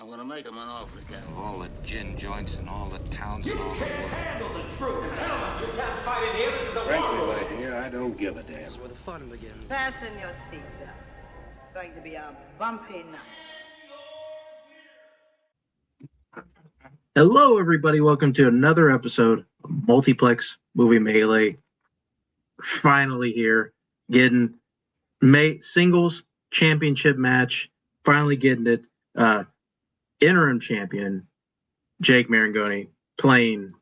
I'm gonna make him an offer again. All the gin joints and all the towns and all the can't world. handle the truth. You can't fight in here. This is the Frankly, world. my dear, I don't give a damn. This is where the fun begins. Fasten your seatbelts. It's going to be a bumpy night. Hello, everybody. Welcome to another episode of Multiplex Movie Melee. Finally here, getting singles championship match. Finally getting it. Interim champion Jake Marangoni playing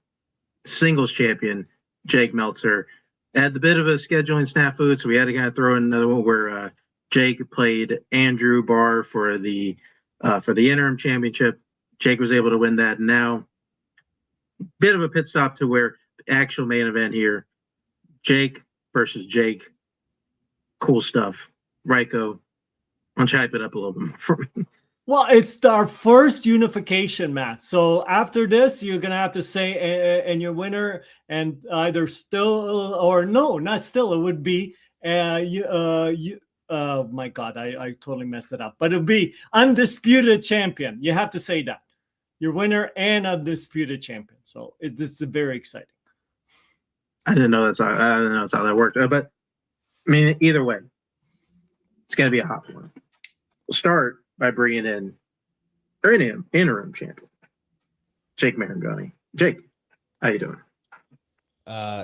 singles champion Jake Meltzer. Had a bit of a scheduling snafu, so we had to kind of throw in another one where Jake played Andrew Barr for the interim championship. Jake was able to win that. Now, bit of a pit stop to where the actual main event here, Jake versus Jake. Cool stuff. Ryko, why don't you hype it up a little bit? Well, it's our first unification match. So after this, you're going to have to say, and your winner, and either still or no, not still. It would be, oh my God, I totally messed it up. But it would be undisputed champion. You have to say that. Your winner and undisputed champion. So it's very exciting. I didn't know that's how that worked. But I mean, either way, it's going to be a hot one. We'll start by bringing in our interim champion, Jake Marangoni. Jake, how you doing?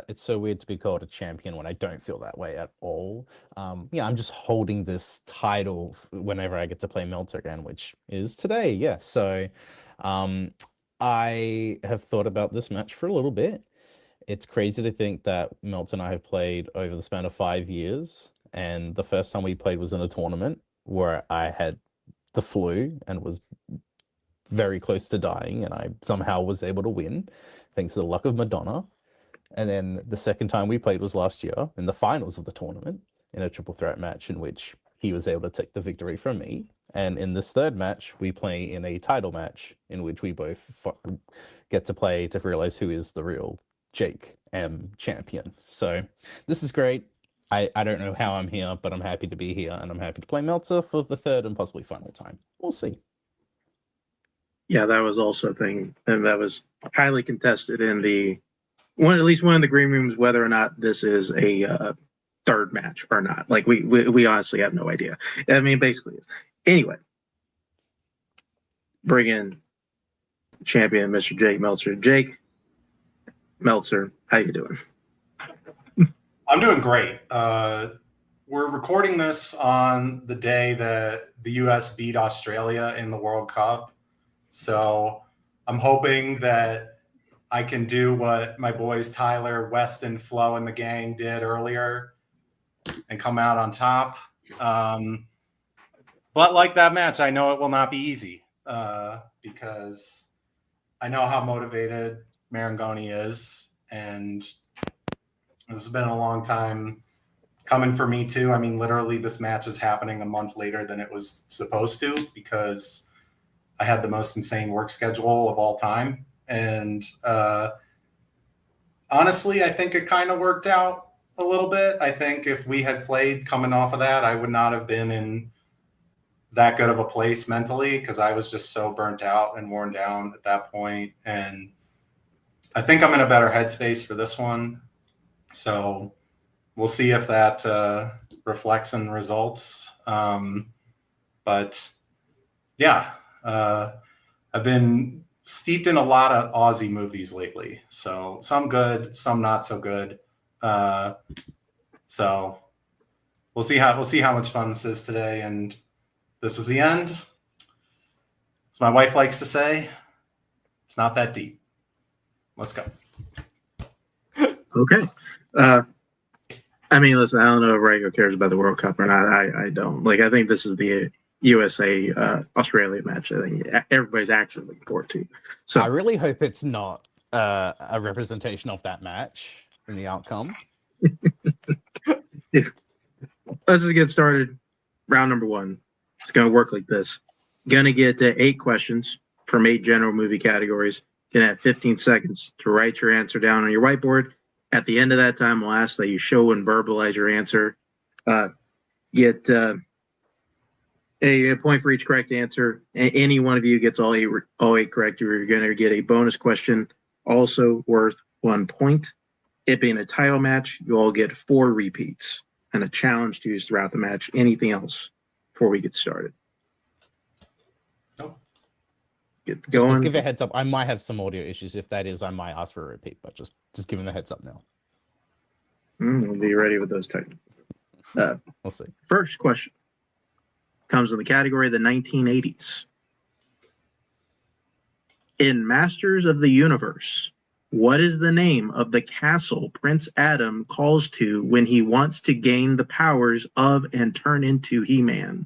It's so weird to be called a champion when I don't feel that way at all. I'm just holding this title whenever I get to play Meltzer again, which is today. Yeah, so I have thought about this match for a little bit. It's crazy to think that Meltzer and I have played over the span of 5 years, and the first time we played was in a tournament where I had the flu and was very close to dying, and I somehow was able to win thanks to the luck of Madonna. And then the second time we played was last year in the finals of the tournament in a triple threat match in which he was able to take the victory from me. And in this third match, we play in a title match in which we both get to play to realize who is the real Jake M champion. So this is great. I don't know how I'm here, but I'm happy to be here, and I'm happy to play Meltzer for the third and possibly final time. We'll see. Yeah, that was also a thing, and that was highly contested in at least one of the green rooms, whether or not this is a third match or not. Like we honestly have no idea. I mean, basically is. Anyway, bring in champion Mr. Jake Meltzer. Jake Meltzer, how you doing? I'm doing great. We're recording this on the day that the U.S. beat Australia in the World Cup. So I'm hoping that I can do what my boys Tyler, Weston, Flo, and the gang did earlier and come out on top. But like that match, I know it will not be easy because I know how motivated Marangoni is, and this has been a long time coming for me too. I mean, literally this match is happening a month later than it was supposed to because I had the most insane work schedule of all time. And honestly, I think it kind of worked out a little bit. I think if we had played coming off of that, I would not have been in that good of a place mentally because I was just so burnt out and worn down at that point. And I think I'm in a better headspace for this one. So we'll see if that reflects in results. But yeah, I've been steeped in a lot of Aussie movies lately. So some good, some not so good. So we'll see how much fun this is today. And this is the end. As my wife likes to say, it's not that deep. Let's go. Okay. I mean, listen, I don't know if Ryko cares about the World Cup or not. I don't. Like, I think this is the USA Australia match. I think everybody's actually looking forward to. So I really hope it's not a representation of that match in the outcome. Let's just get started. Round number one. It's going to work like this. Gonna get 8 questions from 8 general movie categories. Gonna have 15 seconds to write your answer down on your whiteboard. At the end of that time, we'll ask that you show and verbalize your answer. Get A point for each correct answer. Any one of you gets all eight correct, you're going to get a bonus question, also worth 1 point. It being a title match, you all get 4 repeats and a challenge to use throughout the match. Anything else before we get started? Nope. Get Just to going. give a heads up, I might have some audio issues. If that is, I might ask for a repeat, but just giving the heads up now. We'll be ready with those types. We'll see. First question comes in the category of the 1980s. In Masters of the Universe, what is the name of the castle Prince Adam calls to when he wants to gain the powers of and turn into He-Man?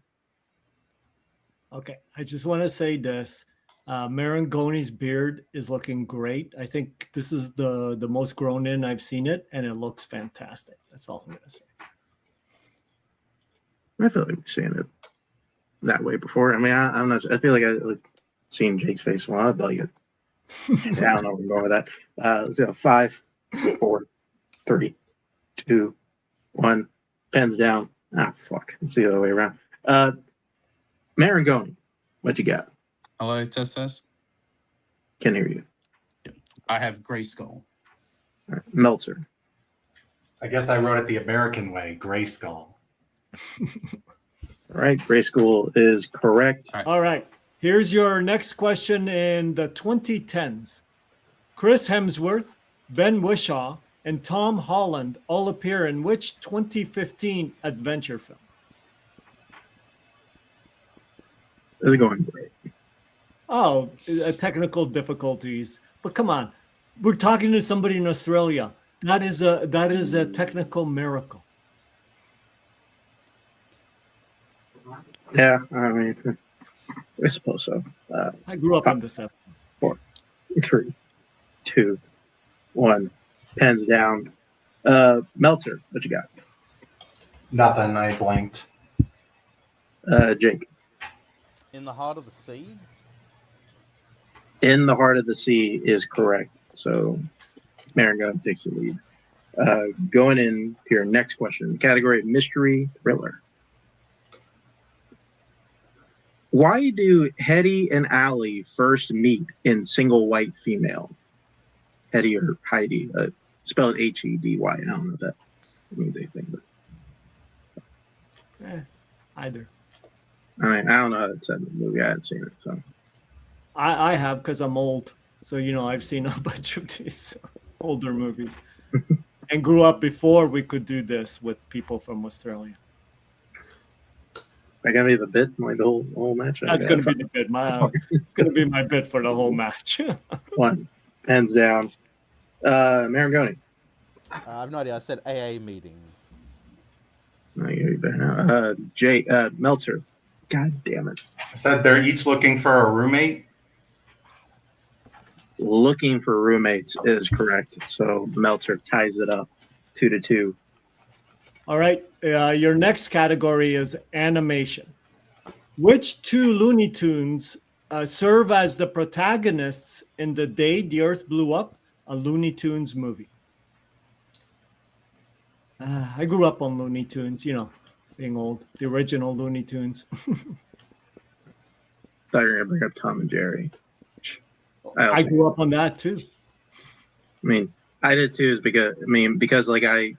Okay, I just want to say this. Marangoni's beard is looking great. I think this is the most grown in I've seen it, and it looks fantastic. That's all I'm going to say. I feel like we've seen it that way before. I mean, I'm not. I feel like I've seen Jake's face. Well, I'll tell you. I don't know where I'm going with that. Let's go. 5, 4, 3, 2, 1. Pens down. Fuck. Let's see the other way around. Marangoni, what you got? Hello, test. Can hear you. I have Grayskull. All right. Meltzer. I guess I wrote it the American way, Grayskull. All right. Grayskull is correct. All right. Here's your next question in the 2010s. Chris Hemsworth, Ben Whishaw, and Tom Holland all appear in which 2015 adventure film? This is going great. Oh, technical difficulties. But come on. We're talking to somebody in Australia. That is a technical miracle. Yeah, I mean, I suppose so. I grew up in the 70s. 4, 3, 2, 1. Pens down. Meltzer, what you got? Nothing. I blanked. Jake. In the Heart of the Sea? In the Heart of the Sea is correct. So Marangoni takes the lead. Going into your next question, category mystery thriller. Why do Hetty and Allie first meet in Single White Female? Hetty or Heidi, spelled Hedy. I don't know if that means anything. But Either. I mean, I don't know how it said in the movie. I hadn't seen it, so. I have, because I'm old. So, I've seen a bunch of these older movies. And grew up before we could do this with people from Australia. That gonna be the bit, like the whole match. That's gonna be the bit. Gonna be my bit for the whole match. 1. Pens down. Marangoni. I have no idea. I said AA meeting. No, you're better now. Jay Meltzer. God damn it. I said they're each looking for a roommate. Looking for roommates is correct. So Meltzer ties it up 2-2. All right. Your next category is animation. Which 2 Looney Tunes serve as the protagonists in The Day the Earth Blew Up, a Looney Tunes movie? I grew up on Looney Tunes, being old. The original Looney Tunes. Thought you were gonna bring up Tom and Jerry. I grew up on that too. I mean, I did too, because like I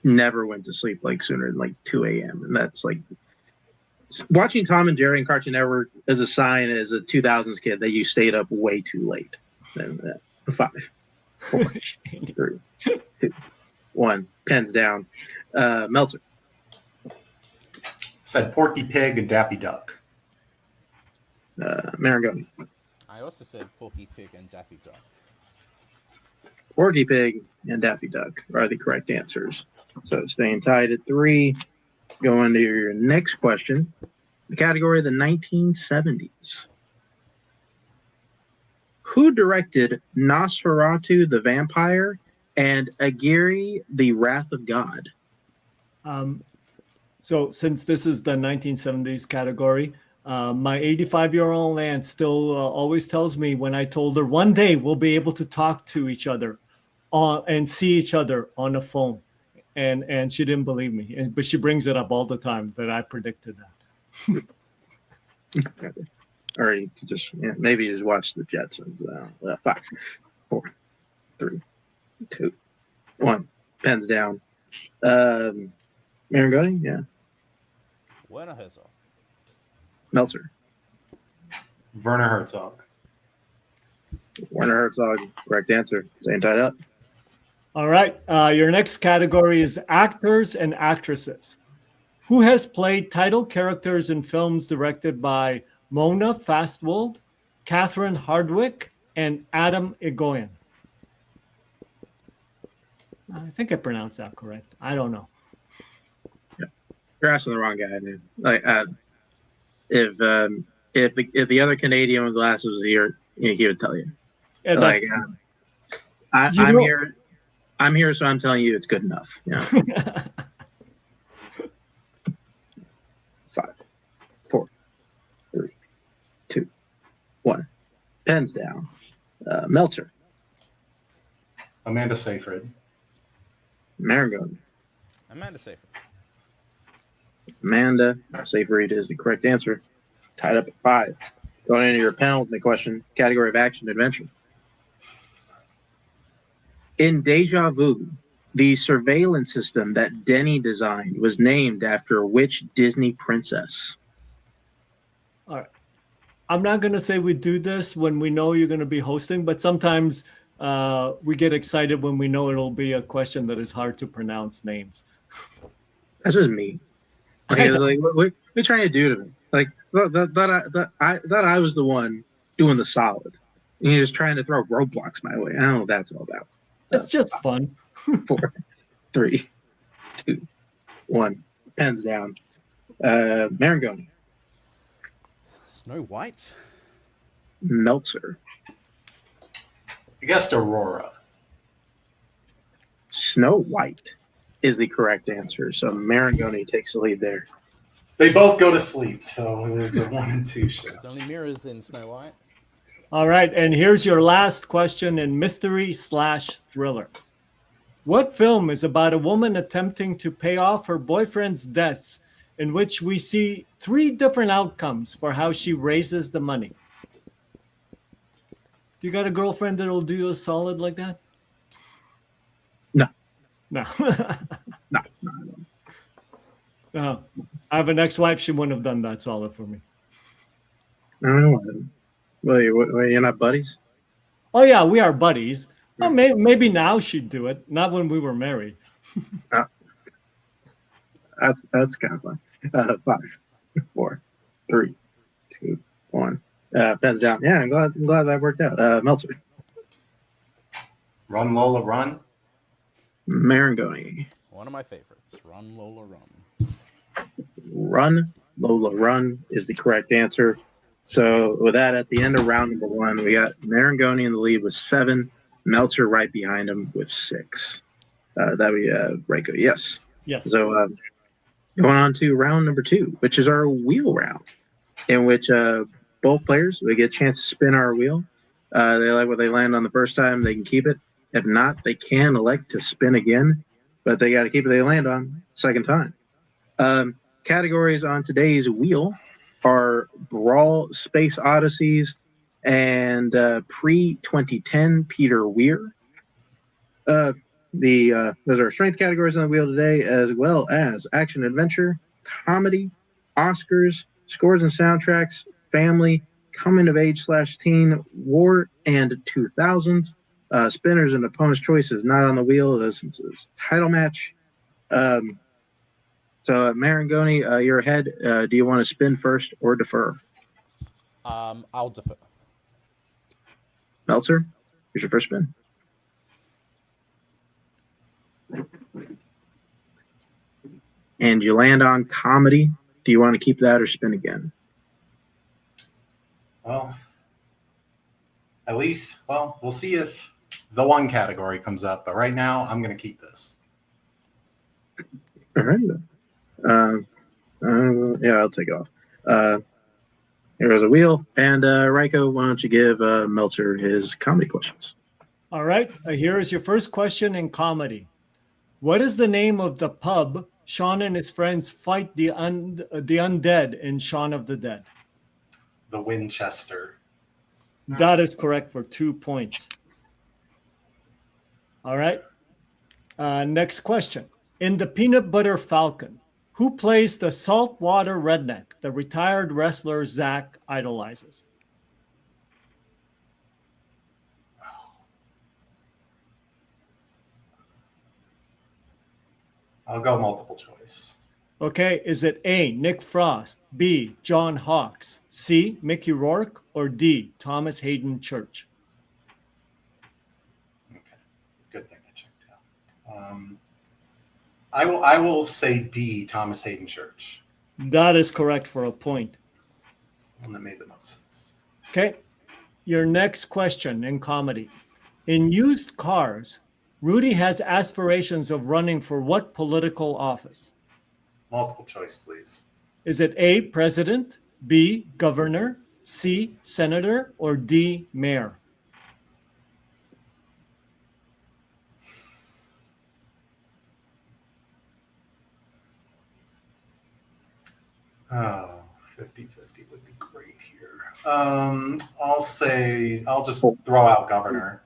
never went to sleep like sooner than like 2 a.m. And that's like watching Tom and Jerry and Cartoon Network as a sign as a 2000s kid that you stayed up way too late. And 5, 4, 3, 2, 1. Pens down. Meltzer. Said Porky Pig and Daffy Duck. Marangoni. I also said Porky Pig and Daffy Duck. Porky Pig and Daffy Duck are the correct answers. So staying tied at 3. Going to your next question. The category of the 1970s. Who directed Nosferatu the Vampire and Aguirre the Wrath of God? So since this is the 1970s category, my 85-year-old aunt still always tells me when I told her one day we'll be able to talk to each other and see each other on the phone. And she didn't believe me. But she brings it up all the time that I predicted that. Or you could just maybe just watch the Jetsons. 5, 4, 3, 2, 1. Pens down. Marangoni, yeah. Werner Herzog. Meltzer. Werner Herzog. Werner Herzog, correct answer. Staying tied up. All right. Your next category is actors and actresses. Who has played title characters in films directed by Mona Fastwold, Catherine Hardwicke, and Adam Egoyan? I think I pronounced that correct. I don't know. You're asking the wrong guy, man. Like, if the other Canadian with glasses was here, he would tell you. Yeah, Like, You I'm know- here. I'm here, so I'm telling you it's good enough. Yeah. 5, 4, 3, 2, 1. Pens down. Meltzer. Amanda Seyfried. Marangoni. Amanda Seyfried. Amanda Seyfried is the correct answer. Tied up at 5. Going into your penultimate question, category of action adventure. In Deja Vu, the surveillance system that Denny designed was named after which Disney princess? All right. I'm not going to say we do this when we know you're going to be hosting, but sometimes we get excited when we know it'll be a question that is hard to pronounce names. That's just me. Like, what you trying to do to me? Like that I was the one doing the solid. And you're just trying to throw roadblocks my way. I don't know what that's all about. It's just fun. 4, 3, 2, 1. Pens down. Marangoni. Snow White. Meltzer. I guessed Aurora. Snow White is the correct answer. So Marangoni takes the lead there. They both go to sleep, so it was a 1 and 2 show. There's only mirrors in Snow White. All right. And here's your last question in mystery/thriller. What film is about a woman attempting to pay off her boyfriend's debts, in which we see 3 different outcomes for how she raises the money? Do you got a girlfriend that'll do you a solid like that? No. No. No. No. I have an ex-wife. She wouldn't have done that solid for me. I don't know. Well, you're not buddies? Oh, yeah, we are buddies. Well, maybe now she'd do it. Not when we were married. That's kind of fun. 5, 4, 3, 2, 1. Pens down. Yeah, I'm glad that worked out. Meltzer. Run, Lola, run. Marangoni. One of my favorites. Run, Lola, Run. Run, Lola, run is the correct answer. So with that, at the end of round number 1, we got Marangoni in the lead with 7. Meltzer right behind him with 6. That would be Reiko. Yes. Yes. So going on to round number 2, which is our wheel round, in which both players we get a chance to spin our wheel. They like what they land on the first time, they can keep it. If not, they can elect to spin again, but they got to keep it they land on second time. Categories on today's wheel are Brawl Space Odysseys and pre-2010 Peter Weir. Those are strength categories on the wheel today, as well as action adventure, comedy, Oscars, scores and soundtracks, family, coming of age /teen, war, and 2000s. Spinners and opponent's choices not on the wheel since it's title match. So Marangoni, you're ahead. Do you want to spin first or defer? I'll defer. Meltzer, here's your first spin. And you land on comedy. Do you want to keep that or spin again? Well, at least, we'll see if the one category comes up. But right now, I'm going to keep this. All right. Yeah, I'll take it off. Here's a wheel. And Reiko, why don't you give Meltzer his comedy questions? All right. Here is your first question in comedy. What is the name of the pub Shaun and his friends fight the undead in Shaun of the Dead? the Winchester. That is correct for 2 points. All right. Next question. In the Peanut Butter Falcon, who plays the saltwater redneck the retired wrestler Zach idolizes? I'll go multiple choice. Okay, is it A, Nick Frost, B, John Hawkes, C, Mickey Rourke, or D, Thomas Hayden Church? Okay, good thing I checked out. I will say D, Thomas Hayden Church. That is correct for a point. It's the one that made the most sense. Okay, your next question in comedy. In Used Cars, Rudy has aspirations of running for what political office? Multiple choice, please. Is it A, president, B, governor, C, senator, or D, mayor? Oh, 50-50 would be great here. I'll just throw out governor.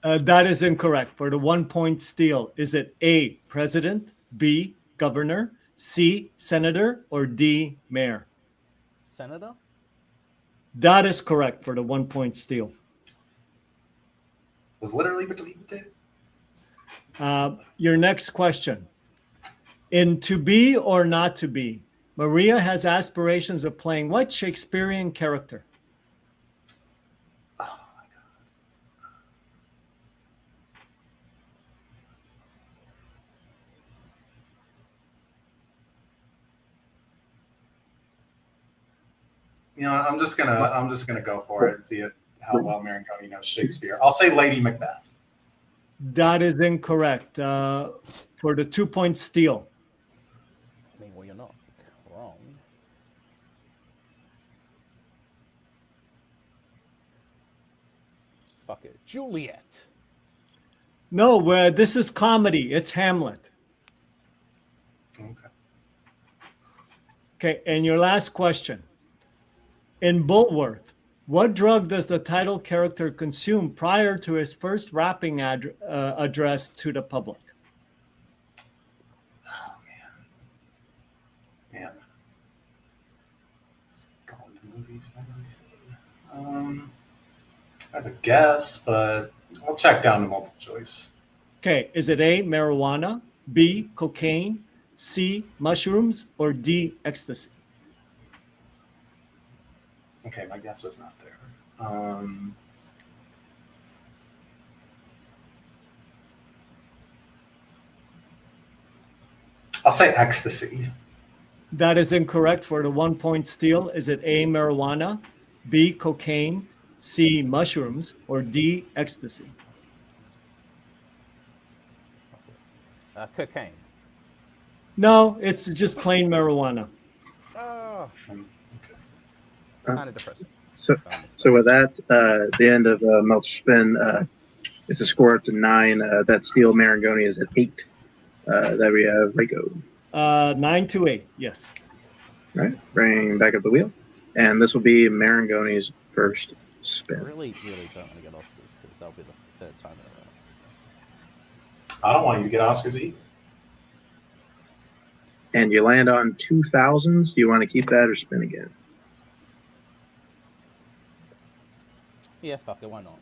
That is incorrect. For the 1 point steal, is it A, president, B, governor, C, senator, or D, mayor? Senator? That is correct for the 1 point steal. Was literally between the two. Your next question. In To Be or Not to Be, Maria has aspirations of playing what Shakespearean character? Oh my god. You know, I'm just gonna go for it and see how well Marangoni knows Shakespeare. I'll say Lady Macbeth. That is incorrect for the 2 point steal. I mean, well, you're not wrong. Fuck it. Juliet. No, this is comedy. It's Hamlet. Okay. Okay, and your last question. In Bulworth, what drug does the title character consume prior to his first rapping address to the public? Oh man. Going to movies, I haven't seen. I have a guess, but I'll check down to multiple choice. Okay, is it A, marijuana, B, cocaine, C, mushrooms, or D, ecstasy? Okay, my guess was not there. I'll say ecstasy. That is incorrect for the 1 point steal. Is it A, marijuana, B, cocaine, C, mushrooms, or D, ecstasy? Cocaine. No, it's just plain marijuana. Oh, Okay. kind of depressing. So with that, the end of Meltzer Spin, it's a score up to 9. That Steel Marangoni is at 8. That we have Rico. 9-8, yes. All right, bring back up the wheel. And this will be Marangoni's first I spin. really don't want to get Oscars because that'll be the third time in a row. I don't want you to get Oscars either. And you land on 2000s. Do you want to keep that or spin again? Yeah, fuck it, why not?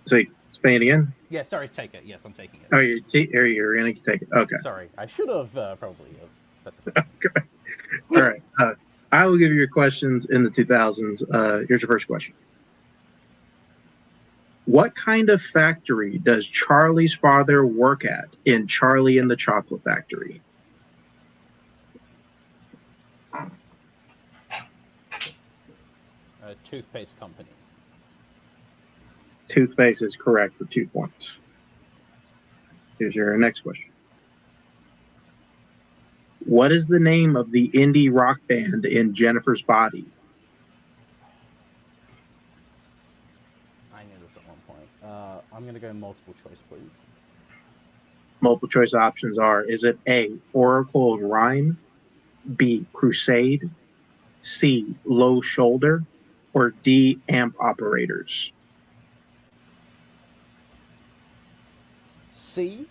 So you spin it again? Yeah, sorry, take it. Yes, I'm taking it. Oh, you're going to take it. Okay. Sorry, I should have probably specified. Okay. All right. I will give you your questions in the 2000s. Here's your first question. What kind of factory does Charlie's father work at in Charlie and the Chocolate Factory? Toothpaste company. Toothpaste is correct for 2 points. Here's your next question. What is the name of the indie rock band in Jennifer's Body? I knew this at one point. I'm going to go multiple choice, please. Multiple choice options are, is it A, Oracle of Rhyme, B, Crusade, C, low shoulder, or D, amp operators? C.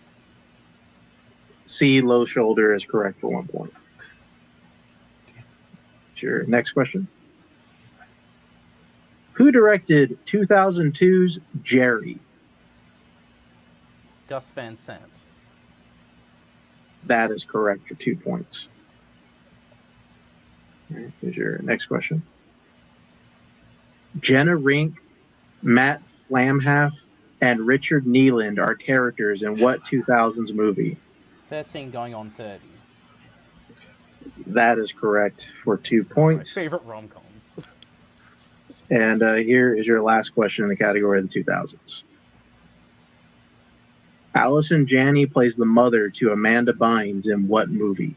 C, low shoulder is correct for 1 point. Your next question. Who directed 2002's Jerry? Gus Van Sant. That is correct for 2 points. All right, here's your next question. Jenna Rink, Matt Flamhaff, and Richard Neeland are characters in what 2000s movie? 13 going on 30. That is correct for 2 My points. favorite rom-coms. And here is your last question in the category of the 2000s. Allison Janney plays the mother to Amanda Bynes in what movie?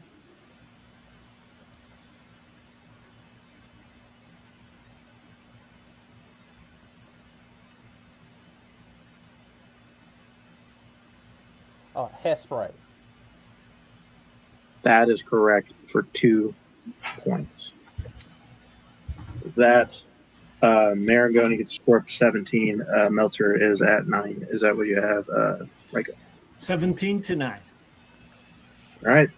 Oh, Hairspray. That is correct for 2 points. That Marangoni gets a score of 17. Meltzer is at 9. Is that what you have, Michael? 17-9. All right.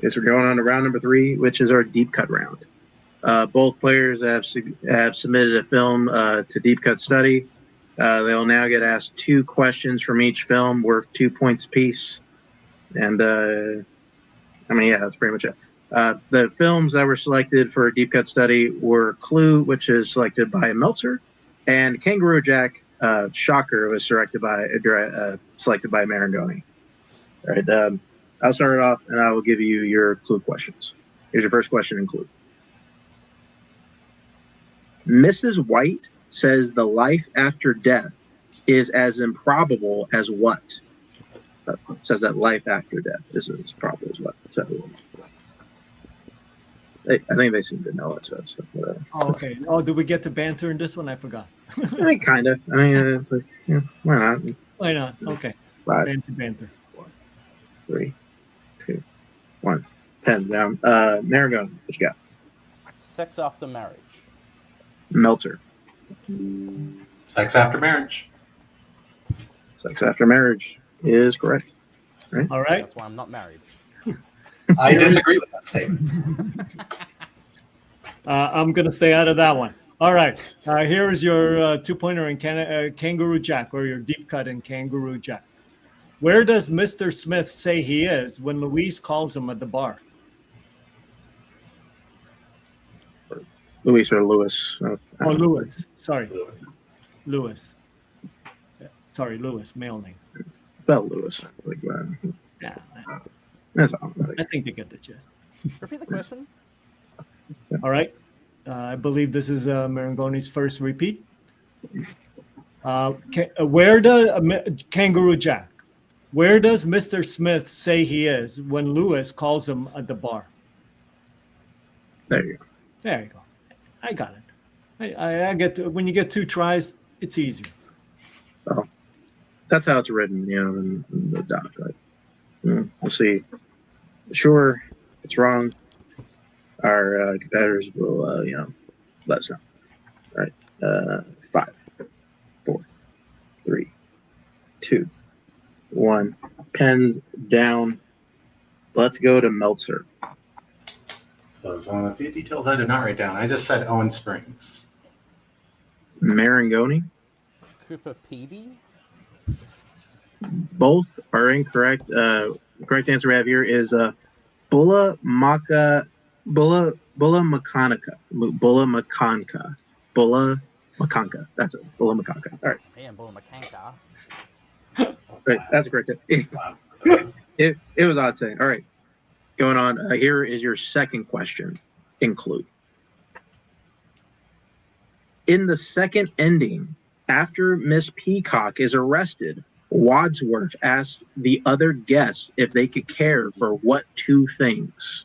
Guess we're going on to round number 3, which is our deep cut round. Both players have submitted a film to Deep Cut Study. They'll now get asked 2 questions from each film worth 2 points apiece. And that's pretty much it. The films that were selected for Deep Cut Study were Clue, which is selected by Meltzer, and Kangaroo Jack. Shocker was selected by Marangoni. All right. I'll start it off, and I will give you your Clue questions. Here's your first question in Clue. Mrs. White says the life after death is as improbable as what? Says that life after death is as probable as what? So, I think they seem to know it. So it's Oh, okay. Oh, did we get to banter in this one? I forgot. I mean, kind of. I mean, it's like, why not? Why not? Okay. 5, Banter. 4, 3, 2, 1. Pens down. Marangoni, what you got? Sex After Marriage. Meltzer. Sex After Marriage. Sex After Marriage is correct. Right? All right. That's why I'm not married. I disagree with that statement. I'm going to stay out of that one. All right. Here is your 2-pointer in Kangaroo Jack, or your deep cut in Kangaroo Jack. Where does Mr. Smith say he is when Louise calls him at the bar? Louis or Lewis. Oh, Lewis. Sorry. Lewis. Yeah. Sorry, Lewis, male name. Spell Lewis. Yeah. That's all. I think they get the gist. Repeat the question. All right. I believe this is Marangoni's first repeat. Where does Kangaroo Jack? Where does Mr. Smith say he is when Lewis calls him at the bar? There you go. There you go. I got it. I get to, when you get 2 tries, it's easier. Well, that's how it's written, in the doc. Right? We'll see. Sure, if it's wrong, our competitors will, let us know. All right. 5, 4, 3, 2, 1. Pens down. Let's go to Meltzer. So it's one of the few details I did not write down. I just said Owen Springs. Marangoni. Cooper Petey. Both are incorrect. Correct answer we have here is Bulla Makanka. That's it. Bulla Makanka. All right. And Bull McCanka. Right, that's correct. It was odd saying. All right. Going on. Here is your second question. Include. In the second ending, after Miss Peacock is arrested, Wadsworth asked the other guests if they could care for what 2 things?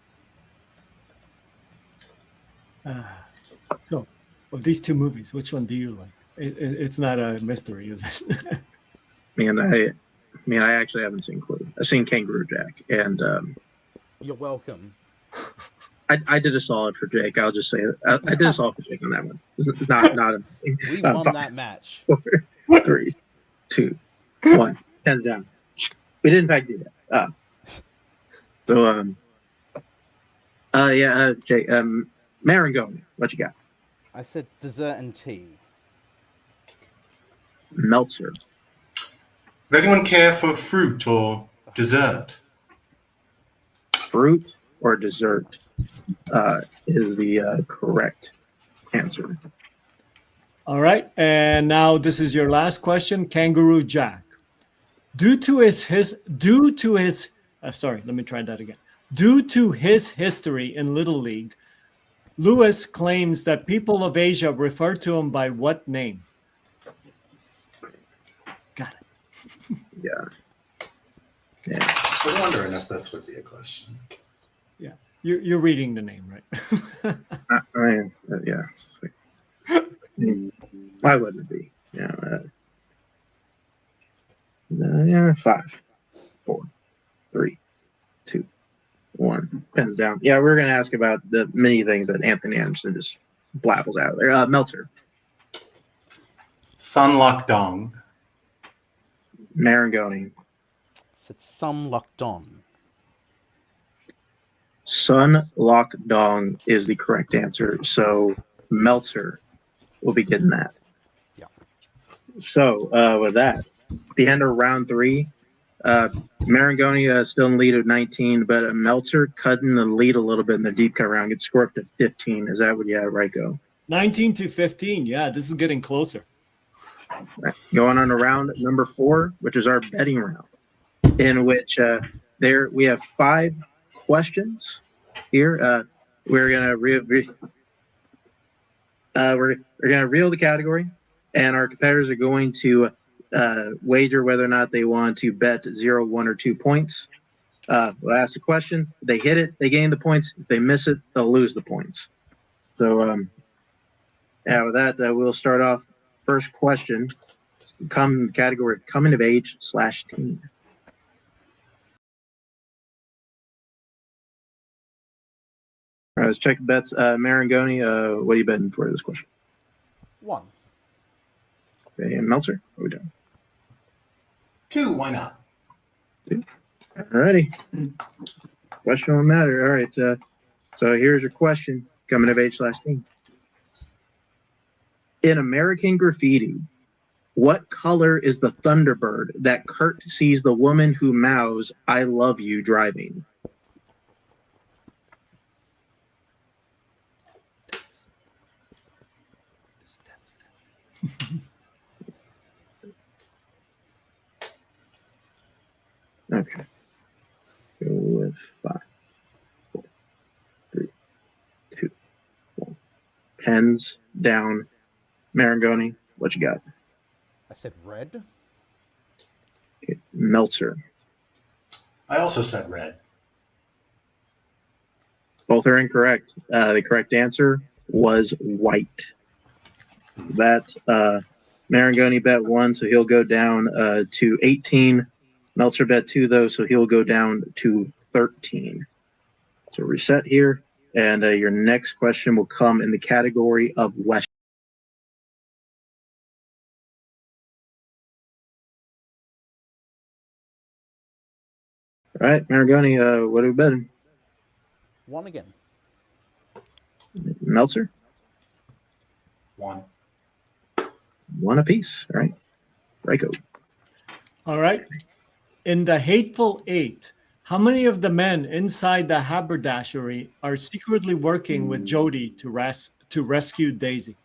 So, of these 2 movies, which one do you like? It's not a mystery, is it? I actually haven't seen Clue. I've seen Kangaroo Jack, and You're welcome. I did a solid for Jake. I'll just say it. I did a solid for Jake on that one. It's not amazing. We won 5, that match. 4, 3, 2, 1. Hands down. We did in fact do that. Jake, Marangoni, what you got? I said dessert and tea. Meltzer. Would anyone care for fruit or dessert? Fruit or dessert is the correct answer. All right. And now this is your last question, Kangaroo Jack. Due to his history in Little League, Lewis claims that people of Asia refer to him by what name? Got it. Yeah. I'm wondering if this would be a question. Yeah. You're reading the name, right? Yeah. Why wouldn't it be? Yeah. 5, 4, 3, 2, 1. Pens down. Yeah, we're going to ask about the many things that Anthony Anderson just blabbles out there. Meltzer. Sun Lok Dong. Marangoni. I said some locked on. Sun Lok Dong is the correct answer. So Meltzer will be getting that. Yeah. So with that, at the end of round 3, Marangoni still in the lead of 19, but Meltzer cutting the lead a little bit in the deep cut round. Gets scored up to 15. Is that what you have, right? Go 19 to 15. Yeah, this is getting closer. Right. Going on to round number 4, which is our betting round, in which there we have 5 questions here. We're gonna reel the category, and our competitors are going to wager whether or not they want to bet 0, 1, or 2 points. We'll ask the question. If they hit it, they gain the points. If they miss it, they'll lose the points. So, with that, we'll start off. First question, category coming of age / teen. All right, let's check the bets. Marangoni, what are you betting for this question? 1. Okay, and Meltzer, what are we doing? 2, why not? 2. Alrighty. Question won't matter. All right. So here's your question, coming of age / teen. In American Graffiti, what color is the Thunderbird that Kurt sees the woman who mouths "I love you" driving? Okay. Go with 5, 4, 3, 2, 1. Pens down. Marangoni, what you got? I said red. Okay. Meltzer. I also said red. Both are incorrect. The correct answer was white. That Marangoni bet 1, so he'll go down to 18. Meltzer bet 2, though, so he'll go down to 13. So reset here, and your next question will come in the category of West. All right, Marangoni, what are we betting? 1 again. Meltzer? 1. 1 apiece. All right. Ryko. All right. In The Hateful Eight, how many of the men inside the haberdashery are secretly working with Jody to rescue Daisy?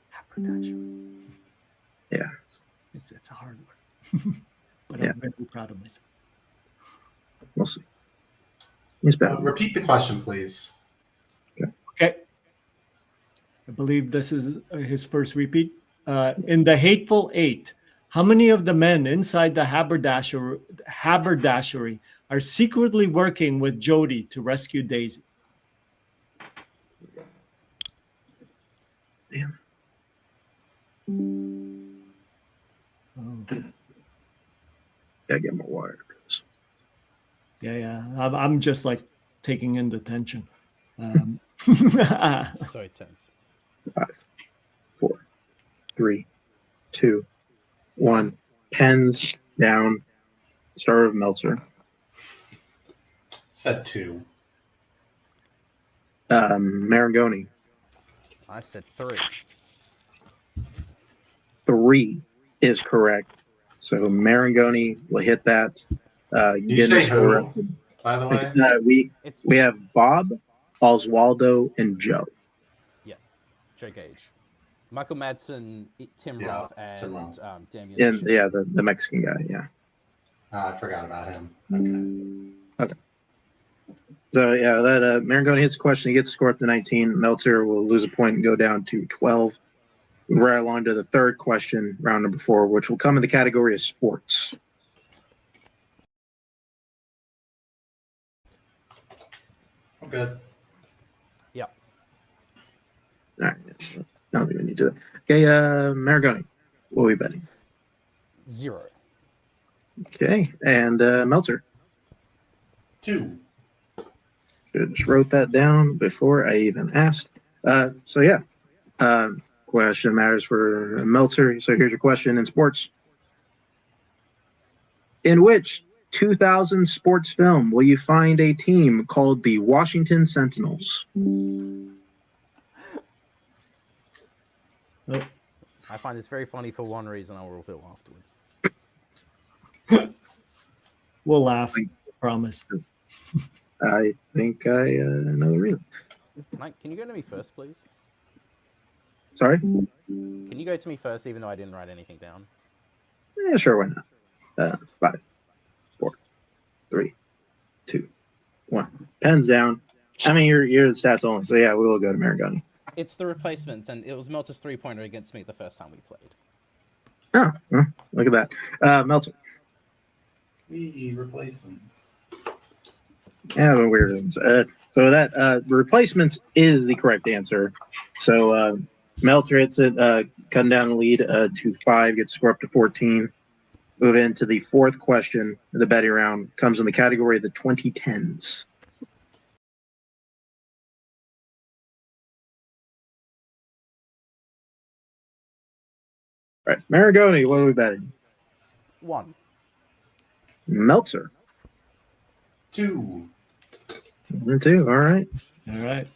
Haberdashery. Yeah. It's a hard word. But Yeah. I'm very proud of myself. We'll see. He's better. Repeat the question, please. Okay. I believe this is his first repeat. In The Hateful Eight, how many of the men inside the haberdashery are secretly working with Jody to rescue Daisy? Damn. Oh. Gotta get more water. Yeah. I'm just like taking in the tension. So tense. 5, 4, 3, 2, 1. Pens down. Start with Meltzer. Said 2. Marangoni. I said 3. 3 is correct. So Marangoni will hit that. You say who, by the way? We have Bob, Oswaldo, and Joe. Yeah, Joe Gage. Michael Madsen, Tim Roth, and Tim Roth. Damian. And yeah, the Mexican guy, yeah. I forgot about him. Okay. So yeah, that Marangoni hits the question, he gets the score up to 19. Meltzer will lose a point and go down to 12. Right along to the third question, round number 4, which will come in the category of sports. I'm good. Yeah. All right. I don't think we need to do that. Okay, Marangoni, what are we betting? 0. Okay, and Meltzer. 2. Should have just wrote that down before I even asked. So yeah, question matters for Meltzer. So here's your question in sports. In which 2000 sports film will you find a team called the Washington Sentinels? I find this very funny for one reason. I will reveal afterwards. We'll laugh. Promise. I think I know the reason. Mike, can you go to me first, please? Sorry? Can you go to me first, even though I didn't write anything down? Yeah, sure, why not? 5, 4, 3, 2, 1. Pens down. I mean, you're the stats only, so yeah, we will go to Marangoni. It's the replacements, and it was Meltzer's 3-pointer against me the first time we played. Oh, well, look at that. Meltzer. Replacements. Yeah, but weird ones. So that replacements is the correct answer. So Meltzer hits it, cutting down the lead to 5, gets score up to 14. Move into the fourth question of the betting round. Comes in the category of the 2010s. All right, Marangoni, what are we betting? 1. Meltzer. 2. 2. All right. All right.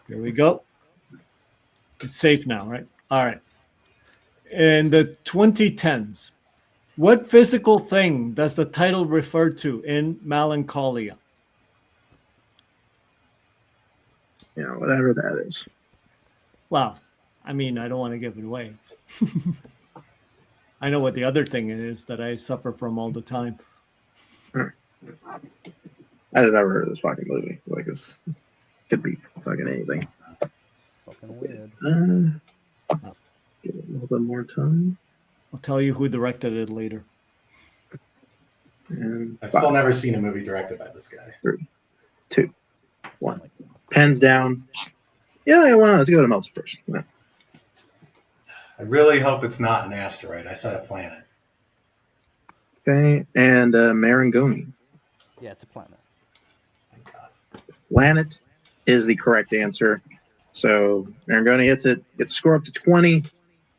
Here we go. It's safe now, right? All right. In the 2010s, what physical thing does the title refer to in Melancholia? Yeah, whatever that is. Well, I mean, I don't want to give it away. I know what the other thing is that I suffer from all the time. I just never heard of this fucking movie. Like, this could be fucking anything. Fucking weird. Give it a little bit more time. I'll tell you who directed it later. And I've still never seen a movie directed by this guy. 3, 2, 1. Pens down. Yeah, well, let's go to Meltzer first. Yeah. I really hope it's not an asteroid. I said a planet. Okay, and Marangoni. Yeah, it's a planet. Thank God. Planet is the correct answer. So Marangoni hits it, gets the score up to 20.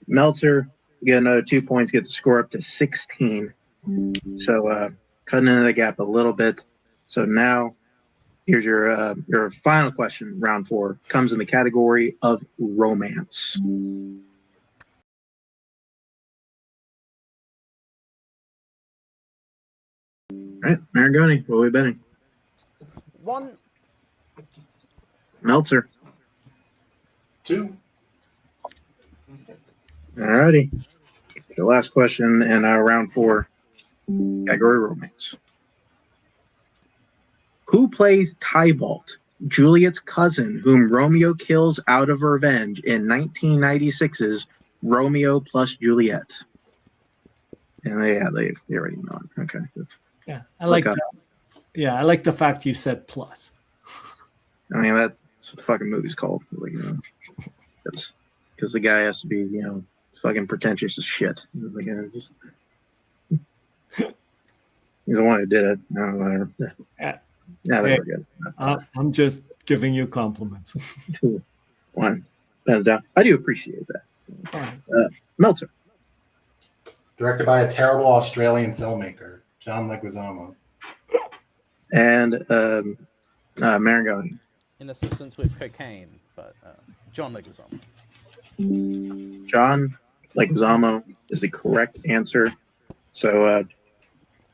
Meltzer, get another 2 points, gets the score up to 16. So cutting into the gap a little bit. So now here's your final question, round 4, comes in the category of romance. All right, Marangoni, what are we betting? 1. Meltzer. 2. All righty. The last question in round 4, category romance. Who plays Tybalt, Juliet's cousin, whom Romeo kills out of revenge in 1996's Romeo plus Juliet? And they already know it. Okay. Yeah, I like that. Yeah, I like the fact you said plus. I mean, that's what the fucking movie's called. Like, that's because the guy has to be, fucking pretentious as shit. It's like, just He's the one who did it. No, whatever. Uh, Yeah, hey, we're good. I'm just giving you compliments. 2-1. Pens down. I do appreciate that. Meltzer. Directed by a terrible Australian filmmaker, John Leguizamo. And Marangoni. In assistance with cocaine, but John Leguizamo. John Leguizamo is the correct answer. So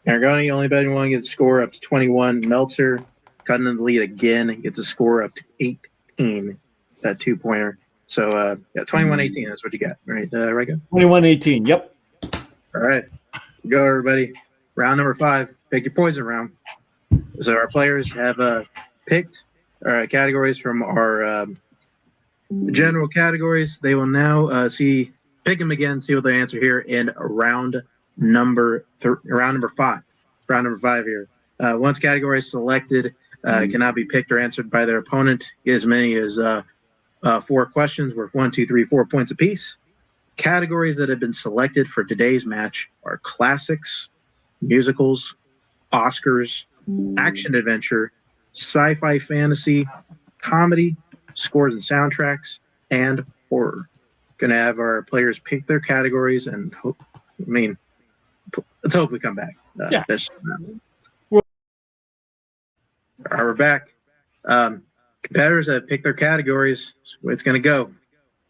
Marangoni only betting one gets a score up to 21. Meltzer cutting in the lead again gets a score up to 18. That 2-pointer. So 21-18. That's what you got, right, Rego? 21-18. Yep. All right, go everybody. Round number 5. Pick your poison round. So our players have picked categories from our general categories. They will now pick them again, see what they answer here in round number 5. Round number 5 here. Once category is selected, cannot be picked or answered by their opponent. Get as many as 4 questions worth 1, 2, 3, 4 points apiece. Categories that have been selected for today's match are classics, musicals, Oscars, action adventure, sci-fi fantasy, comedy, scores and soundtracks, and horror. Gonna have our players pick their categories and let's hope we come back. Yeah. All right, we're back. Competitors have picked their categories. So it's gonna go.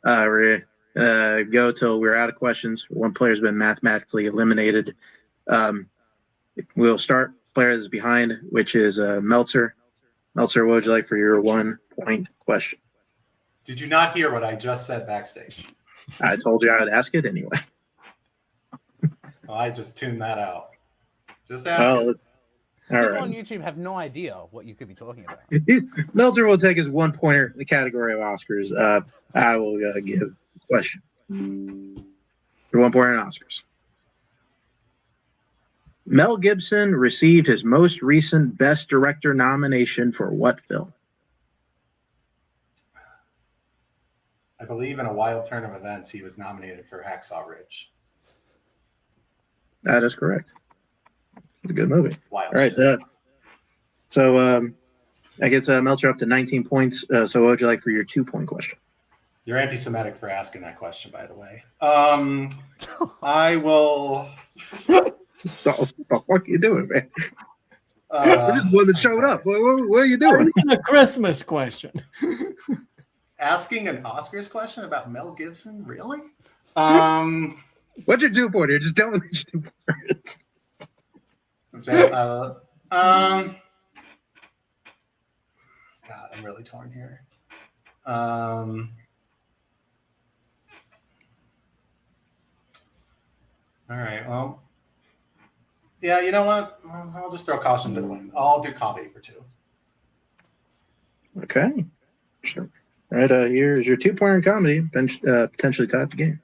We're go till we're out of questions. One player's been mathematically eliminated. We'll start player that's behind, which is Meltzer. Meltzer, what would you like for your 1-point question? Did you not hear what I just said backstage? I told you I would ask it anyway. Well, I just tuned that out. Just ask it. All People right. on YouTube have no idea what you could be talking about. Meltzer will take his 1-pointer in the category of Oscars. I will give a question. Your 1-pointer in Oscars. Mel Gibson received his most recent Best Director nomination for what film? I believe in a wild turn of events, he was nominated for Hacksaw Ridge. That is correct. It's a good movie. Wild All right. shit. So that gets Meltzer up to 19 points. So what would you like for your 2-point question? You're anti-Semitic for asking that question, by the way. I will. What the fuck are you doing, man? We're just one that showed up. What are you doing? A Christmas question. Asking an Oscars question about Mel Gibson? Really? What's your 2-pointer? Just tell me what your 2-pointer is. God, I'm really torn here. All right. Well, yeah. You know what? I'll just throw caution to the wind. I'll do comedy for 2. Okay. Sure. All right. Here's your 2-pointer in comedy. Potentially tied the game.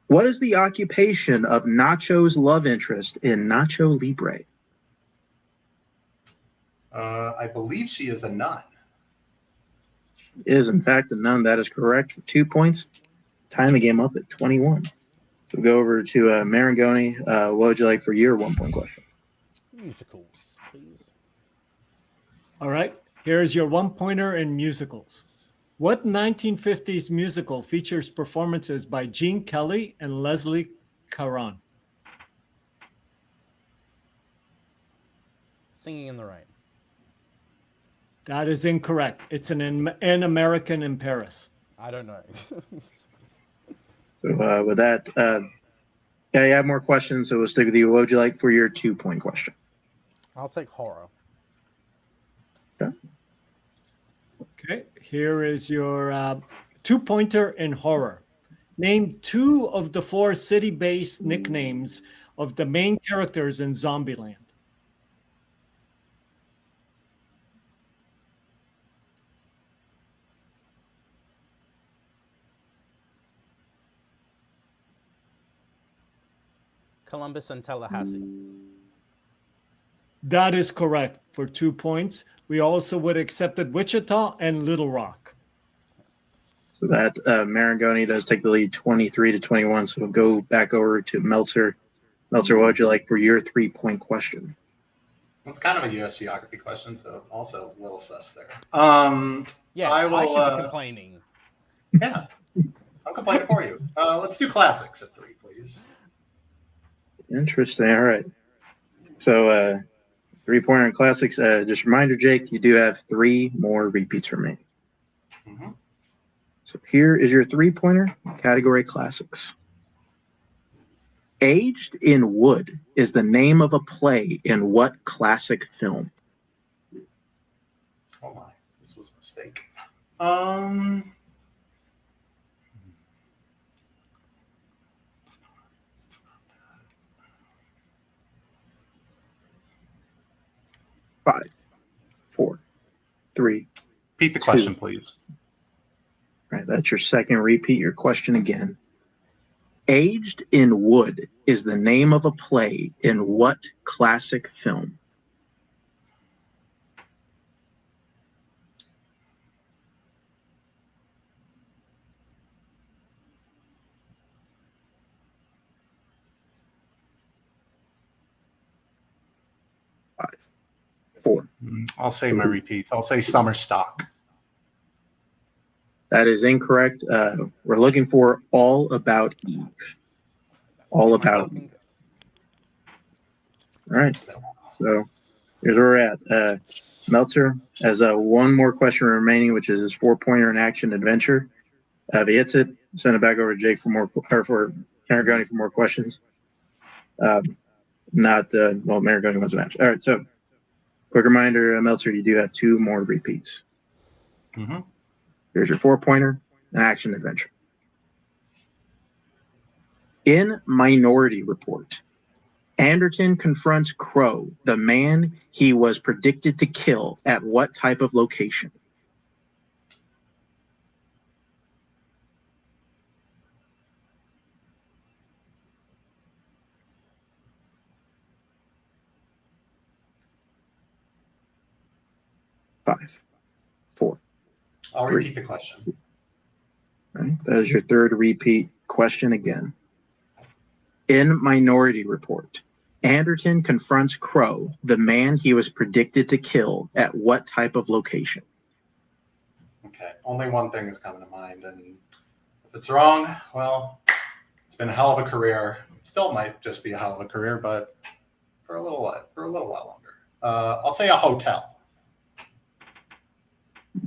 What is the occupation of Nacho's love interest in Nacho Libre? I believe she is a nun. Is in fact a nun. That is correct for 2 points. Tying the game up at 21. So we'll go over to Marangoni. What would you like for your 1-point question? Musicals, please. All right. Here's your 1-pointer in musicals. What 1950s musical features performances by Gene Kelly and Leslie Caron? Singing in the Rain. That is incorrect. It's an American in Paris. I don't know. So with that, you have more questions, so we'll stick with you. What would you like for your 2-point question? I'll take horror. Okay. Here is your 2-pointer in horror. Name 2 of the 4 city-based nicknames of the main characters in Zombieland. Columbus and Tallahassee. That is correct for 2 points. We also would have accepted Wichita and Little Rock. So that Marangoni does take the lead 23-21. So we'll go back over to Meltzer. Meltzer, what would you like for your 3-point question? That's kind of a U.S. geography question, so also a little sus there. Yeah, I I will, should be complaining. Yeah, I'm complaining for you. Let's do classics at 3, please. Interesting. All right. So 3-pointer in classics. Just a reminder, Jake, you do have 3 more repeats remaining. Mm-hmm. So here is your 3-pointer category classics. Aged in Wood is the name of a play in what classic film? Oh my, this was a mistake. Um, 5, 4, 3. repeat the question, please. All right, that's your second repeat. Your question again. Aged in Wood is the name of a play in what classic film? Five, 4. I'll say my repeats. I'll say Summer Stock. That is incorrect. We're looking for All About Eve. All About Eve. All right. So here's where we're at. Meltzer has one more question remaining, which is his 4-pointer in action adventure. If he hits it, send it back over to Jake for more, or for Maragoni for more questions. Maragoni wants a match. All right. So quick reminder, Meltzer, you do have 2 more repeats. Mm-hmm. Here's your 4-pointer in action adventure. In Minority Report, Anderton confronts Crow, the man he was predicted to kill, at what type of location? Five, 4. I'll 3. repeat the question. All right, that is your 3rd repeat question again. In Minority Report, Anderton confronts Crow, the man he was predicted to kill, at what type of location? Okay, only one thing is coming to mind, and if it's wrong, well, it's been a hell of a career. Still might just be a hell of a career, but for a little while longer. I'll say a hotel.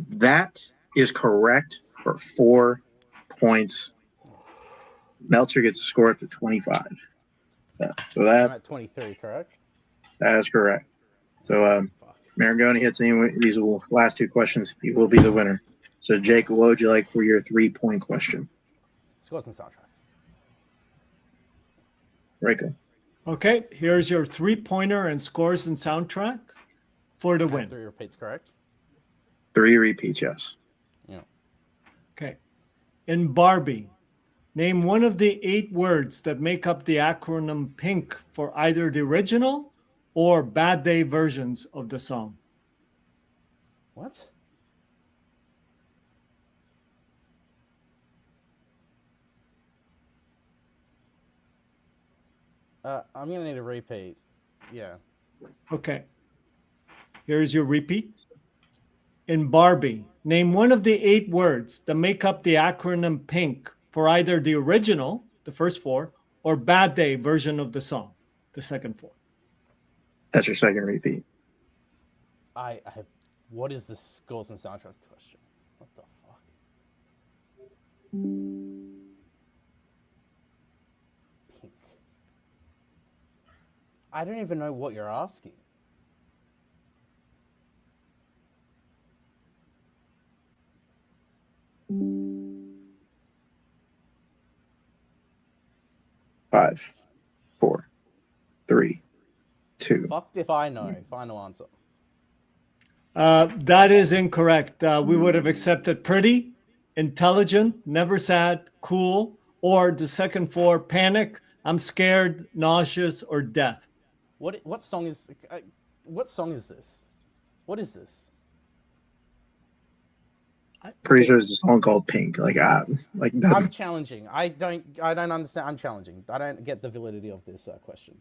That is correct for 4 points. Meltzer gets a score up to 25. So I'm that's at 23, correct? that is correct. So Maragoni hits any of these last 2 questions, he will be the winner. So Jake, what would you like for your 3-point question? Scores and soundtracks. Reiko. Okay, here's your 3-pointer and scores and soundtrack for the win. 3 repeats, correct? 3 repeats, yes. Yeah. Okay. In Barbie, name one of the 8 words that make up the acronym PINK for either the original or Bad Day versions of the song. What? I'm going to need a repeat. Yeah. Okay. Here's your repeat. In Barbie, name one of the 8 words that make up the acronym PINK for either the original, the first 4, or Bad Day version of the song, the second 4. That's your 2nd repeat. I have. What is the scores and soundtrack question? What the fuck? Pink. I don't even know what you're asking. Five, 4, 3, 2. Fucked if I know. Final answer. That is incorrect. We would have accepted pretty, intelligent, never sad, cool, or the second 4, panic, I'm scared, nauseous, or death. What song is? What song is this? What is this? Pretty sure it's a song called Pink. Like I'm challenging. I don't understand. I'm challenging. I don't get the validity of this question.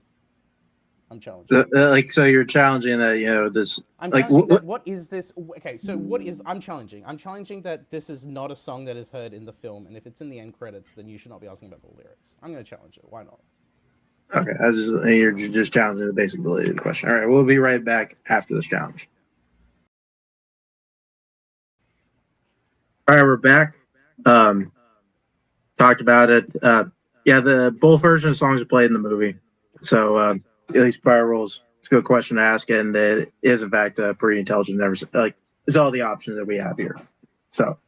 I'm challenging. like, so you're challenging that, this. I'm like, challenging that. What is this? Okay, so what is? I'm challenging. I'm challenging that this is not a song that is heard in the film, and if it's in the end credits, then you should not be asking about the lyrics. I'm going to challenge it. Why not? Okay, you're just challenging the basic validity of the question. All right, we'll be right back after this challenge. All right, we're back. Talked about it. The both versions of songs are played in the movie, so at least prior rules. It's a good question to ask, and it is in fact pretty intelligent. Like, it's all the options that we have here. So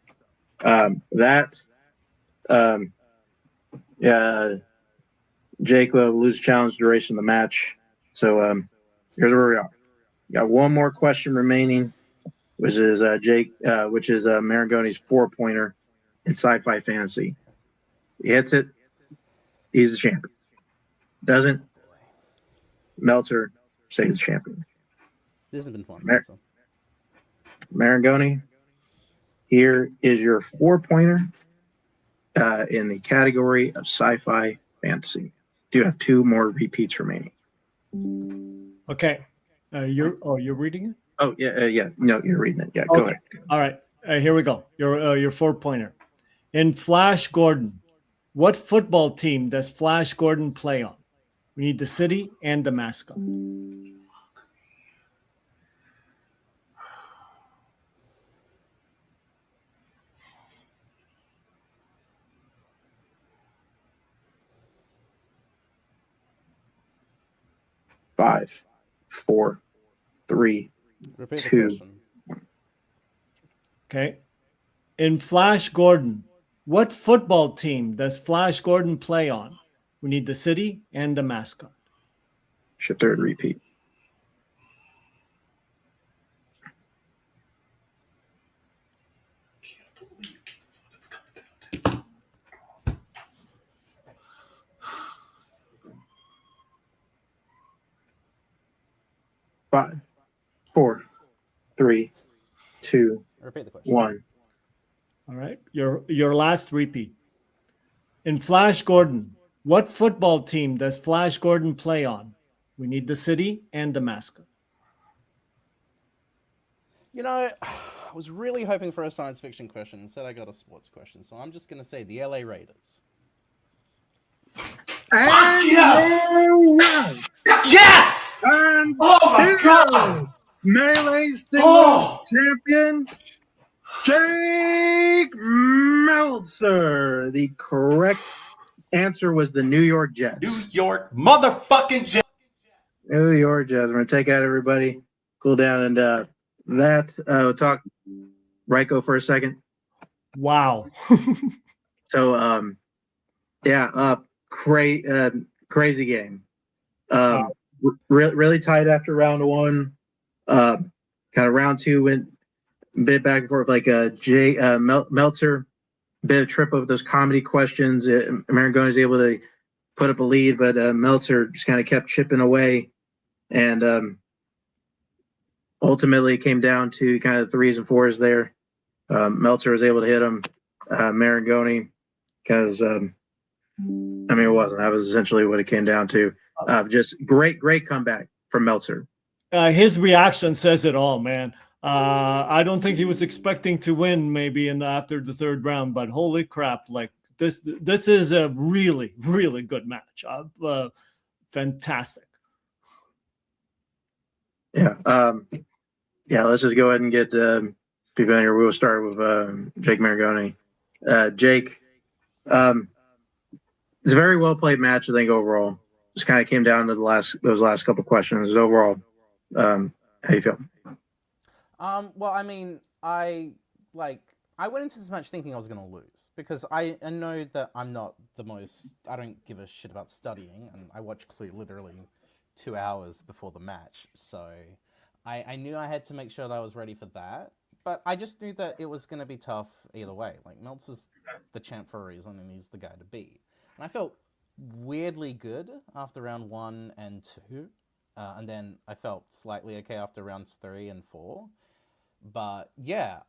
Jake will lose challenge duration of the match. So here's where we are. Got one more question remaining, which is Marangoni's 4-pointer in sci-fi fantasy. He hits it, he's the champion. Doesn't, Meltzer stays the champion. This has been fun. Marangoni, here is your 4-pointer in the category of sci-fi fantasy. Do have 2 more repeats remaining. Okay. You're reading it? Oh, yeah. No, you're reading it. Yeah, okay. Go ahead. All right. Here we go. Your 4-pointer. In Flash Gordon, what football team does Flash Gordon play on? We need the city and the mascot. Five, 4, 3, Repeat 2. the question. Okay. In Flash Gordon, what football team does Flash Gordon play on? We need the city and the mascot. It's your 3rd repeat. This is what it's coming down to. 5, 4, 3, 2, Repeat the question. 1. All right. Your last repeat. In Flash Gordon, what football team does Flash Gordon play on? We need the city and the mascot. I was really hoping for a science fiction question. Instead, I got a sports question. So I'm just going to say the LA Raiders. Fuck yes! Yes! And Oh my god! Melee singles champion, Jake Meltzer. The correct answer was the New York Jets. New York motherfucking Jets. New York Jets. We're going to take out everybody. Cool down. And we'll talk Ryko for a second. Wow. So, crazy game. Really tight after round 1. Kind of round 2 went a bit back and forth. Like Meltzer, bit of trip over those comedy questions. Marangoni is able to put up a lead, but Meltzer just kind of kept chipping away, and ultimately it came down to kind of 3s and 4s there. Meltzer was able to hit him. Marangoni, because it wasn't. That was essentially what it came down to. Just great comeback from Meltzer. His reaction says it all, man. I don't think he was expecting to win maybe after the 3rd round, but holy crap, like this is a really, really good match. Fantastic. Yeah. Let's just go ahead and get people in here. We'll start with Jake Marangoni. Jake, it's a very well played match, I think, overall. Just kind of came down to those last couple questions. Overall, how do you feel? Well, I went into this match thinking I was going to lose because I know that I'm not the most. I don't give a shit about studying, and I watched Clue literally 2 hours before the match, so I knew I had to make sure that I was ready for that. But I just knew that it was going to be tough either way. Like, Meltzer's the champ for a reason, and he's the guy to beat. And I felt weirdly good after round 1 and 2. And then I felt slightly okay after rounds 3 and 4. But yeah,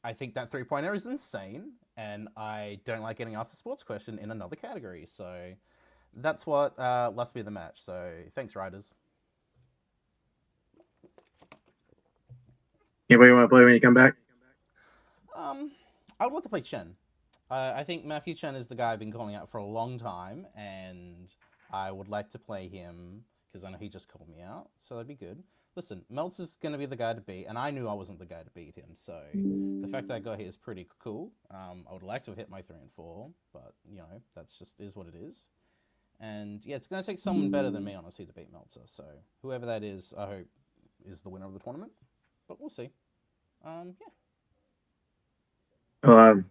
I think that 3-pointer is insane, and I don't like getting asked a sports question in another category. So that's what lets me the match. So thanks, Riders. Anybody want to play when you come back? I would like to play Chen. I think Matthew Chen is the guy I've been calling out for a long time, and I would like to play him because I know he just called me out, so that'd be good. Listen, Meltz is going to be the guy to beat, and I knew I wasn't the guy to beat him, so the fact that I got here is pretty cool. I would like to have hit my 3 and 4, but, you know, that's just is what it is. And, yeah, it's going to take someone better than me, honestly, to beat Meltzer, so whoever that is, I hope, is the winner of the tournament, but we'll see. Yeah. Well, I'm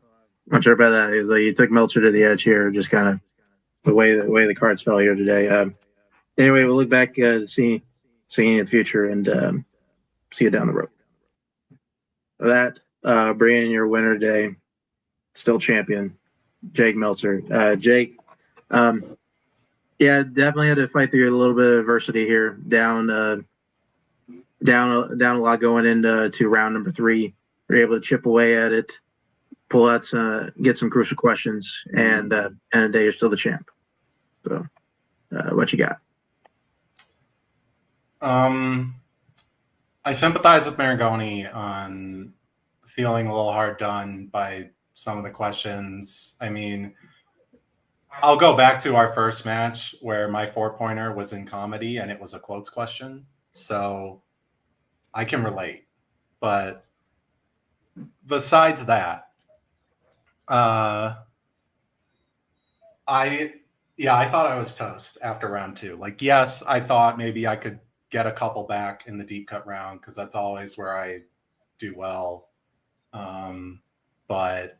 not sure about that. You took Meltzer to the edge here, just kind of the way the cards fell here today. Anyway, we'll look back to seeing you in the future and see you down the road. For that, bringing your winner today, still champion, Jake Meltzer. Jake, yeah, definitely had to fight through a little bit of adversity here. Down a lot going into round number 3. You're able to chip away at it, pull out get some crucial questions, and today you're still the champ. So, what you got? I sympathize with Marangoni on feeling a little hard done by some of the questions. I mean, I'll go back to our first match where my 4-pointer was in comedy and it was a quotes question. So I can relate. But besides that, I thought I was toast after round 2. Like, yes, I thought maybe I could get a couple back in the deep cut round because that's always where I do well. But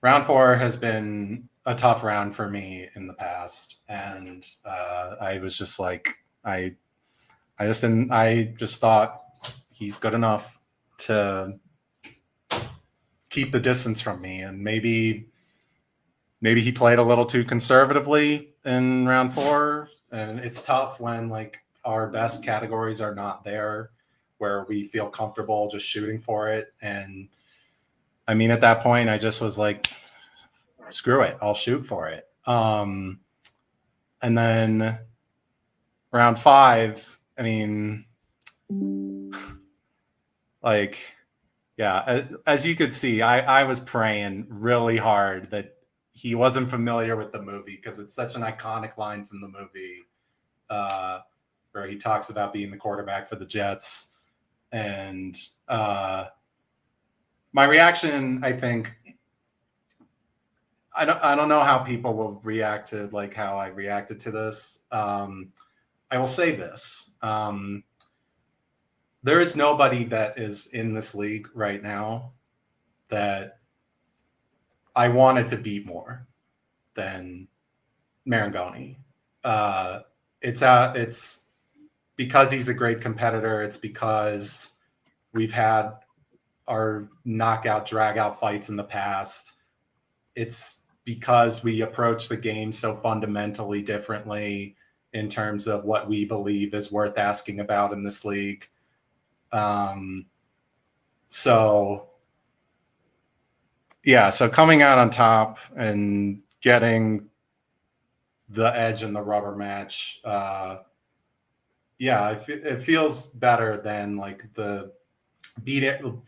round 4 has been a tough round for me in the past, and I was just like, I just thought he's good enough to keep the distance from me, and maybe he played a little too conservatively in round 4, and it's tough when like our best categories are not there where we feel comfortable just shooting for it. And I mean, at that point I just was like, screw it, I'll shoot for it. And then round 5, I mean, like, yeah, as you could see, I was praying really hard that he wasn't familiar with the movie because it's such an iconic line from the movie where he talks about being the quarterback for the Jets. And my reaction, I think, I don't know how people will react to like how I reacted to this. I will say this. There is nobody that is in this league right now that I wanted to beat more than Marangoni. It's because he's a great competitor. It's because we've had our knockout, drag out fights in the past. It's because we approach the game so fundamentally differently in terms of what we believe is worth asking about in this league. So coming out on top and getting the edge in the rubber match, it feels better than like the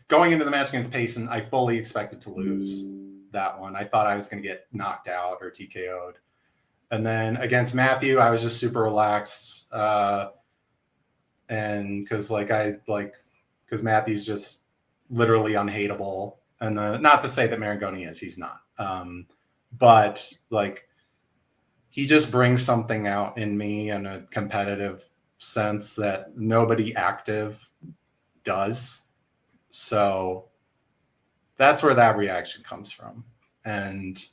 going into the match against Payson. I fully expected to lose that one. I thought I was going to get knocked out or TKO'd. And then against Matthew, I was just super relaxed. And because Matthew's just literally unhateable. And not to say that Marangoni is, he's not. But like, he just brings something out in me in a competitive sense that nobody active does. So that's where that reaction comes from. And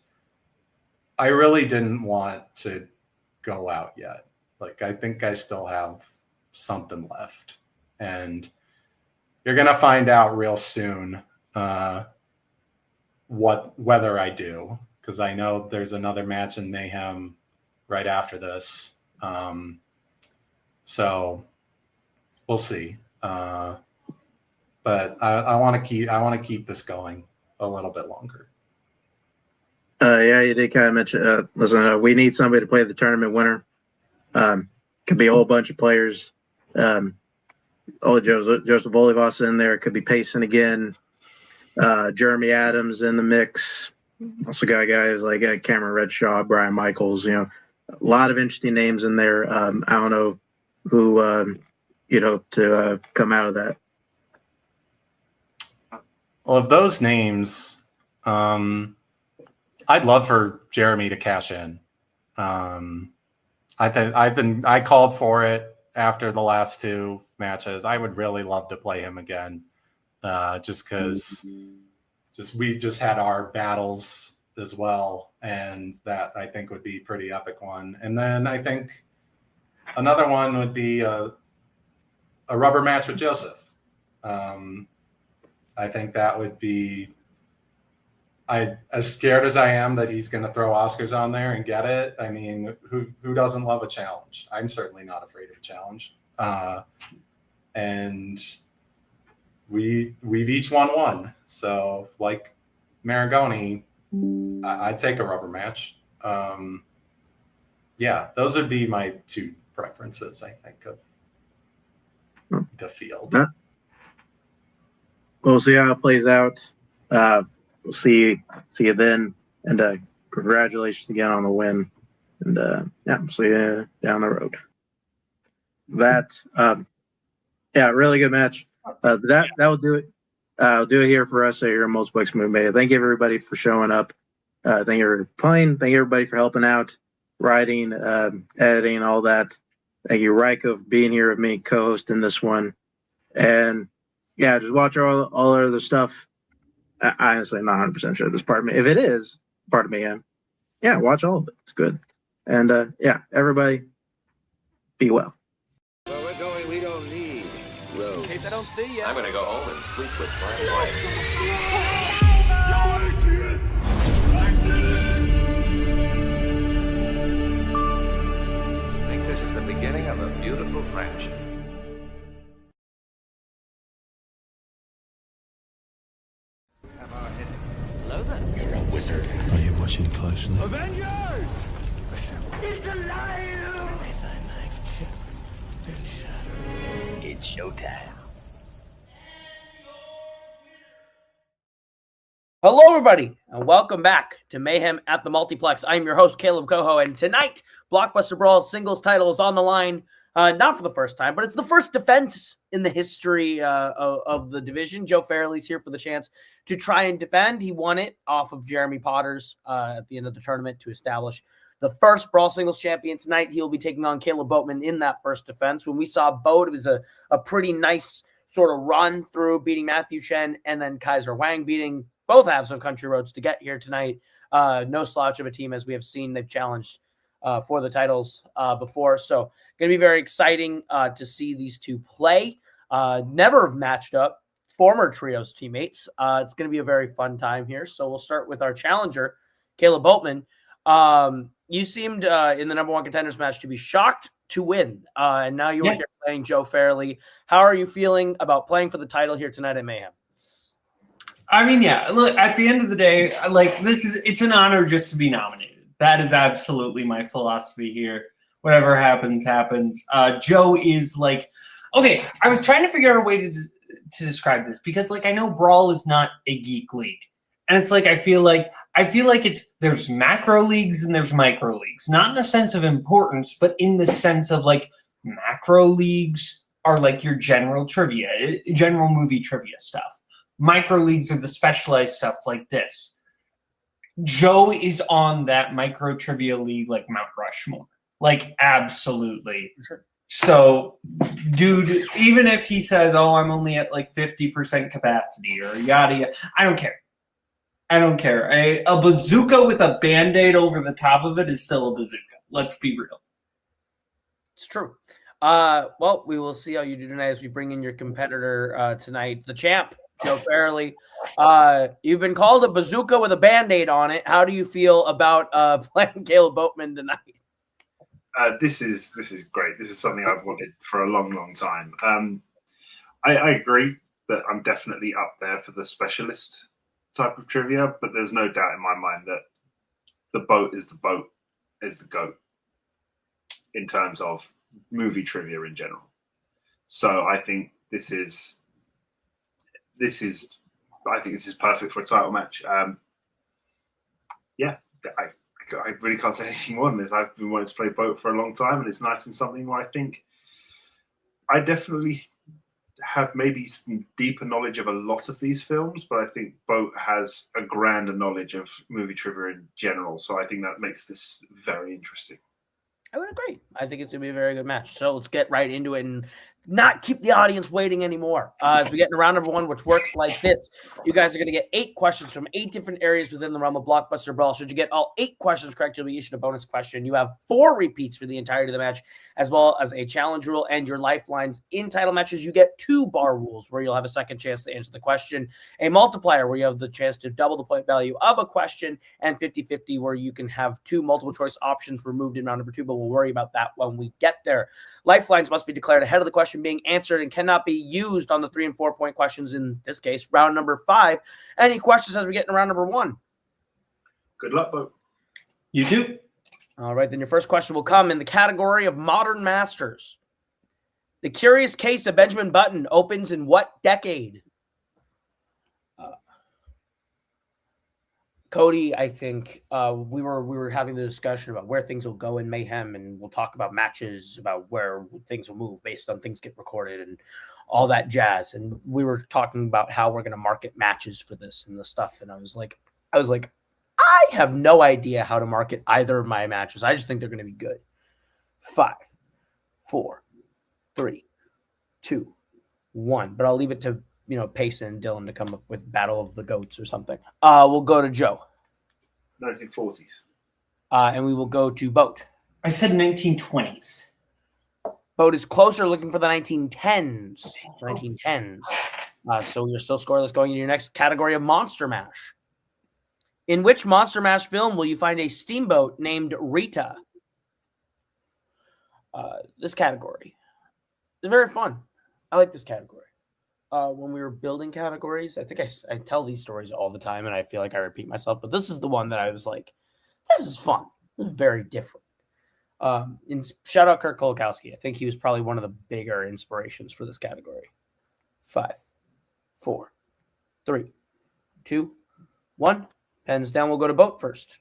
I really didn't want to go out yet. Like, I think I still have something left. And you're going to find out real soon whether I do, because I know there's another match in Mayhem right after this. So we'll see. but I want to keep this going a little bit longer. Yeah, you did kind of mention. Listen, we need somebody to play the tournament winner. Could be a whole bunch of players. Joseph Olivas in there. Could be Payson again. Jeremy Adams in the mix. Also got guys like Cameron Redshaw, Brian Michaels. A lot of interesting names in there. I don't know who to come out of that. Well, of those names, I'd love for Jeremy to cash in. I called for it after the last two matches. I would really love to play him again, just because we've just had our battles as well, and that I think would be a pretty epic one. And then I think another one would be a rubber match with Joseph. I think that would be. As scared as I am that he's going to throw Oscars on there and get it. I mean, who doesn't love a challenge? I'm certainly not afraid of a challenge. And we've each won one. So like Maragoni, I'd take a rubber match. Yeah, those would be my two preferences, I think, of the field. We'll see how it plays out. We'll see you then, and congratulations again on the win. And see you down the road. That really good match. That will do it. I'll do it here for us here at Multiplex Movie Mayhem. Thank you everybody for showing up. Thank you for playing. Thank you everybody for helping out, writing, editing, all that. Thank you, Ryko, for being here with me, co-hosting this one. And just watch all of the stuff. I honestly am not 100% sure this part of me. If it is part of me, watch all of it. It's good. And everybody, be well. Where we're going, we don't need roads. In case I don't see you. I'm gonna go home and sleep with my wife. I think this is the beginning of a beautiful friendship. Hello there. You're a wizard. Are you watching closely? Avengers! It's alive! With thy knife tipped and shattered. It's showtime. Hello, everybody, and welcome back to Mayhem at the Multiplex. I'm your host, Caleb Coho, and tonight, Blockbuster Brawl's singles title is on the line. Not for the first time, but it's the first defense in the history of the division. Joe Fairley's here for the chance to try and defend. He won it off of Jeremy Potters at the end of the tournament to establish the first Brawl Singles champion. Tonight, he'll be taking on Caleb Boatman in that first defense. When we saw Boat, it was a pretty nice sort of run through, beating Matthew Chen and then Kaiser Wang, beating both halves of Country Roads to get here tonight. No slouch of a team, as we have seen. They've challenged for the titles before. So going to be very exciting to see these two play. Never have matched up, former trios teammates. It's going to be a very fun time here. So we'll start with our challenger, Caleb Boatman. You seemed in the number one contenders match to be shocked to win. And now you are here playing Joe Fairley. How are you feeling about playing for the title here tonight at Mayhem? I mean, look, at the end of the day, it's an honor just to be nominated. That is absolutely my philosophy here. Whatever happens, happens. Joe is okay, I was trying to figure out a way to describe this because I know Brawl is not a geek league. And it's I feel like there's macro leagues and there's micro leagues. Not in the sense of importance, but in the sense of macro leagues are your general trivia, general movie trivia stuff. Micro leagues are the specialized stuff like this. Joe is on that micro trivia league like Mount Rushmore. Absolutely. Sure. So, dude, even if he says, oh, I'm only at 50% capacity or yada yada, I don't care. I don't care. A bazooka with a Band-Aid over the top of it is still a bazooka. Let's be real. It's true. Well, we will see how you do tonight as we bring in your competitor tonight, the champ, Joe Fairley. You've been called a bazooka with a Band-Aid on it. How do you feel about playing Caleb Boatman tonight? This is great. This is something I've wanted for a long, long time. I agree that I'm definitely up there for the specialist type of trivia, but there's no doubt in my mind that the boat is the GOAT in terms of movie trivia in general. So I think this is perfect for a title match. I really can't say anything more than this. I've been wanting to play boat for a long time, and it's nice and something where I think I definitely have maybe some deeper knowledge of a lot of these films, but I think boat has a grander knowledge of movie trivia in general. So I think that makes this very interesting. I would agree. I think it's going to be a very good match. So let's get right into it and not keep the audience waiting anymore. As we get into round number one, which works like this. You guys are going to get 8 questions from 8 different areas within the realm of Blockbuster Brawl. Should you get all 8 questions correct, you'll be issued a bonus question. You have 4 repeats for the entirety of the match, as well as a challenge rule and your lifelines. In title matches, you get 2 bar rules where you'll have a second chance to answer the question, a multiplier where you have the chance to double the point value of a question, and 50-50 where you can have 2 multiple choice options removed in round number 2, but we'll worry about that when we get there. Lifelines must be declared ahead of the question being answered and cannot be used on the 3 and 4 point questions, in this case, round number 5. Any questions as we get into round number 1? Good luck, Bo. You too. All right, then your first question will come in the category of modern masters. The Curious Case of Benjamin Button opens in what decade? Cody, I think we were having the discussion about where things will go in Mayhem, and we'll talk about matches, about where things will move based on things get recorded and all that jazz. And we were talking about how we're going to market matches for this and the stuff. And I was like, I have no idea how to market either of my matches. I just think they're going to be good. 5, 4, 3, 2, 1. But I'll leave it to Payson and Dylan to come up with Battle of the Goats or something. We'll go to Joe. 1940s. And we will go to Boat. I said 1920s. Boat is closer, looking for the 1910s. 1910s. So you're still scoreless, going into your next category of Monster Mash. In which Monster Mash film will you find a steamboat named Rita? This category is very fun. I like this category. When we were building categories, I think I tell these stories all the time, and I feel like I repeat myself, but this is the one that I was like, this is fun. This is very different. Shout out Kirk Kolakowski. I think he was probably one of the bigger inspirations for this category. 5, 4, 3, 2, 1. Pens down. We'll go to Boat first.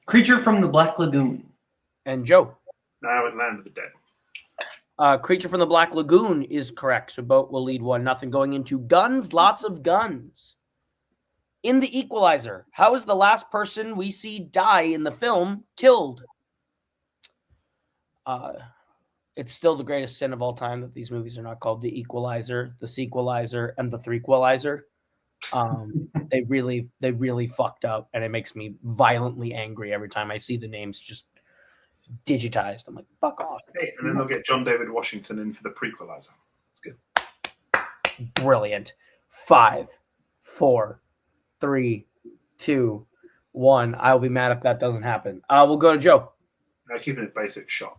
Creature from the Black Lagoon. And Joe. Now at Land of the Dead. Creature from the Black Lagoon is correct. So Boat will lead 1-0. Going into Guns, Lots of Guns. In The Equalizer, how is the last person we see die in the film killed? It's still the greatest sin of all time that these movies are not called The Equalizer, The Sequelizer, and The Threequalizer. They really fucked up, and it makes me violently angry every time I see the names just digitized. I'm like, fuck off. Hey, and then they'll get John David Washington in for the prequelizer. It's good. Brilliant. 5, 4, 3, 2, 1. I'll be mad if that doesn't happen. We'll go to Joe. Keeping it basic, shot.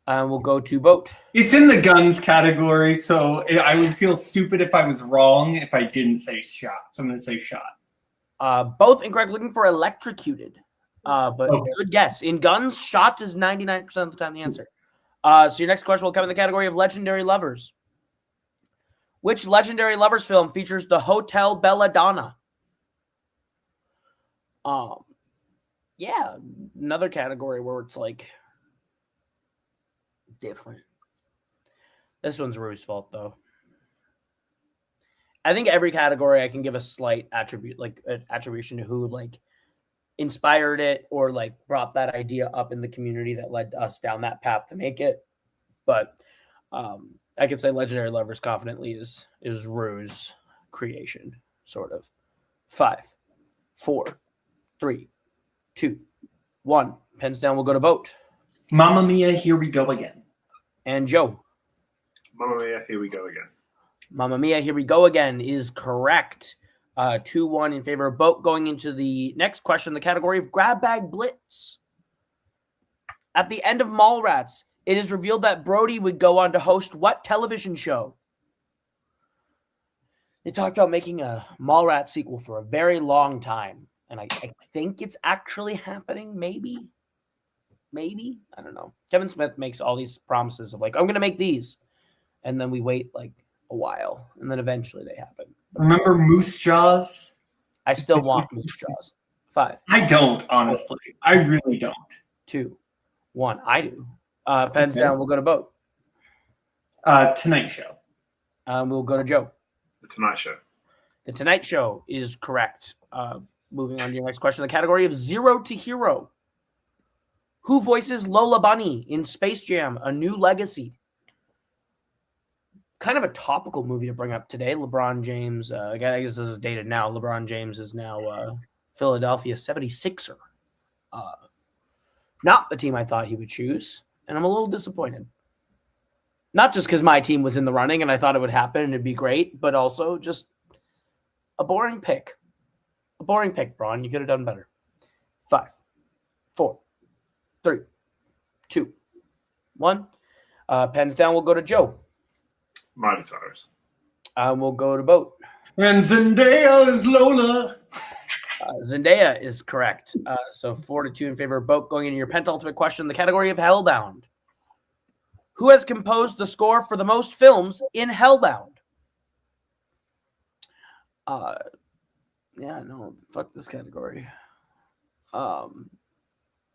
We'll go to Boat. It's in the guns category, so I would feel stupid if I was wrong if I didn't say shot. So I'm going to say shot. Both incorrect. Looking for electrocuted. But okay. Good guess. In Guns, shot is 99% of the time the answer. So your next question will come in the category of Legendary Lovers. Which Legendary Lovers film features the Hotel Belladonna? Yeah, another category where it's like different. This one's Rue's fault, though. I think every category I can give a slight attribute, like an attribution to who like inspired it or like brought that idea up in the community that led us down that path to make it. But I could say Legendary Lovers confidently is Rue's creation, sort of. 5, 4, 3, 2, 1. Pens down. We'll go to Boat. Mamma Mia, Here We Go Again. And Joe. Mamma Mia, Here We Go Again. Mamma Mia, Here We Go Again is correct. 2-1 in favor of Boat. Going into the next question, the category of Grab Bag Blitz. At the end of Mallrats, it is revealed that Brody would go on to host what television show? They talked about making a Mallrats sequel for a very long time, and I think it's actually happening. Maybe. I don't know. Kevin Smith makes all these promises of like, I'm going to make these, and then we wait like a while, and then eventually they happen. Remember Moose Jaws? I still want Moose Jaws. 5. I don't, honestly. I really don't. 2, 1. I do. Pens Okay. down. We'll go to Boat. Tonight Show. We'll go to Joe. The Tonight Show. The Tonight Show is correct. Moving on to your next question. The category of 0 to hero. Who voices Lola Bunny in Space Jam: A New Legacy? Kind of a topical movie to bring up today. LeBron James, I guess this is dated now. LeBron James is now Philadelphia 76er. Not the team I thought he would choose, and I'm a little disappointed. Not just because my team was in the running and I thought it would happen and it'd be great, but also just a boring pick. A boring pick, Braun. You could have done better. 5, 4, 3, 2, 1. Pens down. We'll go to Joe. Miley Cyrus. We'll go to Boat. And Zendaya is Lola. Zendaya is correct. So 4-2 in favor of Boat. Going into your penultimate question, the category of Hellbound. Who has composed the score for the most films in Hellbound? Fuck this category. I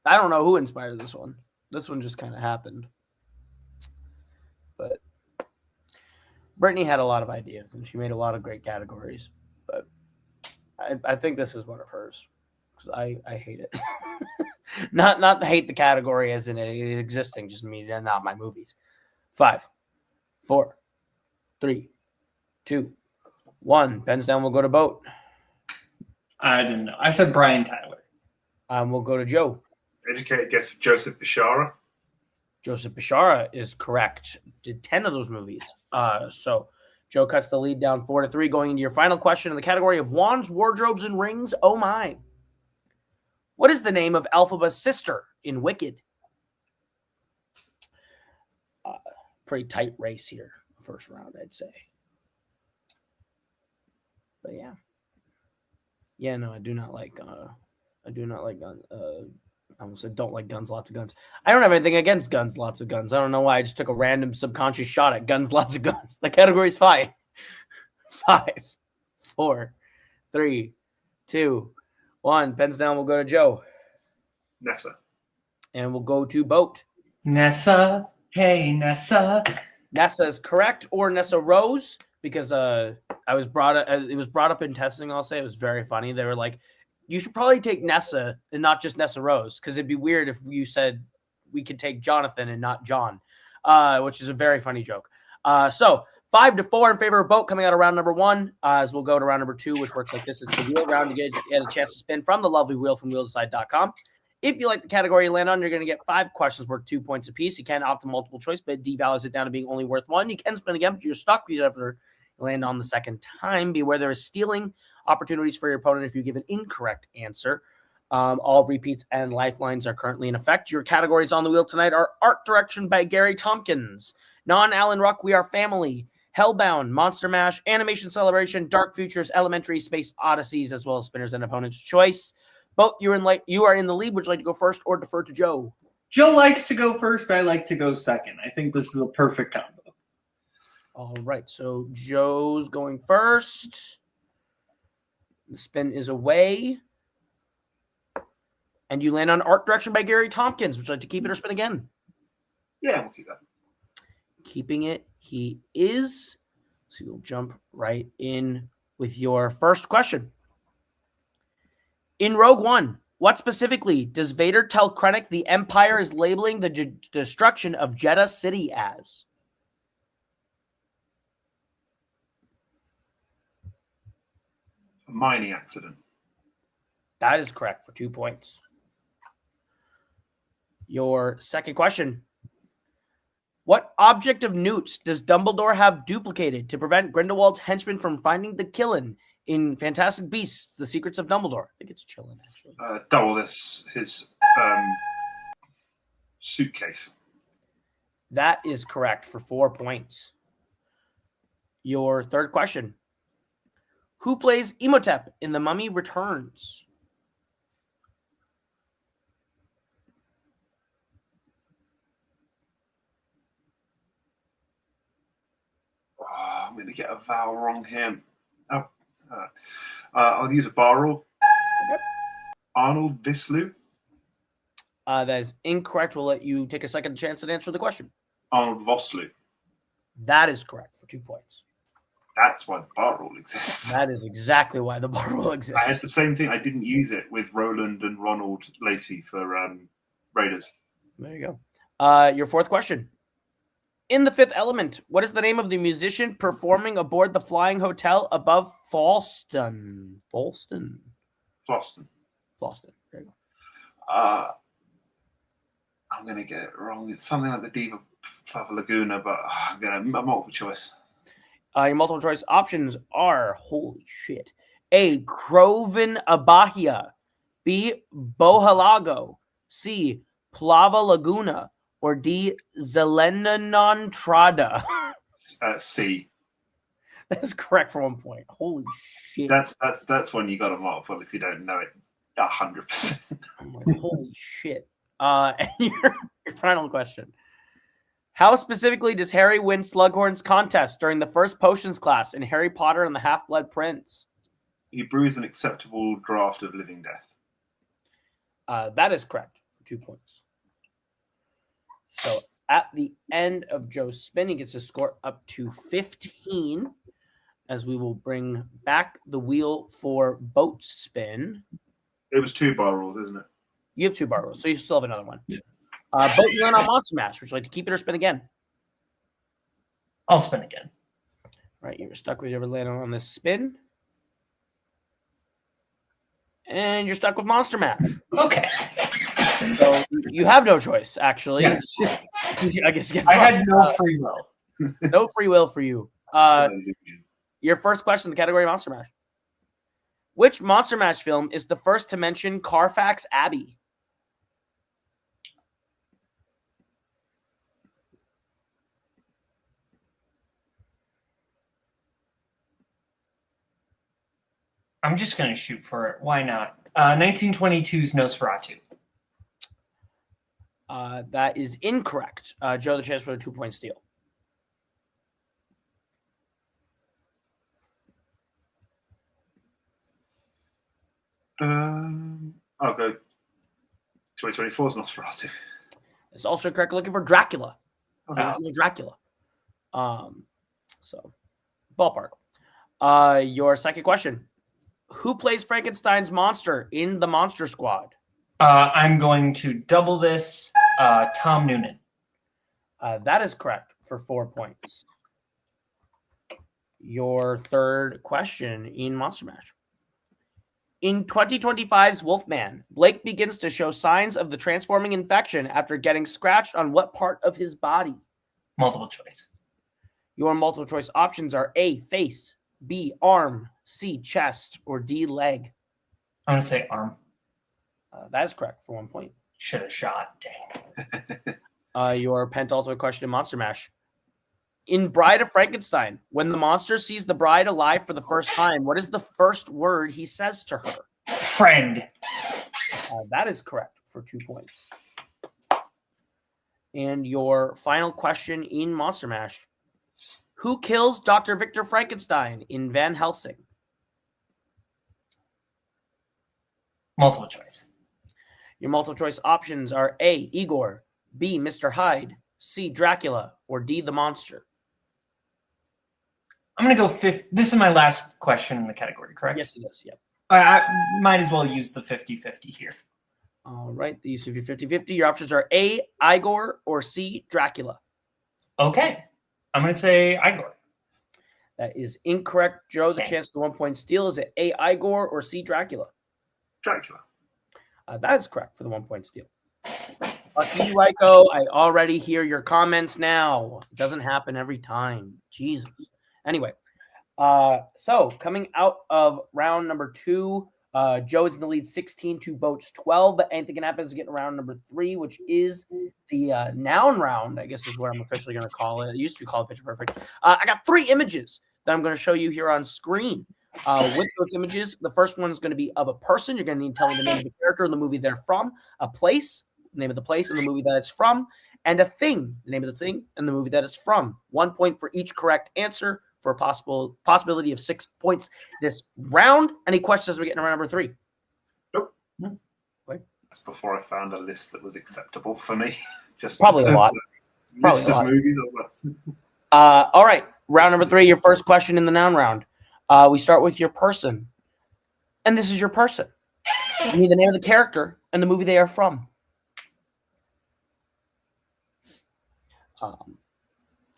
don't know who inspired this one. This one just kind of happened. But Brittany had a lot of ideas, and she made a lot of great categories. But I think this is one of hers, because I hate it. not hate the category as in it existing, just me, not my movies. 5, 4, 3, 2, 1. Pens down. We'll go to Boat. I didn't know. I said Brian Tyler. We'll go to Joe. Educated guess of Joseph Bishara. Joseph Bishara is correct. Did 10 of those movies. So Joe cuts the lead down 4-3. Going into your final question in the category of wands, wardrobes, and rings. Oh my! What is the name of Elphaba's sister in Wicked? Pretty tight race here, first round, I'd say. But yeah, no, I do not like guns. I almost said don't like guns, lots of guns. I don't have anything against guns, lots of guns. I don't know why I just took a random subconscious shot at guns, lots of guns. The category's fine. 5, 4, 3, 2, 1. Pens down. We'll go to Joe. Nessa. And we'll go to Boat. Nessa. Hey, Nessa. Nessa is correct, or Nessa Rose, because it was brought up in testing. I'll say it was very funny. They were like, you should probably take Nessa and not just Nessa Rose, because it'd be weird if you said we could take Jonathan and not John, which is a very funny joke. So 5-4 in favor of Boat coming out of round number 1, as we'll go to round number 2, which works like this. It's the wheel round to get a chance to spin from the lovely wheel from wheeldecide.com. If you like the category you land on, you're going to get 5 questions worth 2 points apiece. You can opt to multiple choice, but it devalues it down to being only worth 1. You can spin again, but you're stuck. You never land on the second time. Beware there is stealing opportunities for your opponent if you give an incorrect answer. All repeats and lifelines are currently in effect. Your categories on the wheel tonight are Art Direction by Gary Tompkins, Non-Alan Ruck, We Are Family, Hellbound, Monster Mash, Animation Celebration, Dark Futures, Elementary, Space Odysseys, as well as Spinners and Opponent's Choice. Both you are in the lead. Would you like to go first or defer to Joe? Joe likes to go first. I like to go second. I think this is a perfect combo. All right, so Joe's going first. The spin is away. And you land on Art Direction by Gary Tompkins. Would you like to keep it or spin again? Yeah, we'll keep that. Keeping it, he is. So you'll jump right in with your first question. In Rogue One, what specifically does Vader tell Krennic the Empire is labeling the destruction of Jeddah City as? A mining accident. That is correct for 2 points. Your second question. What object of Newt's does Dumbledore have duplicated to prevent Grindelwald's henchmen from finding the Killen in Fantastic Beasts, The Secrets of Dumbledore? I think it's Chillin, actually. Double this, his suitcase. That is correct for 4 points. Your third question. Who plays Imhotep in The Mummy Returns? Oh, I'm going to get a vowel wrong here. Oh, I'll use a bar rule. Okay. Arnold Vislu. That is incorrect. We'll let you take a second chance to answer the question. Arnold Vosloo. That is correct for 2 points. That's why the bar rule exists. That is exactly why the bar rule exists. I had the same thing. I didn't use it with Roland and Ronald Lacey for Raiders. There you go. Your fourth question. In The Fifth Element, what is the name of the musician performing aboard the flying hotel above Falston? Floston. There you go. I'm going to get it wrong. It's something like the Diva Plava Laguna, but I'm going to a multiple choice. Your multiple choice options are, holy shit, A, Croven Abahia, B, Bohalago, C, Plava Laguna, or D, Zelenontrada. C. That's correct for 1 point. Holy shit. That's when you got a multiple if you don't know it 100%. Holy shit. And your final question. How specifically does Harry win Slughorn's contest during the first potions class in Harry Potter and the Half-Blood Prince? He brews an acceptable draft of living death. That is correct for 2 points. So at the end of Joe's spin, he gets a score up to 15 as we will bring back the wheel for boat spin. It was 2 bar rules, isn't it? You have 2 bar rules, so you still have another one. Yeah. Boat, you land on Monster Mash. Would you like to keep it or spin again? I'll spin again. Right, you're stuck with whoever landed on this spin. And you're stuck with Monster Mash. Okay. So you have no choice, actually. Yeah. I guess I had no free will. No free will for you. Your first question in the category Monster Mash. Which Monster Mash film is the first to mention Carfax Abbey? I'm just going to shoot for it. Why not? 1922's Nosferatu. That is incorrect. Joe, the chance for a 2-point steal. I'll go 2024's Nosferatu. It's also correct. Looking for Dracula. Okay. Dracula. So, ballpark. Your second question. Who plays Frankenstein's monster in The Monster Squad? I'm going to double this. Tom Noonan. That is correct for 4 points. Your third question in Monster Mash. In 2025's Wolfman, Blake begins to show signs of the transforming infection after getting scratched on what part of his body? Multiple choice. Your multiple choice options are A, face, B, arm, C, chest, or D, leg. I'm going to say arm. That is correct for 1 point. Should have shot. Dang. Your penultimate question in Monster Mash. In Bride of Frankenstein, when the monster sees the bride alive for the first time, what is the first word he says to her? Friend. That is correct for 2 points. And your final question in Monster Mash. Who kills Dr. Victor Frankenstein in Van Helsing? Multiple choice. Your multiple choice options are A, Igor, B, Mr. Hyde, C, Dracula, or D, the monster. I'm going to go fifth. This is my last question in the category, correct? Yes, it is. Yep. I might as well use the 50-50 here. All right. The use of your 50-50. Your options are A, Igor, or C, Dracula. Okay. I'm going to say Igor. That is incorrect, Joe. The chance of the 1 point steal is at A, Igor, or C, Dracula. Dracula. That is correct for the 1 point steal. Lucky you, Ryko. I already hear your comments now. It doesn't happen every time. Jesus. Anyway, so coming out of round number 2, Joe is in the lead 16 to Boats 12, but anything can happen as we get in round number 3, which is the noun round, I guess is what I'm officially going to call it. It used to be called Picture Perfect. I got 3 images that I'm going to show you here on screen. With those images, the first one is going to be of a person. You're going to need to tell me the name of the character and the movie they're from, a place, the name of the place and the movie that it's from, and a thing, the name of the thing and the movie that it's from. 1 point for each correct answer for a possibility of 6 points this round. Any questions as we get into round number 3? Nope. No. Wait. That's before I found a list that was acceptable for me. Just Probably a lot. list of movies. I was like, All right. Round number 3, your first question in the noun round. We start with your person. And this is your person. You need the name of the character and the movie they are from.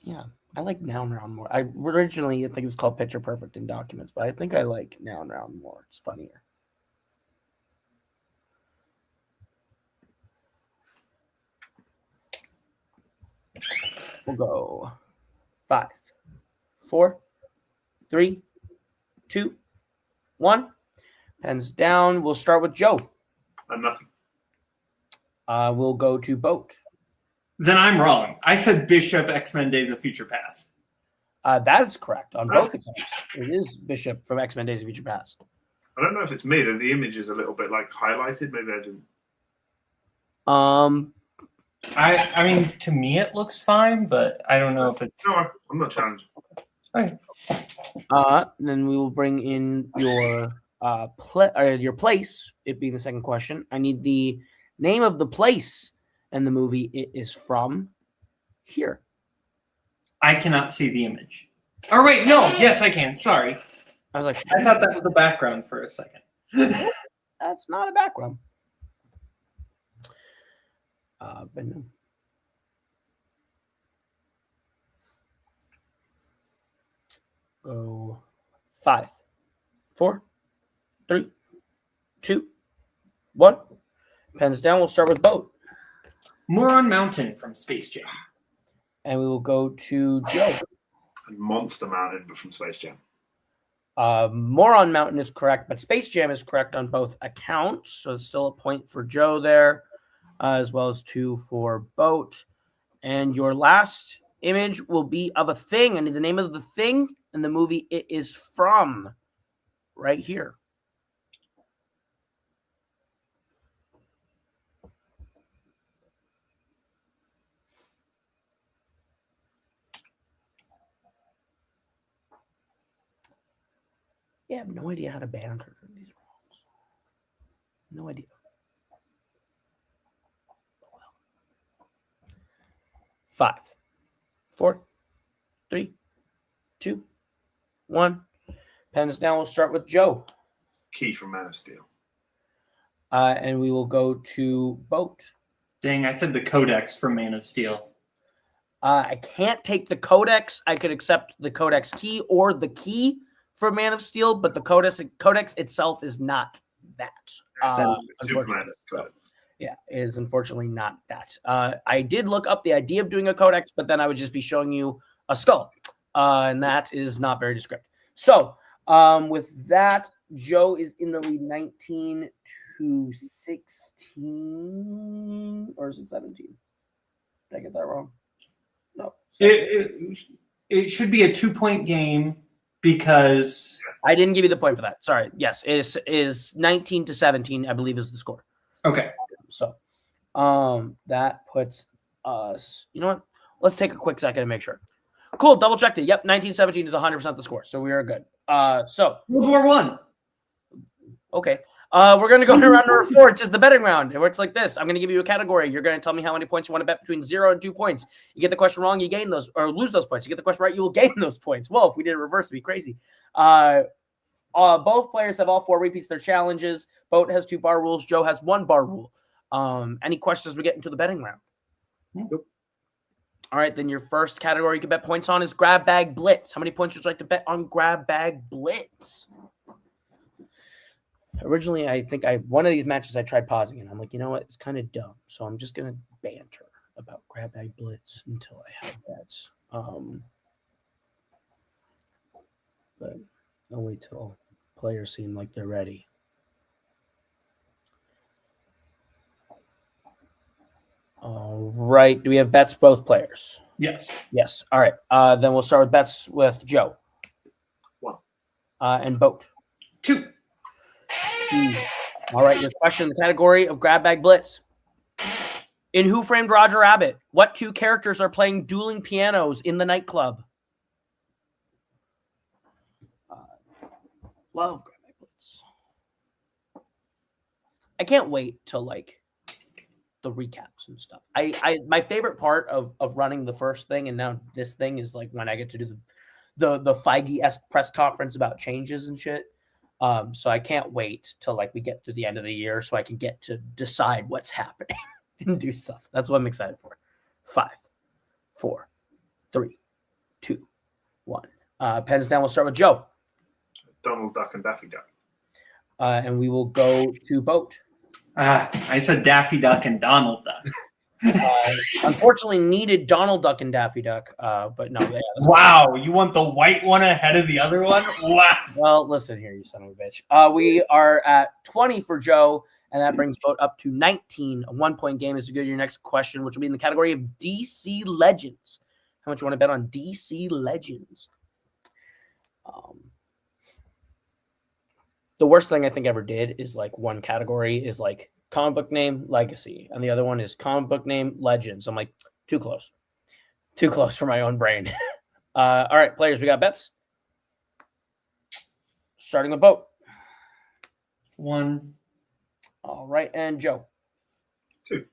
Yeah, I like noun round more. I think it was called Picture Perfect in Documents, but I think I like noun round more. It's funnier. We'll go 5, 4, 3, 2, 1. Pens down. We'll start with Joe. Nothing. We'll go to Boat. Then I'm wrong. I said Bishop, X-Men Days of Future Past. That is correct on both accounts. It is Bishop from X-Men Days of Future Past. I don't know if it's me. The image is a little bit like highlighted. Maybe I didn't. I mean, to me it looks fine, but I don't know if it's. No, I'm not challenged. Okay. Then we will bring in your your place. It being the second question. I need the name of the place and the movie it is from. Here. I cannot see the image. Oh wait, no. Yes, I can. Sorry. I was like, I thought that was the background for a second. That's not a background. But no. Go 5, 4, 3, 2, 1. Pens down. We'll start with Boat. Moron Mountain from Space Jam. And we will go to Joe. Monster Mountain, but from Space Jam. Moron Mountain is correct, but Space Jam is correct on both accounts. So it's still a point for Joe there, as well as 2 for Boat. And your last image will be of a thing. I need the name of the thing and the movie it is from right here. I have no idea how to banter these roles. No idea. Oh, well. 5, 4, 3, 2, 1. Pens down. We'll start with Joe. Key from Man of Steel. And we will go to Boat. Dang, I said the Codex from Man of Steel. I can't take the Codex. I could accept the Codex key or the key for Man of Steel, but the Codex itself is not that. Superman is Codex. Yeah, it is unfortunately not that. I did look up the idea of doing a Codex, but then I would just be showing you a skull, and that is not very descriptive. So with that, Joe is in the lead 19 to 16, or is it 17? Did I get that wrong? No. It should be a 2-point game because I didn't give you the point for that. Sorry. Yes, it is 19 to 17, I believe, is the score. Okay. So that puts us, you know what? Let's take a quick second to make sure. Cool, double checked it. Yep, 1917 is 100% the score. So we are good. So World War I. Okay. We're going to go to round number 4, which is the betting round. It works like this. I'm going to give you a category. You're going to tell me how many points you want to bet between 0 and 2 points. You get the question wrong, you gain those, or lose those points. You get the question right, you will gain those points. Well, if we did it reverse, it'd be crazy. Both players have all 4 repeats their challenges. Boat has 2 bar rules. Joe has 1 bar rule. Any questions as we get into the betting round? Nope. All right, then your first category you can bet points on is Grab Bag Blitz. How many points would you like to bet on Grab Bag Blitz? Originally, I think one of these matches I tried pausing and I'm like, you know what? It's kind of dumb. So I'm just going to banter about Grab Bag Blitz until I have bets. But I'll wait till players seem like they're ready. All right. Do we have bets both players? Yes. Yes. All right. Then we'll start with bets with Joe. 1. And Boat. 2. 2. All right, your question in the category of Grab Bag Blitz. In Who Framed Roger Rabbit, what 2 characters are playing dueling pianos in the nightclub? Love Grab Bag Blitz. I can't wait till like the recaps and stuff. I my favorite part of running the first thing and now this thing is like when I get to do the Feige-esque press conference about changes and shit. So I can't wait till like we get to the end of the year so I can get to decide what's happening and do stuff. That's what I'm excited for. 5, 4, 3, 2, 1. Pens down. We'll start with Joe. Donald Duck and Daffy Duck. And we will go to Boat. I said Daffy Duck and Donald Duck. Unfortunately, needed Donald Duck and Daffy Duck, but no. Yeah, wow, you want the white one ahead of the other one? Wow. Well, listen here, you son of a bitch. We are at 20 for Joe, and that brings Boat up to 19. A 1-point game is to go to your next question, which will be in the category of DC Legends. How much you want to bet on DC Legends? The worst thing I think I ever did is like one category is like comic book name Legacy, and the other one is comic book name Legends. I'm like, too close for my own brain. All right, players, we got bets. Starting with Boat. 1. All right, and Joe. 2.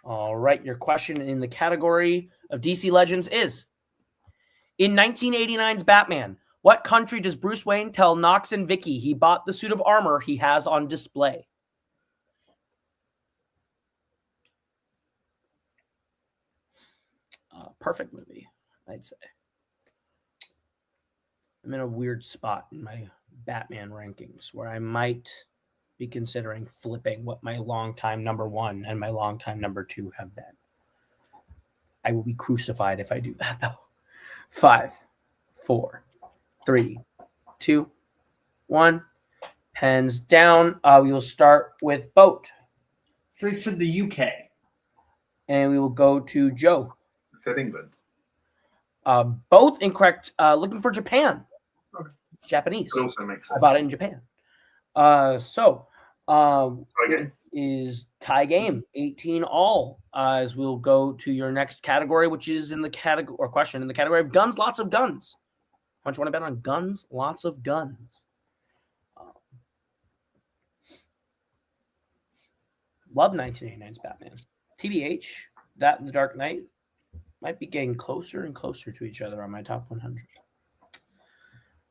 All right, your question in the category of DC Legends is: in 1989's Batman, what country does Bruce Wayne tell Knox and Vicky he bought the suit of armor he has on display? Perfect movie, I'd say. I'm in a weird spot in my Batman rankings where I might be considering flipping what my longtime number 1 and my longtime number 2 have been. I will be crucified if I do that, though. 5, 4, 3, 2, 1. Pens down. We will start with Boat. So he said the UK. And we will go to Joe. I said England. Both incorrect. Looking for Japan. Okay. It's Japanese. It also makes sense. I bought it in Japan. So Okay. is tie game 18 all. As we'll go to your next category, which is in the category or question in the category of guns, lots of guns. How much you want to bet on guns? Lots of guns. Love 1989's Batman. TBH, that and The Dark Knight might be getting closer and closer to each other on my top 100.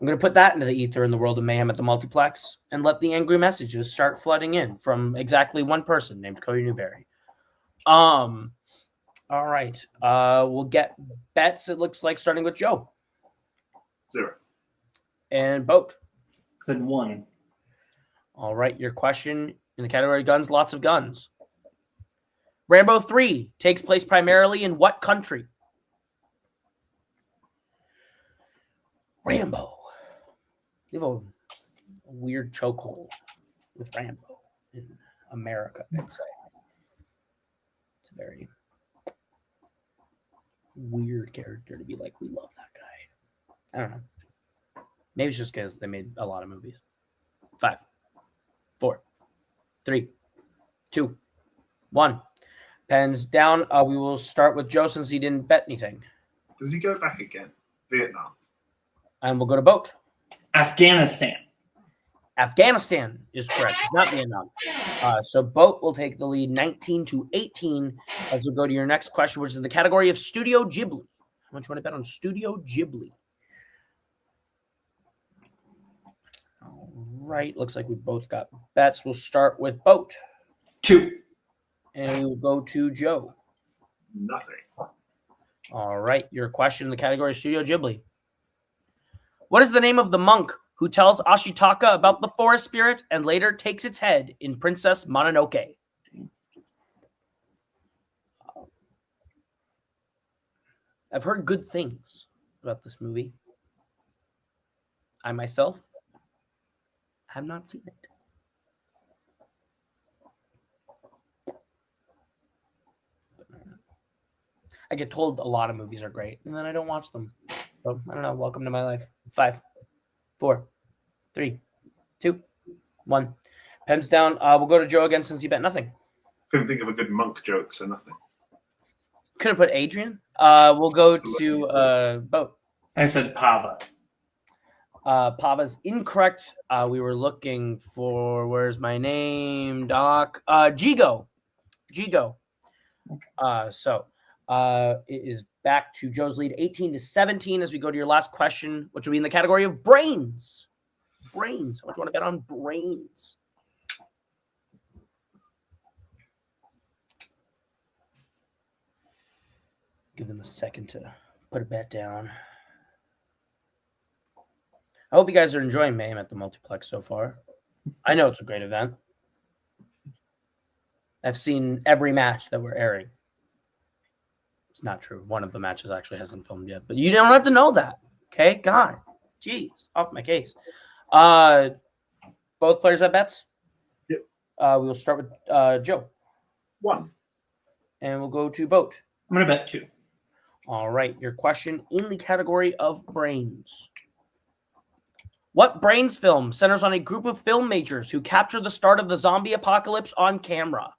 I'm going to put that into the ether in the world of mayhem at the multiplex and let the angry messages start flooding in from exactly one person named Cody Newberry. All right. We'll get bets, it looks like, starting with Joe. 0. And Boat. Said 1. All right. Your question in the category of guns, lots of guns. Rambo 3 takes place primarily in what country? Rambo. You have a weird chokehold with Rambo in America, I'd say. It's a very weird character to be like, we love that guy. I don't know. Maybe it's just because they made a lot of movies. 5, 4, 3, 2, 1. Pens down. We will start with Joe since he didn't bet anything. Does he go back again? Vietnam. And we'll go to Boat. Afghanistan. Afghanistan is correct. It's not Vietnam. So Boat will take the lead 19-18 as we go to your next question, which is the category of Studio Ghibli. How much you want to bet on Studio Ghibli? All right. Looks like we both got bets. We'll start with Boat. 2. And we will go to Joe. Nothing. All right. Your question in the category of Studio Ghibli. What is the name of the monk who tells Ashitaka about the forest spirit and later takes its head in Princess Mononoke? I've heard good things about this movie. I myself have not seen it. I get told a lot of movies are great, and then I don't watch them. So, I don't know. Welcome to my life. 5, 4, 3, 2, 1. Pens down. We'll go to Joe again since he bet nothing. Couldn't think of a good monk joke, so nothing. Could have put Adrian. We'll go to Boat. I said Pava. Pava's incorrect. We were looking for, where's my name, Doc? Gigo. So it is back to Joe's lead, 18-17, as we go to your last question, which will be in the category of brains. Brains. How much do you want to bet on brains? Give them a second to put a bet down. I hope you guys are enjoying Mayhem at the Multiplex so far. I know it's a great event. I've seen every match that we're airing. It's not true. One of the matches actually hasn't filmed yet, but you don't have to know that. Okay? God. Jeez. Off my case. Both players have bets? Yep. We will start with Joe. 1. And we'll go to Boat. I'm going to bet 2. All right. Your question in the category of brains. What brains film centers on a group of film majors who capture the start of the zombie apocalypse on camera?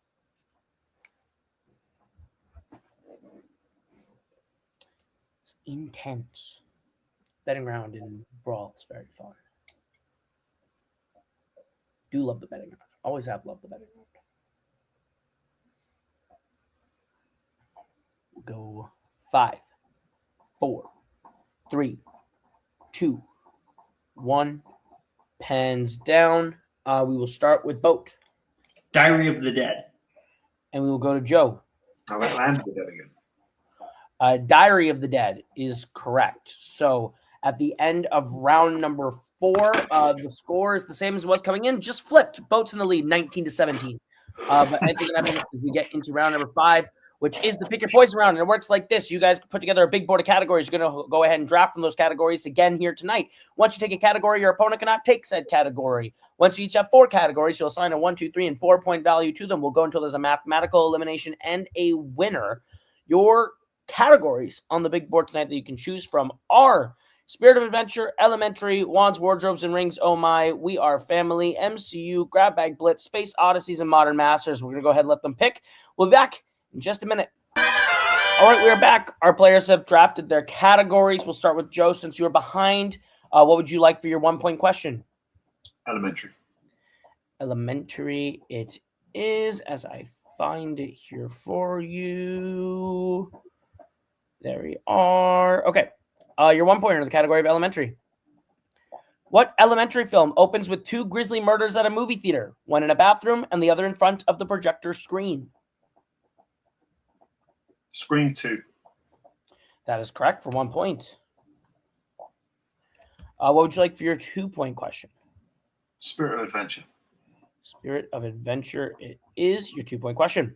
It's intense. Betting round in Brawl is very fun. Do love the betting round. Always have loved the betting round. We'll go 5, 4, 3, 2, 1. Pens down. We will start with Boat. Diary of the Dead. And we will go to Joe. I'll let Land of the Dead again. Diary of the Dead is correct. So at the end of round number 4, the score is the same as it was coming in, just flipped. Boat's in the lead, 19-17. But anything that happens as we get into round number 5, which is the pick your poison round. And it works like this. You guys put together a big board of categories. You're going to go ahead and draft from those categories again here tonight. Once you take a category, your opponent cannot take said category. Once you each have 4 categories, you'll assign a 1, 2, 3, and 4 point value to them. We'll go until there's a mathematical elimination and a winner. Your categories on the big board tonight that you can choose from are Spirit of Adventure, Elementary, Wands, Wardrobes, and Rings, Oh My, We Are Family, MCU, Grab Bag Blitz, Space Odysseys, and Modern Masters. We're going to go ahead and let them pick. We'll be back in just a minute. All right, we are back. Our players have drafted their categories. We'll start with Joe. Since you were behind, what would you like for your 1-point question? Elementary. Elementary it is, as I find it here for you. There we are. Okay. Your 1-pointer in the category of elementary. What elementary film opens with 2 grisly murders at a movie theater, one in a bathroom and the other in front of the projector screen? Scream 2. That is correct for 1 point. What would you like for your 2-point question? Spirit of Adventure. Spirit of Adventure it is your 2-point question.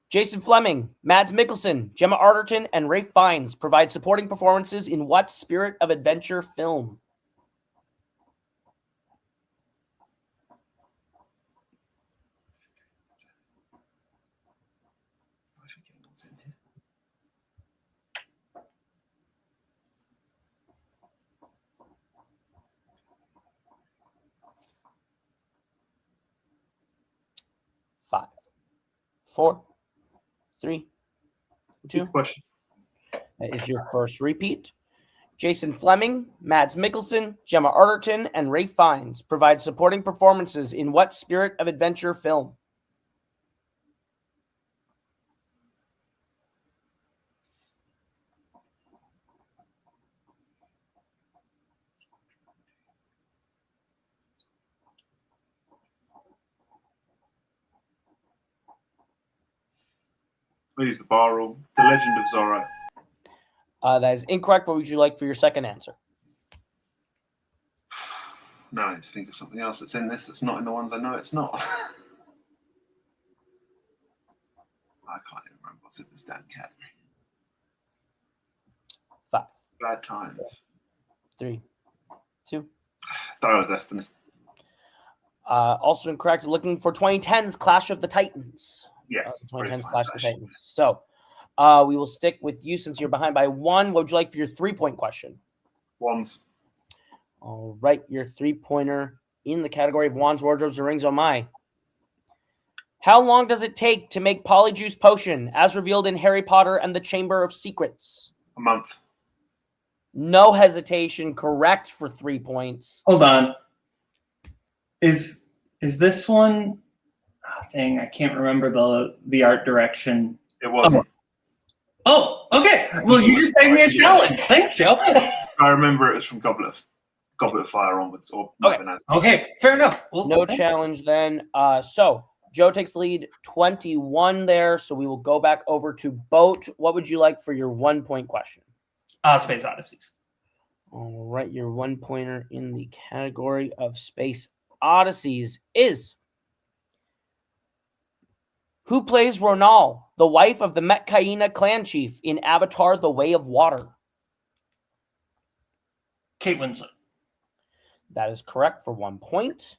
Jason Fleming, Mads Mikkelsen, Gemma Arterton, and Ralph Fiennes provide supporting performances in what Spirit of Adventure film? Five, 4, 3, 2. Question. That is your first repeat. Jason Fleming, Mads Mikkelsen, Gemma Arterton, and Ralph Fiennes provide supporting performances in what Spirit of Adventure film? I'll use the bar rule. The Legend of Zorro. That is incorrect. What would you like for your second answer? No, I need to think of something else that's in this that's not in the ones I know it's not. I can't even remember what's in this damn category. 5, Bad Times. 3, 2. Dial of Destiny. Also incorrect. Looking for 2010's Clash of the Titans. Yeah. 2010's Clash of the Titans. So we will stick with you since you're behind by 1. What would you like for your 3-point question? Wands. All right, your 3-pointer in the category of wands, wardrobes, and rings. Oh my. How long does it take to make Polyjuice Potion as revealed in Harry Potter and the Chamber of Secrets? A month. No hesitation. Correct for 3 points. Hold on. Is this one? Oh, dang, I can't remember the art direction. It wasn't. Oh, okay. Well, you just gave me a challenge. Thanks, Joe. I remember it was from Goblet of Fire onwards. Or Okay, fair enough. Well, No challenge then. So Joe takes the lead 21 there. So we will go back over to Boat. What would you like for your 1-point question? Space Odysseys. All right, your 1-pointer in the category of Space Odysseys is: who plays Ronal, the wife of the Metcaina clan chief in Avatar: The Way of Water? Kate Winslet. That is correct for 1 point.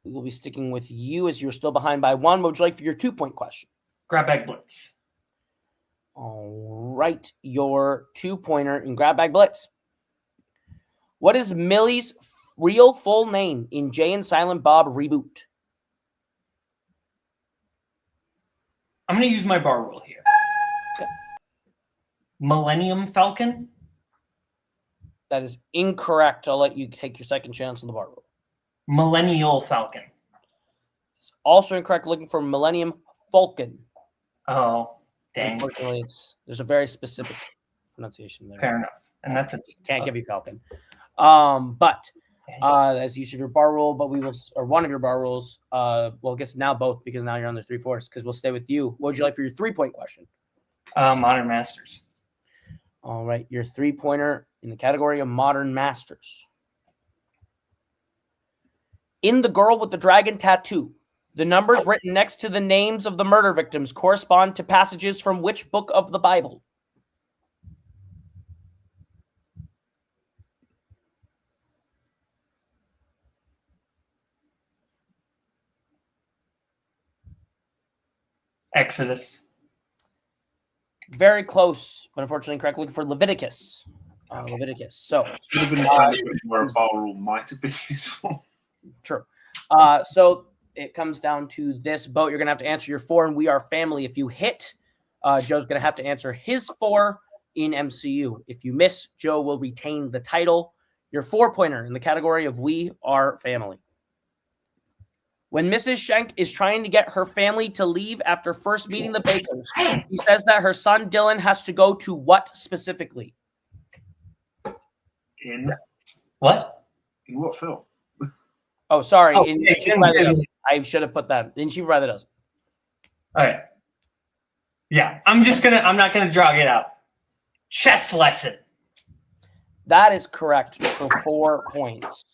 We will be sticking with you as you're still behind by 1. What would you like for your 2-point question? Grab Bag Blitz. All right, your 2-pointer in Grab Bag Blitz. What is Millie's real full name in Jay and Silent Bob Reboot? I'm going to use my bar rule here. Okay. Millennium Falcon. That is incorrect. I'll let you take your second chance on the bar rule. Millennial Falcon. It's also incorrect. Looking for Millennium Falcon. Oh, dang. Unfortunately, there's a very specific pronunciation there. Fair enough. And that's can't give you Falcon. But as use of your bar rule, but we will, or one of your bar rules. Well, I guess now both, because now you're on the 3/4. Because we'll stay with you. What would you like for your 3-point question? Modern Masters. All right, your 3-pointer in the category of Modern Masters. In The Girl with the Dragon Tattoo, the numbers written next to the names of the murder victims correspond to passages from which book of the Bible? Exodus. Very close, but unfortunately incorrect. Looking for Leviticus. Leviticus. So, should have been a situation where a bar rule might have been useful. True. So it comes down to this Boat. You're going to have to answer your 4, and We Are Family. If you hit, Joe's going to have to answer his 4 in MCU. If you miss, Joe will retain the title. Your 4-pointer in the category of We Are Family. When Mrs. Schenk is trying to get her family to leave after first meeting the Bakers, he says that her son Dylan has to go to what specifically? In what? In what film? Oh, sorry. Oh, I should have put that. In Cheaper by the Dozen. All right. Yeah, I'm not gonna drag it out. Chess lesson. That is correct for 4 points.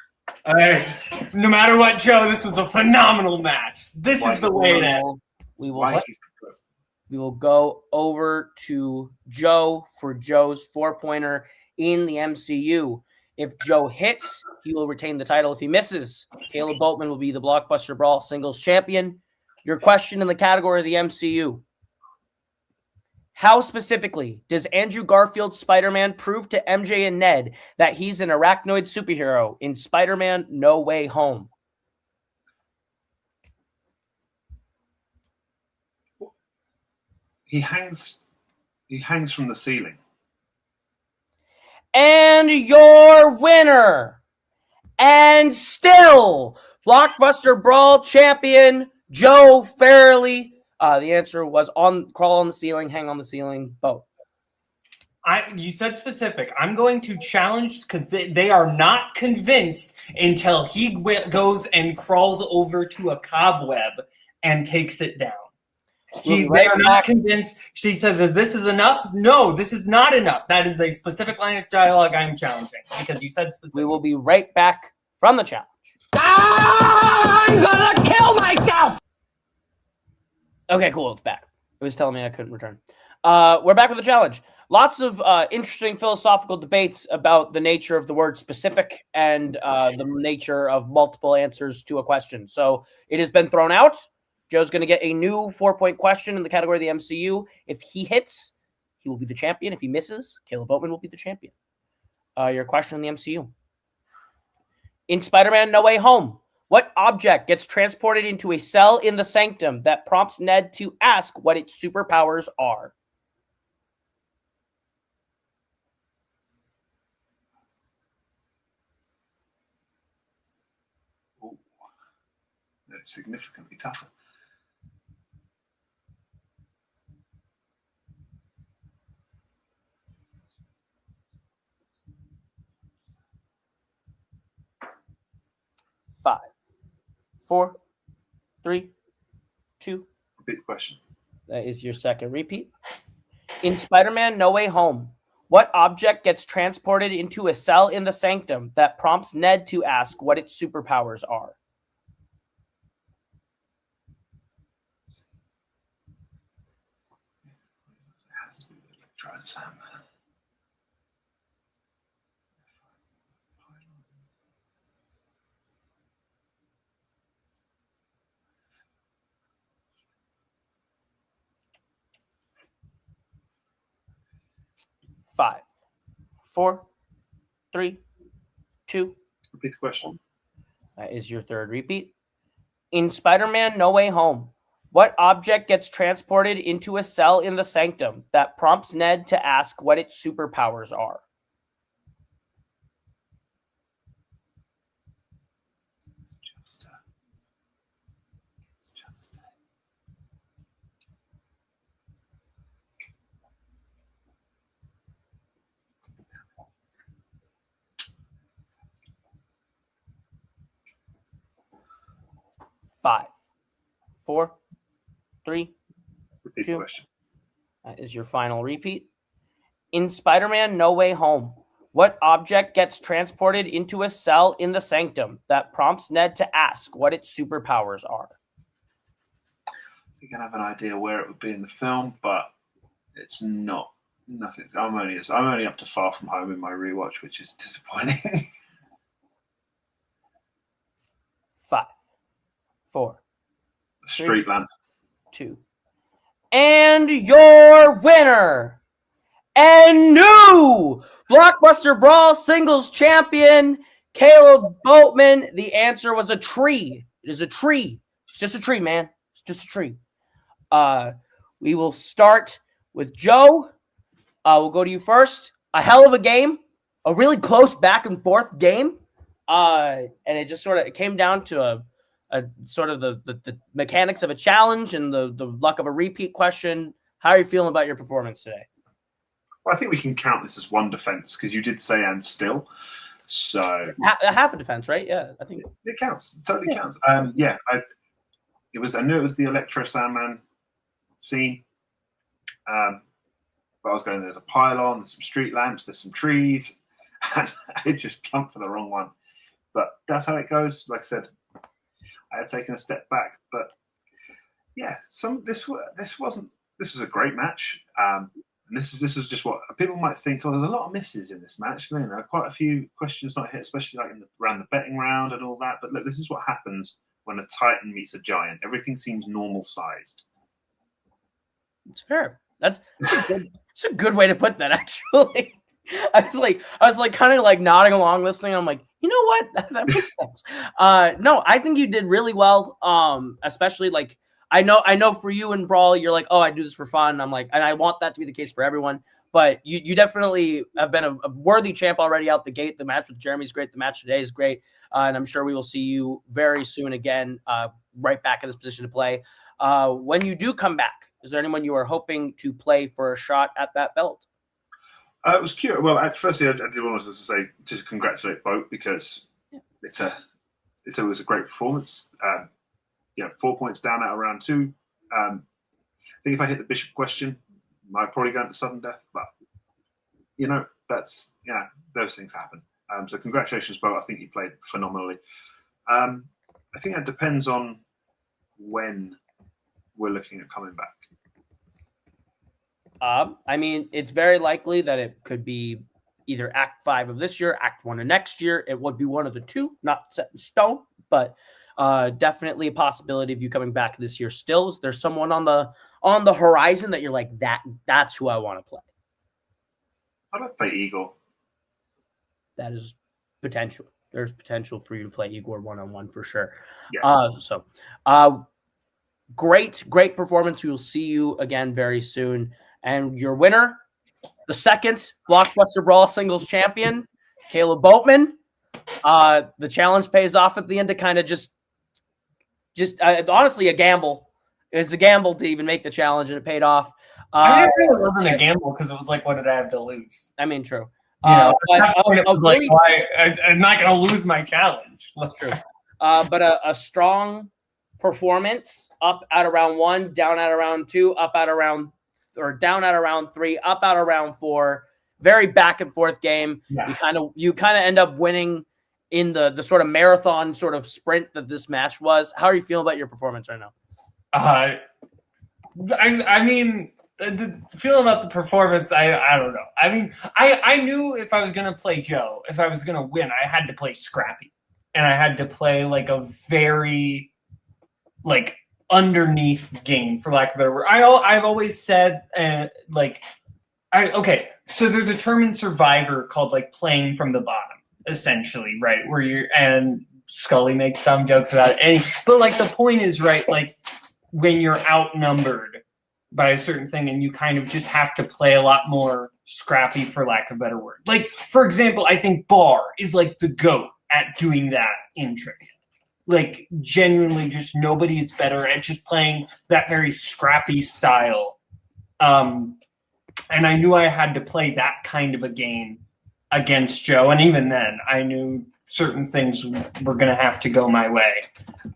All right. No matter what, Joe, this was a phenomenal match. This is the way to. We will go over to Joe for Joe's 4-pointer in the MCU. If Joe hits, he will retain the title. If he misses, Caleb Boatman will be the Blockbuster Brawl singles champion. Your question in the category of the MCU. How specifically does Andrew Garfield's Spider-Man prove to MJ and Ned that he's an arachnoid superhero in Spider-Man No Way Home? He hangs from the ceiling. And your winner, and still Blockbuster Brawl champion, Joe Fairley. The answer was crawl on the ceiling, hang on the ceiling, Boat. You said specific. I'm going to challenge because they are not convinced until he goes and crawls over to a cobweb and takes it down. They are not convinced. She says, "This is enough." No, this is not enough. That is a specific line of dialogue I'm challenging because you said specific. We will be right back from the challenge. I'm gonna kill myself! Okay, cool. It's back. It was telling me I couldn't return. We're back with the challenge. Lots of interesting philosophical debates about the nature of the word specific and the nature of multiple answers to a question. So it has been thrown out. Joe's going to get a new 4-point question in the category of the MCU. If he hits, he will be the champion. If he misses, Caleb Boatman will be the champion. Your question in the MCU. In Spider-Man No Way Home, what object gets transported into a cell in the sanctum that prompts Ned to ask what its superpowers are? Ooh, that's significantly tougher. Five, 4, 3, 2. Repeat the question. That is your second repeat. In Spider-Man No Way Home, what object gets transported into a cell in the sanctum that prompts Ned to ask what its superpowers are? It has to be the Electro and Sandman. 5, 4, 3, 2. Repeat the question. That is your third repeat. In Spider-Man No Way Home, what object gets transported into a cell in the sanctum that prompts Ned to ask what its superpowers are? It's just 5, 4, 3, Repeat 2. the question. That is your final repeat. In Spider-Man No Way Home, what object gets transported into a cell in the sanctum that prompts Ned to ask what its superpowers are? You can have an idea where it would be in the film, but it's not. Nothing. I'm only up to Far From Home in my rewatch, which is disappointing. 5, 4, Street lamp. 2. And your winner and new Blockbuster Brawl singles champion, Caleb Boatman. The answer was a tree. It is a tree. It's just a tree, man. It's just a tree. We will start with Joe. We'll go to you first. A hell of a game. A really close back and forth game. And it just sort of came down to a sort of the mechanics of a challenge and the luck of a repeat question. How are you feeling about your performance today? Well, I think we can count this as one defense because you did say and still. So half a defense, right? Yeah, I think it counts. It totally counts. Yeah, I knew it was the Electro Sandman scene. But I was going, there's a pylon, there's some street lamps, there's some trees, and I just plumped for the wrong one. But that's how it goes. Like I said, I had taken a step back, but yeah, this was a great match. And this is just what people might think. Oh, there's a lot of misses in this match. You know, quite a few questions not hit, especially like around the betting round and all that. But look, this is what happens when a Titan meets a giant. Everything seems normal sized. It's fair. That's a good way to put that. Actually, I was like kind of like nodding along, listening. I'm like, you know what? That makes sense. No, I think you did really well. Especially like I know for you in Brawl, you're like, oh, I do this for fun. I'm like, and I want that to be the case for everyone. But you definitely have been a worthy champ already out the gate. The match with Jeremy's great. The match today is great. And I'm sure we will see you very soon again, right back in this position to play. When you do come back, is there anyone you are hoping to play for a shot at that belt? It was cute. Well, firstly, I did want to say just congratulate Boat because it was a great performance. 4 points down out of round 2. I think if I hit the Bishop question, I might probably go into sudden death, but those things happen. So congratulations, Boat. I think you played phenomenally. I think that depends on when we're looking at coming back. I mean, it's very likely that it could be either Act 5 of this year, Act 1 of next year. It would be one of the two, not set in stone, but definitely a possibility of you coming back this year still. Is there someone on the horizon that you're like, that's who I want to play? I'd like to play Eagle. That is potential. there's potential for you to play Igor one-on-one for sure. Yeah. Great performance. We will see you again very soon. And your winner, the second Blockbuster Brawl singles champion, Caleb Boatman. The challenge pays off at the end to kind of just honestly a gamble. It's a gamble to even make the challenge, and it paid off. I mean, it really wasn't a gamble because it was like, what did I have to lose? I mean, true. At that point, it was like, I'm not going to lose my challenge. That's true. But a strong performance, up at around 1, down at around 2, up at around, or down at around 3, up at around 4. Very back and forth game. Yeah. You kind of end up winning in the sort of marathon sort of sprint that this match was. How are you feeling about your performance right now? I mean, the feeling about the performance, I don't know. I mean, I knew if I was going to play Joe, if I was going to win, I had to play scrappy. And I had to play like a very like underneath game, for lack of a better word. I've always said, so there's a term in Survivor called like playing from the bottom, essentially, right? And Scully makes dumb jokes about it. But like the point is, right, like when you're outnumbered by a certain thing and you kind of just have to play a lot more scrappy, for lack of a better word. Like, for example, I think Barr is like the GOAT at doing that in trivia. Like, genuinely, just nobody is better at just playing that very scrappy style. And I knew I had to play that kind of a game against Joe. And even then, I knew certain things were going to have to go my way.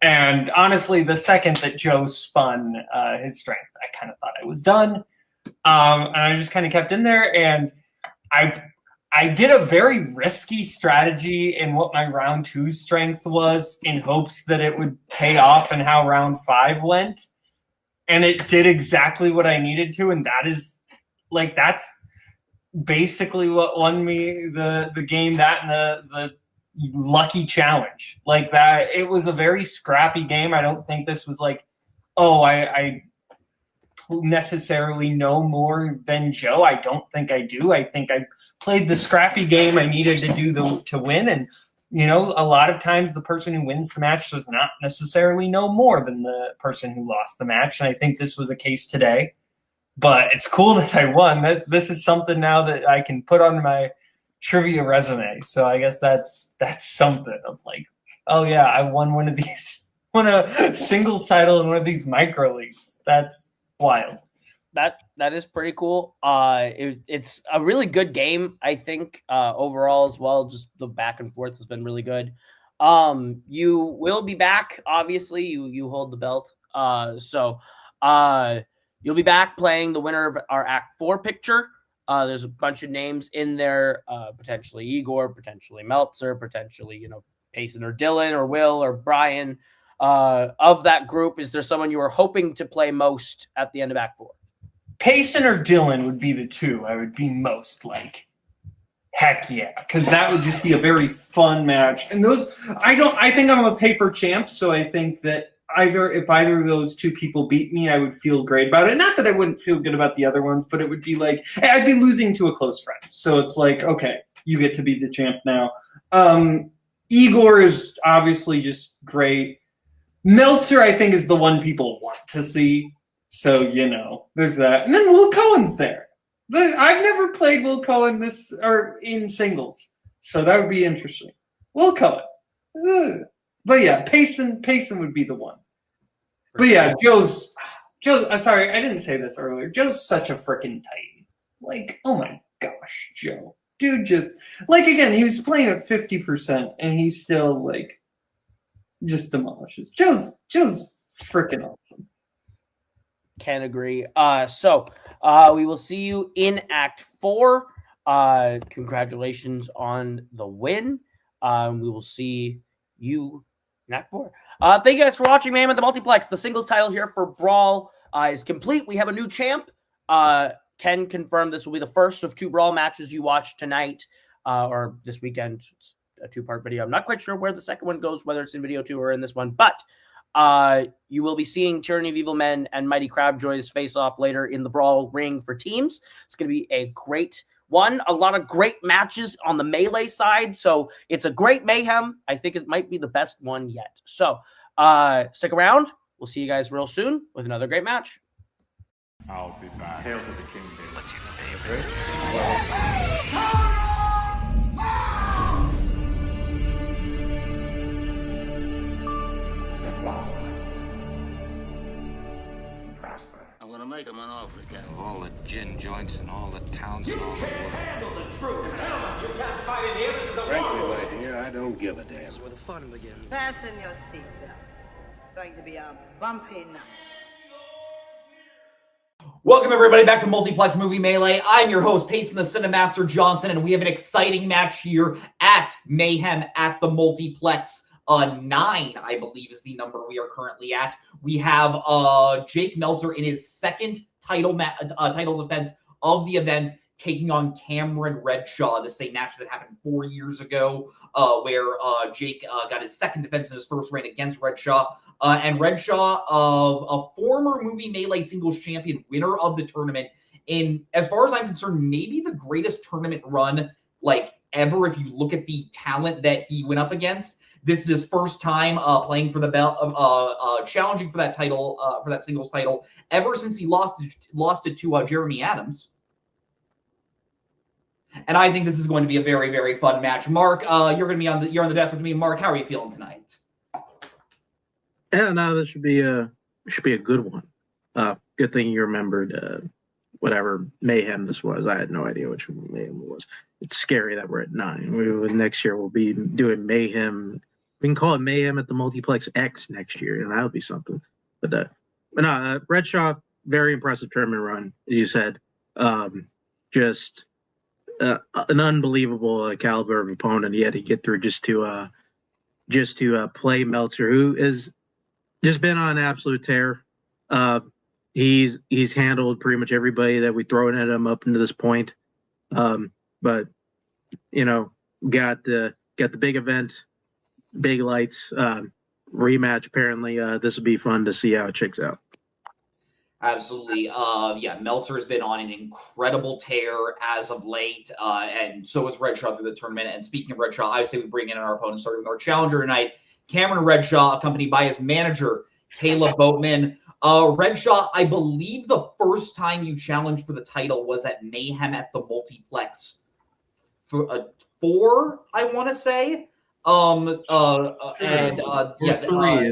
And honestly, the second that Joe spun his strength, I kind of thought I was done. And I just kind of kept in there. And I did a very risky strategy in what my round 2 strength was in hopes that it would pay off and how round 5 went. And it did exactly what I needed to. And that's basically what won me the game, that and the lucky challenge. Like that, it was a very scrappy game. I don't think this was like, I necessarily know more than Joe. I don't think I do. I think I played the scrappy game I needed to do to win. And, a lot of times the person who wins the match does not necessarily know more than the person who lost the match. And I think this was a case today. But it's cool that I won. This is something now that I can put on my trivia resume. So I guess that's something. I'm like, oh yeah, I won won a singles title in one of these micro leagues. That's wild. That is pretty cool. It's a really good game, I think, overall as well. Just the back and forth has been really good. You will be back. Obviously, you hold the belt. So you'll be back playing the winner of our Act 4 picture. There's a bunch of names in there, potentially Igor, potentially Meltzer, potentially, Payson or Dylan or Will or Brian. Of that group, is there someone you are hoping to play most at the end of Act 4? Payson or Dylan would be the two I would be most like. Heck yeah, because that would just be a very fun match. And I think I'm a paper champ, so I think that if either of those two people beat me, I would feel great about it. Not that I wouldn't feel good about the other ones, but it would be like, hey, I'd be losing to a close friend. So it's like, okay, you get to be the champ now. Igor is obviously just great. Meltzer, I think, is the one people want to see. So, there's that. And then Will Cohen's there. I've never played Will Cohen in singles. So that would be interesting. Will Cohen. But yeah, Payson would be the one. But yeah, Joe's sorry, I didn't say this earlier. Joe's such a freaking titan. Like, oh my gosh, Joe. Dude just, like, again, he was playing at 50% and he still, like, just demolishes. Joe's freaking awesome. Can agree. So we will see you in Act 4. Congratulations on the win. We will see you in Act 4. Thank you guys for watching, Mayhem at the Multiplex. The singles title here for Brawl is complete. We have a new champ. Can confirm this will be the first of 2 Brawl matches you watch tonight or this weekend. It's a 2-part video. I'm not quite sure where the second one goes, whether it's in video 2 or in this one, but you will be seeing Tyranny of Evil Men and Mighty Crabjoys face off later in the Brawl ring for teams. It's going to be a great A lot of great matches on the Melee side. So it's a great Mayhem. I think it might be the best one yet. So stick around. We'll see you guys real soon with another great match. I'll be back. Hail to the king, baby. What's your favorite? I'm gonna make him an offer again. Of all the gin joints and all the towns and all the world. Handle the truth. You can't fight in here. This is the Frankly, my dear, I don't give a damn. This is where the fun begins. Fasten your seatbelts. It's going to be a bumpy night. Welcome, everybody, back to Multiplex Movie Melee. I'm your host, Payson the Cinemaster Johnson, and we have an exciting match here at Mayhem at the Multiplex. 9, I believe, is the number we are currently at. We have Jake Meltzer in his second title defense of the event, taking on Cameron Redshaw. The same match that happened 4 years ago, where Jake got his second defense in his first reign against Redshaw. And Redshaw, a former Movie Melee singles champion, winner of the tournament, in, as far as I'm concerned, maybe the greatest tournament run like ever. If you look at the talent that he went up against, this is his first time playing for the belt, challenging for that title, for that singles title, ever since he lost it to Jeremy Adams. And I think this is going to be a very, very fun match. Mark, you're going to be you're on the desk with me. Mark, how are you feeling tonight? Yeah, no, this should be a good one. Good thing you remembered whatever Mayhem this was. I had no idea which Mayhem it was. It's scary that we're at 9. Next year we'll be doing Mayhem. We can call it Mayhem at the Multiplex X next year, and that'll be something. But no, Redshaw, very impressive tournament run, as you said. Just an unbelievable caliber of opponent he had to get through just to play Meltzer, who is just been on an absolute tear. He's handled pretty much everybody that we've thrown at him up into this point. But you know, got the big event, big lights, rematch. Apparently, this will be fun to see how it checks out. Absolutely. Yeah, Meltzer has been on an incredible tear as of late, and so is Redshaw through the tournament. And speaking of Redshaw, I say we bring in our opponent, starting with our challenger tonight, Cameron Redshaw, accompanied by his manager, Caleb Boatman. Redshaw, I believe the first time you challenged for the title was at Mayhem at the Multiplex for 4, I want to say. Or 3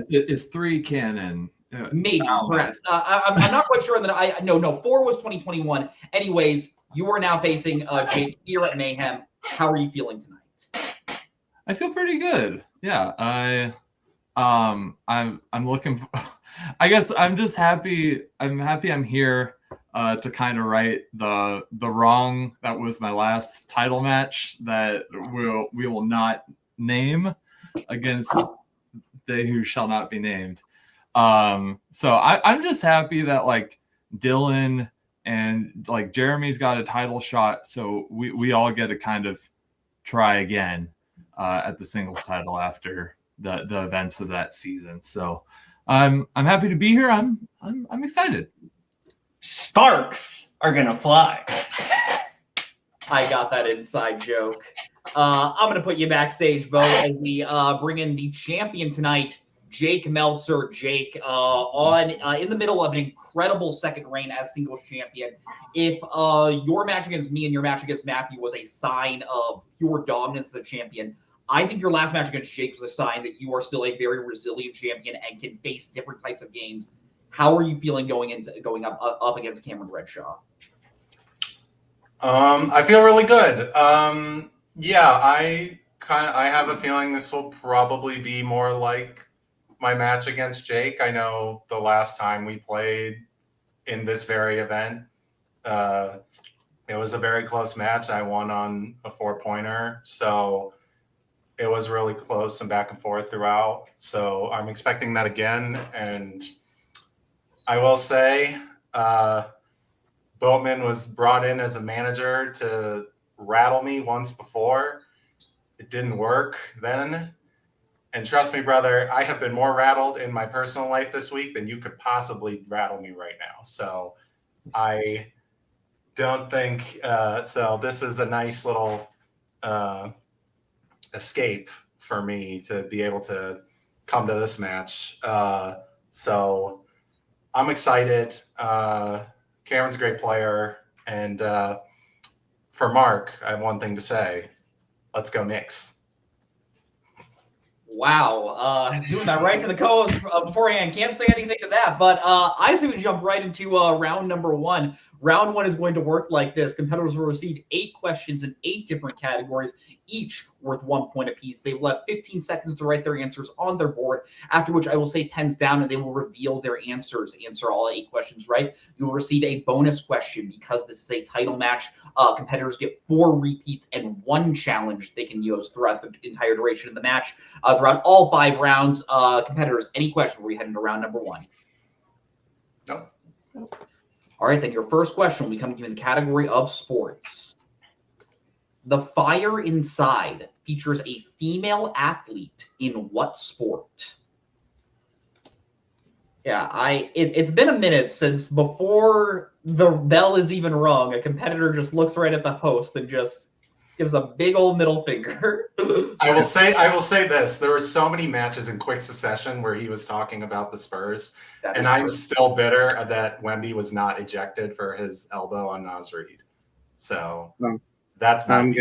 is 3 canon. Maybe, perhaps. I'm not quite sure that no, 4 was 2021. Anyways, you are now facing Jake here at Mayhem. How are you feeling tonight? I feel pretty good. Yeah, I'm looking for, I guess I'm just happy. I'm happy I'm here to kind of right the wrong that was my last title match that we will not name against they who shall not be named. So I'm just happy that like Dylan and like Jeremy's got a title shot, so we all get to kind of try again at the singles title after the events of that season. So I'm happy to be here. I'm excited. Sparks are gonna fly. I got that inside joke. I'm gonna put you backstage, Bo, as we bring in the champion tonight, Jake Meltzer. Jake, in the middle of an incredible second reign as singles champion. If your match against me and your match against Matthew was a sign of pure dominance as a champion, I think your last match against Jake was a sign that you are still a very resilient champion and can face different types of games. How are you feeling going up against Cameron Redshaw? I feel really good. Yeah, I have a feeling this will probably be more like my match against Jake. I know the last time we played in this very event, it was a very close match. I won on a 4-pointer, so it was really close and back and forth throughout. So I'm expecting that again. And I will say, Boatman was brought in as a manager to rattle me once before. It didn't work then. And trust me, brother, I have been more rattled in my personal life this week than you could possibly rattle me right now. So I don't think so. This is a nice little escape for me to be able to come to this match. So I'm excited. Cameron's a great player. And for Mark, I have one thing to say. Let's go Knicks. Wow, doing that right to the co-host beforehand. Can't say anything to that, but I say we jump right into round number one. Round one is going to work like this. Competitors will receive 8 questions in 8 different categories, each worth 1 point apiece. They will have 15 seconds to write their answers on their board, after which I will say pens down and they will reveal their answers. Answer all 8 questions right. You will receive a bonus question because this is a title match. Competitors get 4 repeats and 1 challenge they can use throughout the entire duration of the match. Throughout all 5 rounds, competitors, any question before we head into round number 1? No. All right, then your first question will be coming to you in the category of sports. The Fire Inside features a female athlete in what sport? Yeah, it's been a minute since before the bell is even rung, a competitor just looks right at the host and just gives a big old middle finger. I will say this. There were so many matches in quick succession where he was talking about the Spurs. And I'm still bitter that Wemby was not ejected for his elbow on Naz Reid. So that's my I'm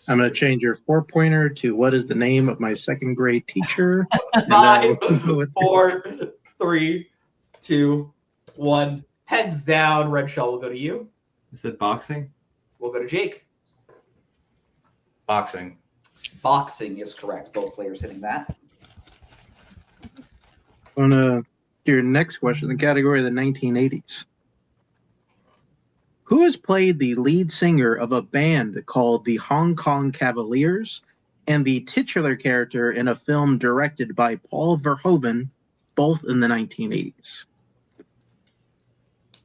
gonna change your 4-pointer to what is the name of my 2nd grade teacher? 5, 4, 3, 2, 1. Heads down. Red Shell will go to you. Is it boxing? We'll go to Jake. Boxing. Boxing is correct. Both players hitting that. On your next question, the category of the 1980s. Who has played the lead singer of a band called the Hong Kong Cavaliers and the titular character in a film directed by Paul Verhoeven, both in the 1980s?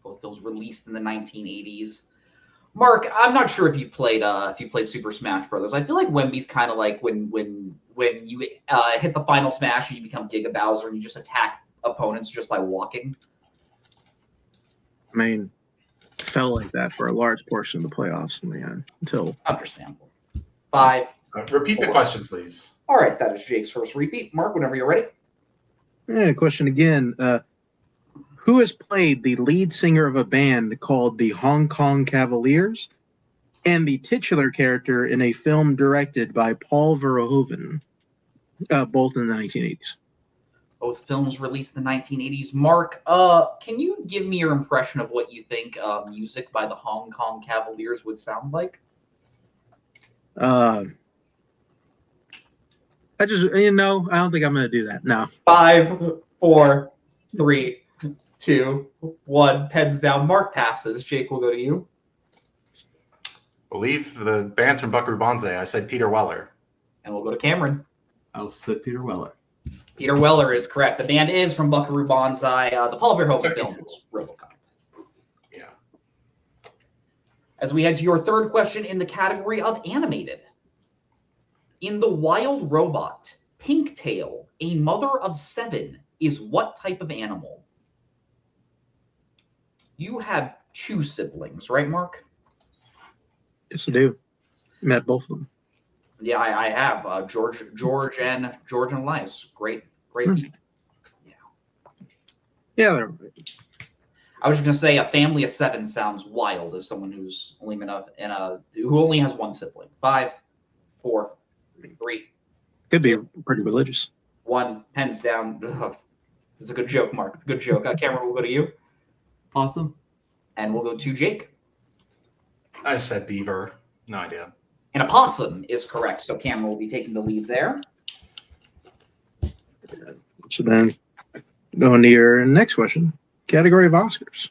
Both those released in the 1980s. Mark, I'm not sure if you played Super Smash Brothers. I feel like Wemby's kind of like when you hit the final smash and you become Giga Bowser and you just attack opponents just by walking. I mean, felt like that for a large portion of the playoffs in the end until understandable. 5. Repeat 4. The question, please. All right, that is Jake's first repeat. Mark, whenever you're ready. Yeah, question again. Who has played the lead singer of a band called the Hong Kong Cavaliers and the titular character in a film directed by Paul Verhoeven, both in the 1980s? Both films released in the 1980s. Mark, can you give me your impression of what you think music by the Hong Kong Cavaliers would sound like? I just, I don't think I'm going to do that. No. 5, 4, 3, 2, 1. Pens down. Mark passes. Jake will go to you. I believe the band's from Buckaroo Banzai. I said Peter Weller. And we'll go to Cameron. I'll say Peter Weller. Peter Weller is correct. The band is from Buckaroo Banzai. The Paul Verhoeven film was RoboCop. Yeah. As we head to your third question in the category of animated. In The Wild Robot, Pinktail, a mother of 7, is what type of animal? You have 2 siblings, right, Mark? Yes, I do. Met both of them. Yeah, I have. George and Elias. Great people. Yeah, they're right. I was just gonna say a family of 7 sounds wild as someone who's only who only has 1 sibling. 5, 4, 3. Could be pretty religious. 1. Pens down. Ugh. This is a good joke, Mark. It's a good joke. Cameron, will go to you. Awesome. And we'll go to Jake. I said beaver. No idea. And a possum is correct. So Cameron will be taking the lead there. So then, going to your next question, category of Oscars.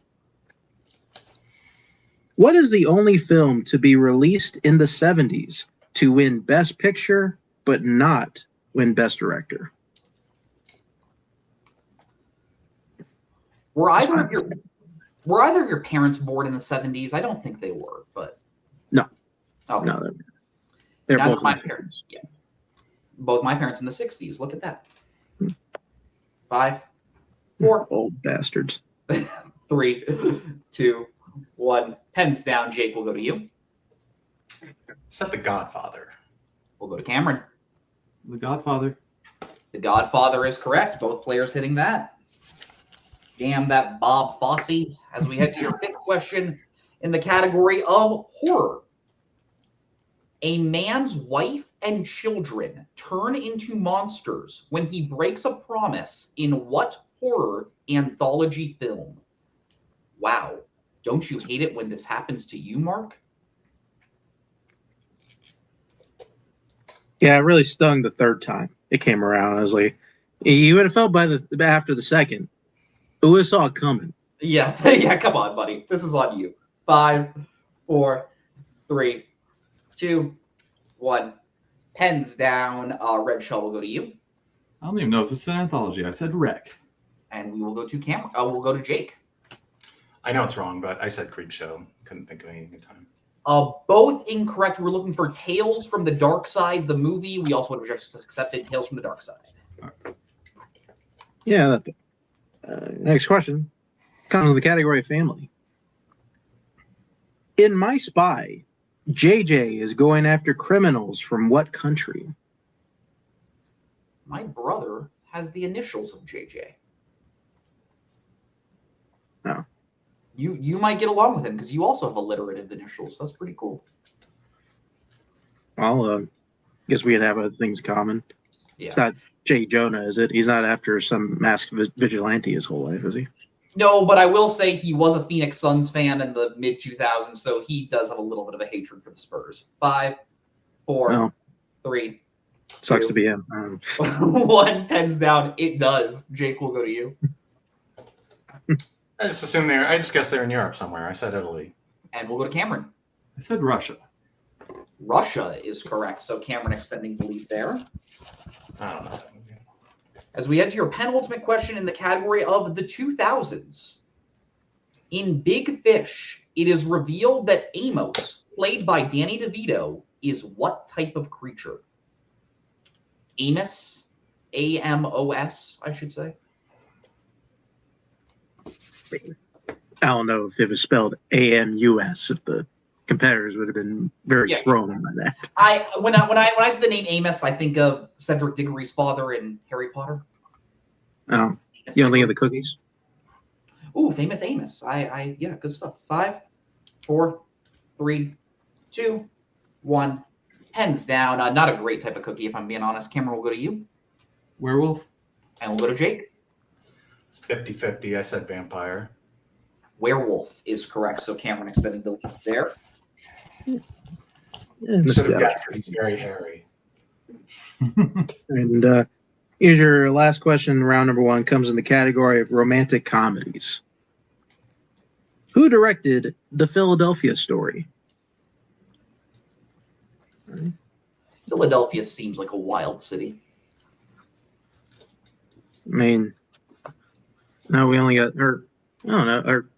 What is the only film to be released in the 70s to win Best Picture, but not win Best Director? Were either of your parents born in the 70s? I don't think they were, but no. Okay. No, they're both my parents. Yeah. Both my parents in the 60s. Look at that. 5, 4. Old bastards. 3, 2, 1. Pens down. Jake, we'll go to you. Said The Godfather. We'll go to Cameron. The Godfather. The Godfather is correct. Both players hitting that. Damn that Bob Fosse. As we head to your 5th question in the category of horror. A man's wife and children turn into monsters when he breaks a promise in what horror anthology film? Wow. Don't you hate it when this happens to you, Mark? Yeah, it really stung the 3rd time it came around. I was like, you would have felt after the 2nd. Who would have saw it coming? Yeah, yeah, come on, buddy. This is on you. 5, 4, 3, 2, 1. Pens down. Red Shell will go to you. I don't even know if this is an anthology. I said Wreck. And we will go to Cameron. We'll go to Jake. I know it's wrong, but I said Creepshow. Couldn't think of anything in time. Both incorrect. We're looking for Tales from the Dark Side, the movie. We also would have just accepted Tales from the Dark Side. Yeah. Next question. Comes in the category of family. In My Spy, JJ is going after criminals from what country? My brother has the initials of JJ. No. You might get along with him because you also have alliterative initials. That's pretty cool. Well, guess we'd have other things common. Yeah. It's not Jay Jonah, is it? He's not after some masked vigilante his whole life, is he? No, but I will say he was a Phoenix Suns fan in the mid-2000s, so he does have a little bit of a hatred for the Spurs. 5, 4, Well, 3, sucks 2, to be him. 1. Pens down. It does. Jake will go to you. I just guessed they're in Europe somewhere. I said Italy. And we'll go to Cameron. I said Russia. Russia is correct, so Cameron extending the lead there. I don't know. As we head to your penultimate question in the category of the 2000s. In Big Fish, it is revealed that Amos, played by Danny DeVito, is what type of creature? Amos? A-M-O-S, I should say. I don't know if it was spelled A-M-U-S, if the competitors would have been very thrown by that. When I say the name Amos, I think of Cedric Diggory's father in Harry Potter. Oh, you don't think of the cookies? Ooh, famous Amos. Yeah, good stuff. 5, 4, 3, 2, 1. Pens down. Not a great type of cookie, if I'm being honest. Cameron will go to you. Werewolf. And we'll go to Jake. It's 50-50. I said vampire. Werewolf is correct, so Cameron extended the lead there. Should have guessed because he's very hairy. And your last question, round number 1, comes in the category of romantic comedies. Who directed The Philadelphia Story? Philadelphia seems like a wild city. I mean, no, we only got, or I don't know, or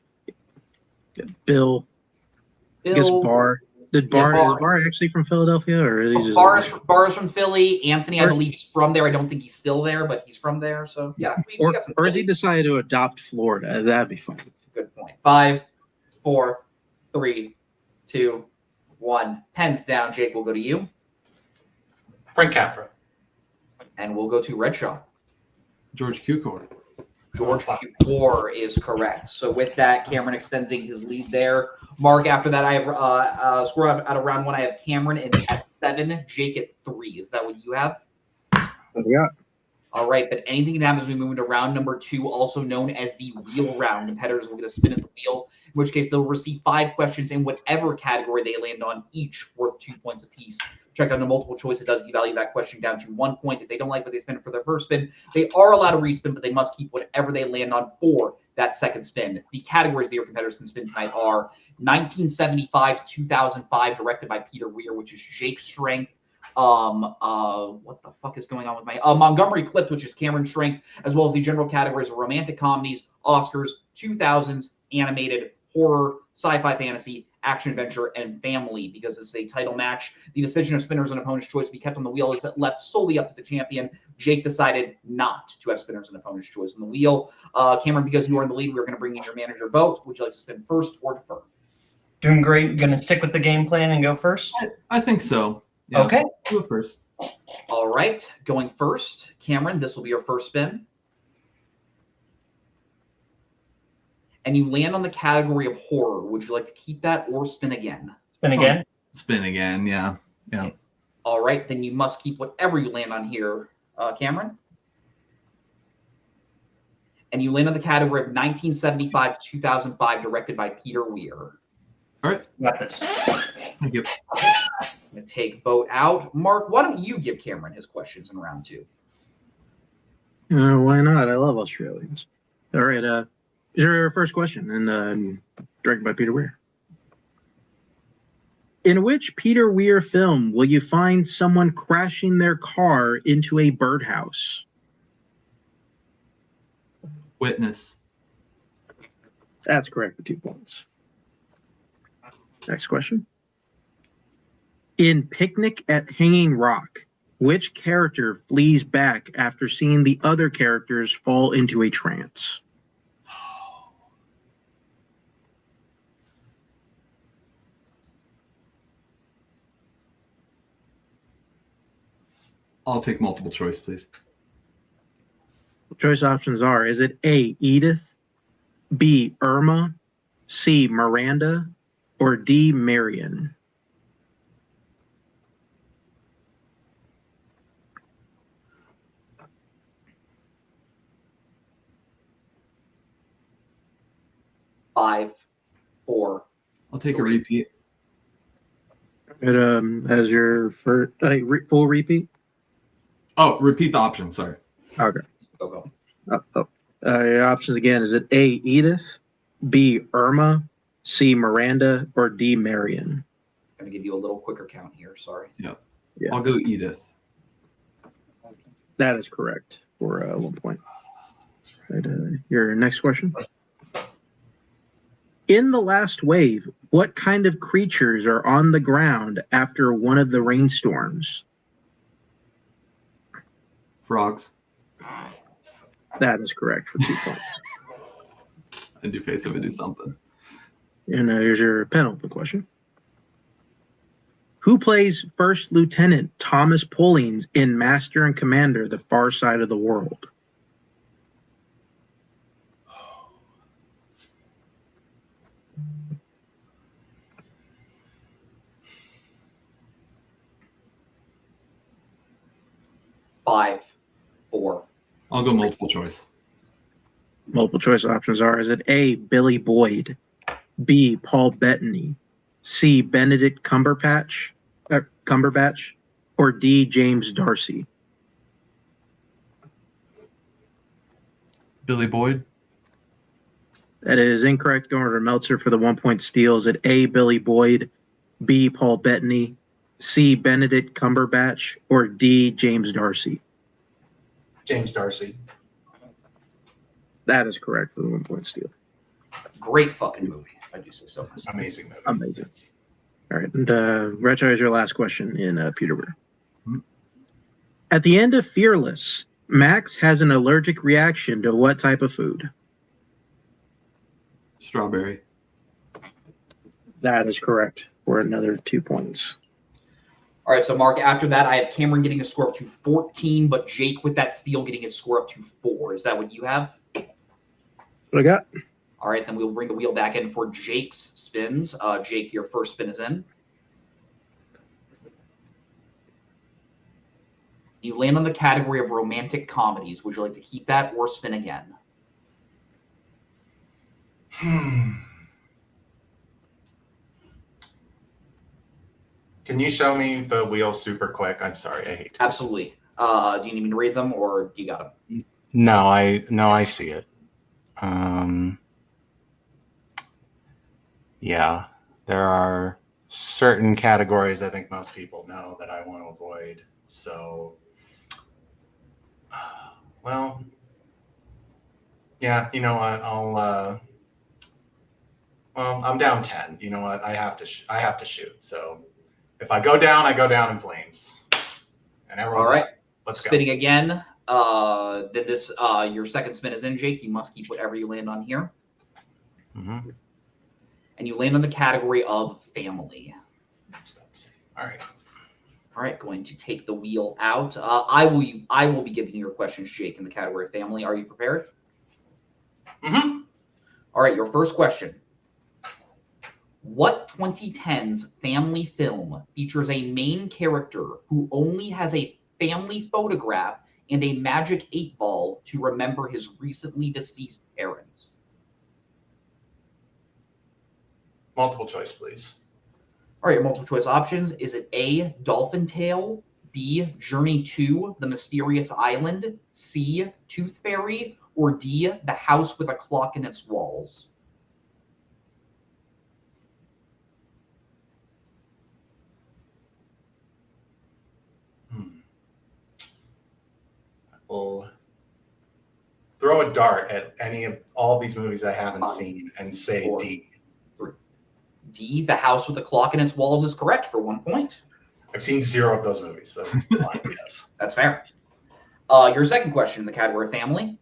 Bill. I guess Barr. Is Barr actually from Philadelphia, or is he just Barr is from Philly. Anthony, I believe, is from there. I don't think he's still there, but he's from there. So yeah. Or has he decided to adopt Florida? That'd be fun. Good point. 5, 4, 3, 2, 1. Pens down. Jake will go to you. Frank Capra. And we'll go to Redshaw. George Cukor. George Cukor is correct. So with that, Cameron extending his lead there. Mark, after that, I have score out of round 1. I have Cameron at 7, Jake at 3. Is that what you have? Yeah. All right, but anything can happen as we move into round number 2, also known as the wheel round. Competitors will get a spin at the wheel, in which case they'll receive 5 questions in whatever category they land on, each worth 2 points apiece. Check out the multiple choice. It does devalue that question down to 1 point. If they don't like what they spin for their first spin, they are allowed to respin, but they must keep whatever they land on for that second spin. The categories that your competitors can spin tonight are 1975 to 2005, directed by Peter Weir, which is Jake's strength. What the fuck is going on with my Montgomery Clipped, which is Cameron's strength, as well as the general categories of romantic comedies, Oscars, 2000s, animated, horror, sci-fi, fantasy, action, adventure, and family. Because this is a title match, the decision of spinners and opponent's choice to be kept on the wheel is left solely up to the champion. Jake decided not to have spinners and opponent's choice on the wheel. Cameron, because you are in the lead, we're going to bring in your manager vote. Would you like to spin first or defer? Doing great. Going to stick with the game plan and go first? I think so. Yeah, Okay. Go first. All right, going first. Cameron, this will be your first spin. And you land on the category of horror. Would you like to keep that or spin again? Spin again. Spin again, yeah. Yeah. All right, then you must keep whatever you land on here, Cameron. And you land on the category of 1975 to 2005, directed by Peter Weir. All right. Got this. Thank you. I'm going to take vote out. Mark, why don't you give Cameron his questions in round 2? Why not? I love Australians. All right. Is your first question, and directed by Peter Weir. In which Peter Weir film will you find someone crashing their car into a birdhouse? Witness. That's correct for 2 points. Next question. In Picnic at Hanging Rock, which character flees back after seeing the other characters fall into a trance? I'll take multiple choice, please. Choice options are, is it A, Edith, B, Irma, C, Miranda, or D, Marion? Five, four. I'll take a repeat. As your first full repeat? Oh, repeat the option. Sorry. Okay. Go. Your options again, is it A, Edith, B, Irma, C, Miranda, or D, Marion? I'm going to give you a little quicker count here. Sorry. Yeah. Yeah. I'll go Edith. That is correct for 1 point. Right, your next question. In The Last Wave, what kind of creatures are on the ground after one of the rainstorms? Frogs. That is correct for 2 points. I do face him and do something. And here's your penultimate question. Who plays First Lieutenant Thomas Pullings in Master and Commander: The Far Side of the World? Five, four. I'll go multiple choice. Multiple choice options are, is it A, Billy Boyd, B, Paul Bettany, C, Benedict Cumberbatch, or D, James Darcy? Billy Boyd. That is incorrect. Going to Meltzer for the 1 point steal. Is it A, Billy Boyd, B, Paul Bettany, C, Benedict Cumberbatch, or D, James Darcy? James Darcy. That is correct for the 1 point steal. Great fucking movie, if I do say so myself. Amazing movie. Amazing. All right. And Retro is your last question in Peter Weir. At the end of Fearless, Max has an allergic reaction to what type of food? Strawberry. That is correct for another 2 points. All right, so Mark, after that, I have Cameron getting a score up to 14, but Jake with that steal getting his score up to 4. Is that what you have? What I got? All right, then we'll bring the wheel back in for Jake's spins. Jake, your first spin is in. You land on the category of romantic comedies. Would you like to keep that or spin again? Can you show me the wheel super quick? I'm sorry, I hate to. Absolutely. Do you need me to read them or you got them? No, I see it. Yeah, there are certain categories I think most people know that I want to avoid. So, well, yeah, you know what? Well, I'm down 10. You know what? I have to shoot. So if I go down, I go down in flames. And everyone's All right. happy. Let's go. Spinning again. Then this your second spin is in, Jake. You must keep whatever you land on here. Mm-hmm. And you land on the category of family. All right. All right, going to take the wheel out. I will be giving you your questions, Jake, in the category of family. Are you prepared? Mm-hmm. All right, your first question. What 2010s family film features a main character who only has a family photograph and a magic 8-ball to remember his recently deceased parents? Multiple choice, please. All right, your multiple choice options. Is it A, Dolphin Tale, B, Journey to the Mysterious Island, C, Tooth Fairy, or D, The House with a Clock in Its Walls? We'll throw a dart at any of all these movies I haven't seen and say D. D, The House with the Clock in Its Walls is correct for 1 point. I've seen 0 of those movies, so fine, yes. That's fair. Your second question in the category of family.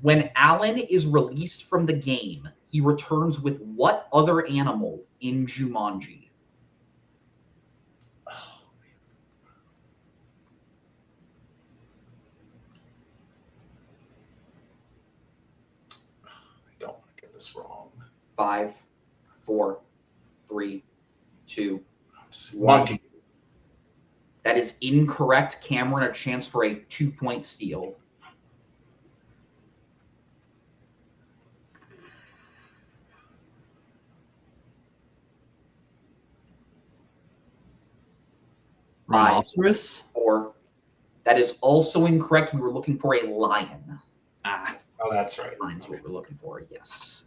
When Alan is released from the game, he returns with what other animal in Jumanji? I don't want to get this wrong. 5, 4, 3, 2, Monkey. That is incorrect. Cameron, a chance for a 2-point steal. Rhinoceros? 4. That is also incorrect. We were looking for a lion. Oh, that's right. Lion's what we're looking for, yes.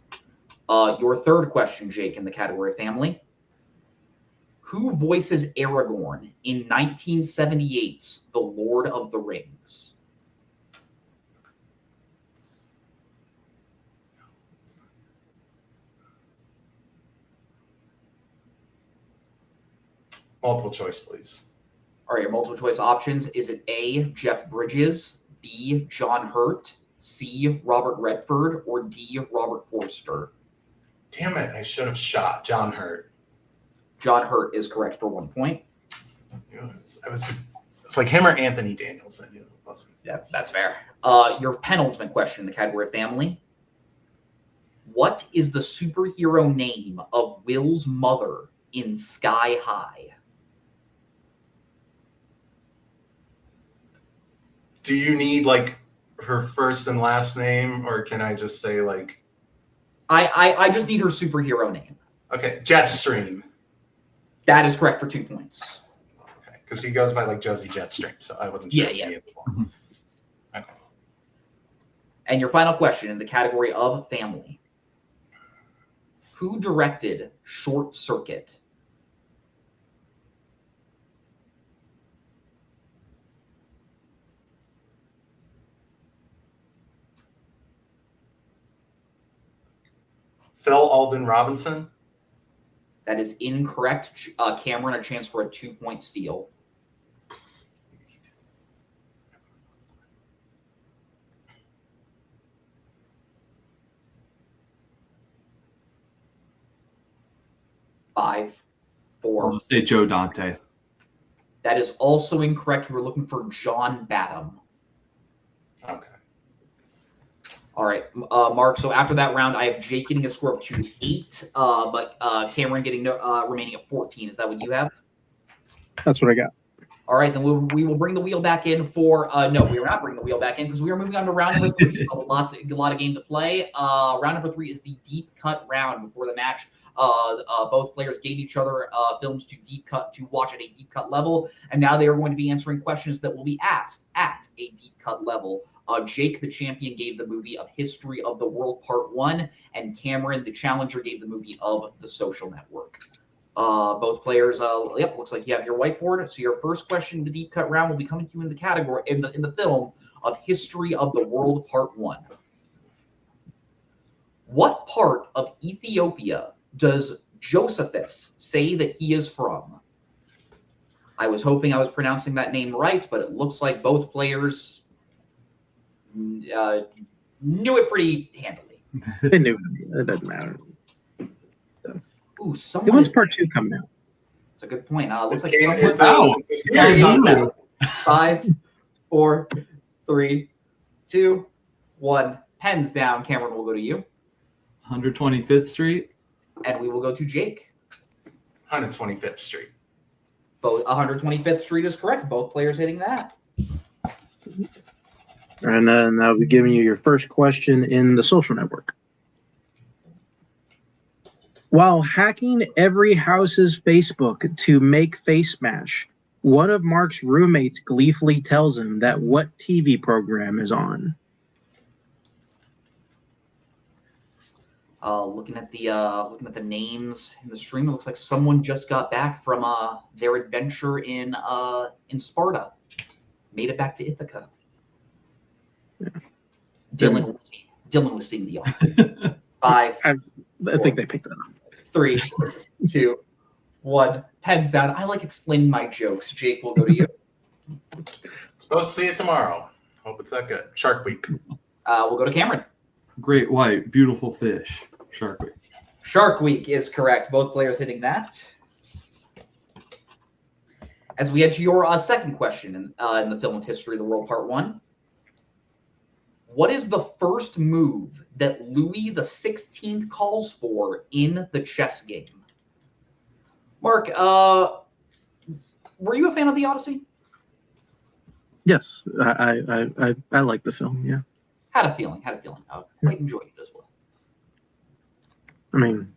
Your third question, Jake, in the category of family. Who voices Aragorn in 1978's The Lord of the Rings? Multiple choice, please. All right, your multiple choice options. Is it A, Jeff Bridges, B, John Hurt, C, Robert Redford, or D, Robert Forster? Damn it, I should have shot John Hurt. John Hurt is correct for 1 point. It's like him or Anthony Daniels. Yeah, that's fair. Your penultimate question in the category of family. What is the superhero name of Will's mother in Sky High? Do you need like her first and last name, or can I just say like? I just need her superhero name. Okay, Jetstream. That is correct for 2 points. Okay, because he goes by like Josie Jetstream, so I wasn't sure. Yeah. Okay. And your final question in the category of family. Who directed Short Circuit? Phil Alden Robinson. That is incorrect. Cameron, a chance for a 2-point steal. Five, four. I'm gonna say Joe Dante. That is also incorrect. We were looking for John Badham. Okay. All right, Mark. So after that round, I have Jake getting a score of 2-8, but Cameron getting remaining at 14. Is that what you have? That's what I got. All right, then we will bring the wheel back in for no, we are not bringing the wheel back in because we are moving on to round number 3. So a lot of game to play. Round number 3 is the deep cut round. Before the match, both players gave each other films to watch at a deep cut level, and now they are going to be answering questions that will be asked at a deep cut level. Jake, the champion, gave the movie of History of the World Part 1, and Cameron, the challenger, gave the movie of The Social Network. Both players, looks like you have your whiteboard. So your first question in the deep cut round will be coming to you in the category in the film of History of the World Part 1. What part of Ethiopia does Josephus say that he is from? I was hoping I was pronouncing that name right, but it looks like both players knew it pretty handily. They knew it. It doesn't matter. Ooh, It was part 2 coming out. That's a good point. Looks like It's someone's out. 5, 4, 3, 2, 1. Pens down. Cameron will go to you. 125th Street. And we will go to Jake. 125th Street. Both 125th Street is correct. Both players hitting that. And then I'll be giving you your first question in the social network. While hacking every house's Facebook to make face smash, one of Mark's roommates gleefully tells him that what TV program is on. Looking at the names in the stream, it looks like someone just got back from their adventure in Sparta, made it back to Ithaca. Yeah. Dylan was seeing the odds. 5. I think they picked that up. 3, 2, 1. Pens down. I like explaining my jokes. Jake, will go to you. Supposed to see it tomorrow. Hope it's that good. Shark Week. We'll go to Cameron. Great white, beautiful fish. Shark Week. Shark Week is correct. Both players hitting that. As we head to your second question in the film with History of the World Part 1. What is the first move that Louis XVI calls for in the chess game? Mark, were you a fan of the Odyssey? Yes, I like the film. Yeah, Had a feeling. Quite enjoyed it as well. I mean,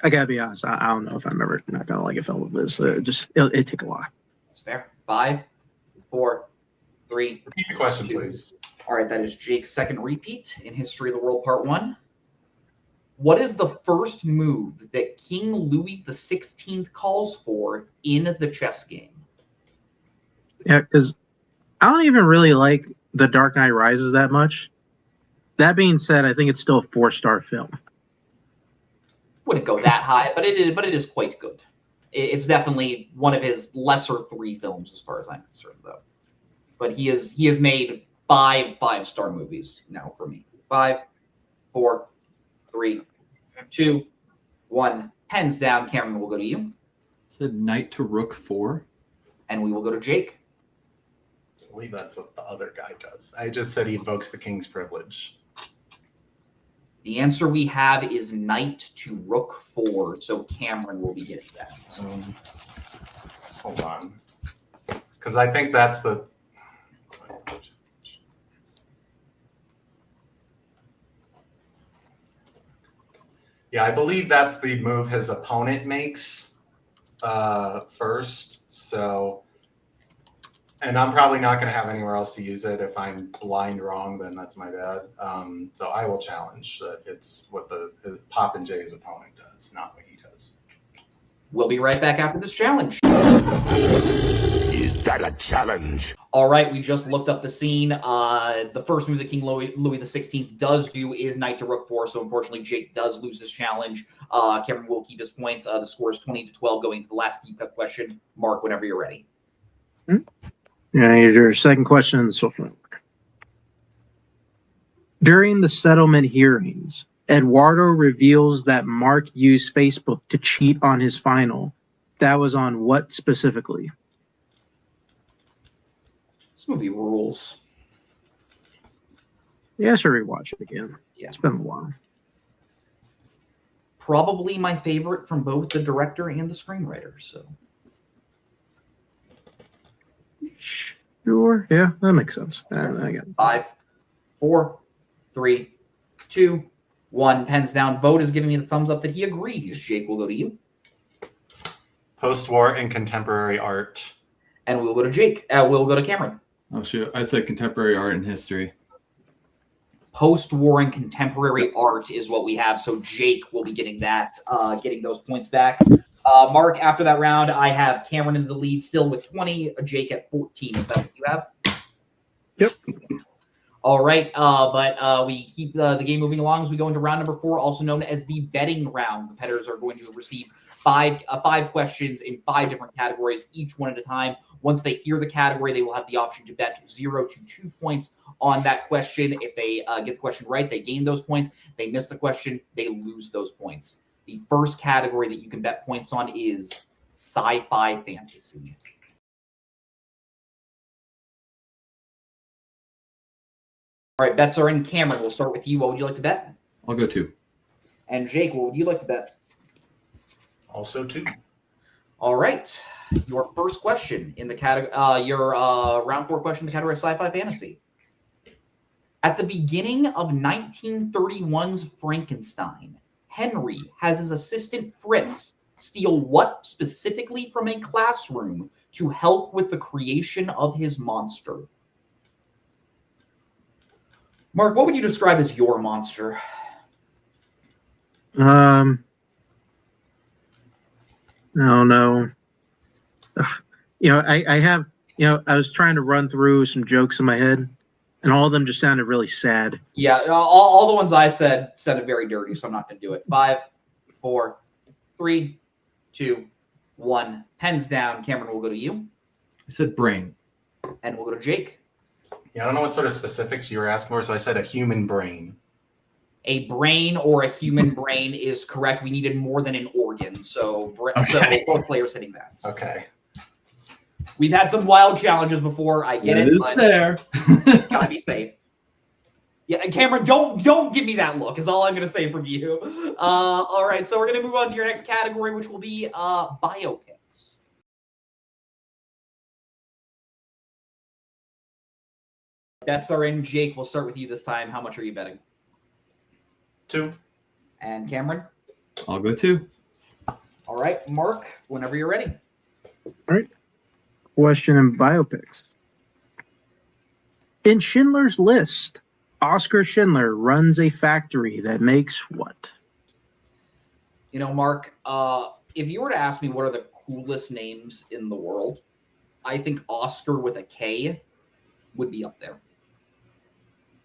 I gotta be honest. I don't know if I'm ever not gonna like a film like this. It take a lot. That's fair. 5, 4, 3. Repeat the question, please. All right, that is Jake's second repeat in History of the World Part 1. What is the first move that King Louis XVI calls for in the chess game? Yeah, because I don't even really like The Dark Knight Rises that much. That being said, I think it's still a 4-star film. Wouldn't go that high, but it is quite good. It's definitely one of his lesser 3 films as far as I'm concerned, though. But he has made 5 5-star movies now for me. 5, 4, 3, 2, 1. Pens down. Cameron will go to you. Said knight to rook 4. And we will go to Jake. I believe that's what the other guy does. I just said he invokes the king's privilege. The answer we have is knight to rook 4, so Cameron will be getting that. Hold on. Because I think that's the... Yeah, I believe that's the move his opponent makes first. So, and I'm probably not going to have anywhere else to use it. If I'm blind wrong, then that's my bad. So I will challenge that it's what the Pop and Jay's opponent does, not what he does. We'll be right back after this challenge. Is that a challenge? All right, we just looked up the scene. The first move that King Louis XVI does do is knight to rook 4, so unfortunately Jake does lose this challenge. Cameron will keep his points. The score is 20-12 going to the last deep cut question. Mark, whenever you're ready. Yeah, your second question in the social network. During the settlement hearings, Eduardo reveals that Mark used Facebook to cheat on his final. That was on what specifically? This movie rules. Yeah, I should rewatch it again. Yeah. It's been a while. Probably my favorite from both the director and the screenwriter. So. Sure. Yeah, that makes sense. I get it. 5, 4, 3, 2, 1. Pens down. Vote is giving me the thumbs up that he agrees. Jake will go to you. Post-war and contemporary art. And we'll go to Jake. We'll go to Cameron. Oh, shoot. I said contemporary art and history. Post-war and contemporary art is what we have. So Jake will be getting that, getting those points back. Mark, after that round, I have Cameron in the lead still with 20, Jake at 14. Is that what you have? Yep. All right, but we keep the game moving along as we go into round number 4, also known as the betting round. Competitors are going to receive five questions in 5 different categories, each one at a time. Once they hear the category, they will have the option to bet 0 to 2 points on that question. If they get the question right, they gain those points. They miss the question, they lose those points. The first category that you can bet points on is sci-fi fantasy. All right, bets are in. Cameron, we'll start with you. What would you like to bet? I'll go 2. And Jake, what would you like to bet? Also 2. All right. Your first question in the category, your round 4 question in the category of sci-fi fantasy. At the beginning of 1931's Frankenstein, Henry has his assistant Fritz steal what specifically from a classroom to help with the creation of his monster? Mark, what would you describe as your monster? I don't know. I have, I was trying to run through some jokes in my head, and all of them just sounded really sad. Yeah, all the ones I said sounded very dirty, so I'm not going to do it. 5, 4, 3, 2, 1. Pens down. Cameron, will go to you. I said brain. And we'll go to Jake. Yeah, I don't know what sort of specifics you were asking for, so I said a human brain. A brain or a human brain is correct. We needed more than an organ, so so both players hitting that. Okay. We've had some wild challenges before. I get it. It is fair. Gotta be safe. Yeah, and Cameron, don't give me that look. Is all I'm gonna say from you. All right, so we're gonna move on to your next category, which will be biopics. Bets are in. Jake, we'll start with you this time. How much are you betting? 2. And Cameron? I'll go 2. All right, Mark, whenever you're ready. All right. Question in biopics. In Schindler's List, Oscar Schindler runs a factory that makes what? Mark, if you were to ask me what are the coolest names in the world, I think Oscar with a K would be up there.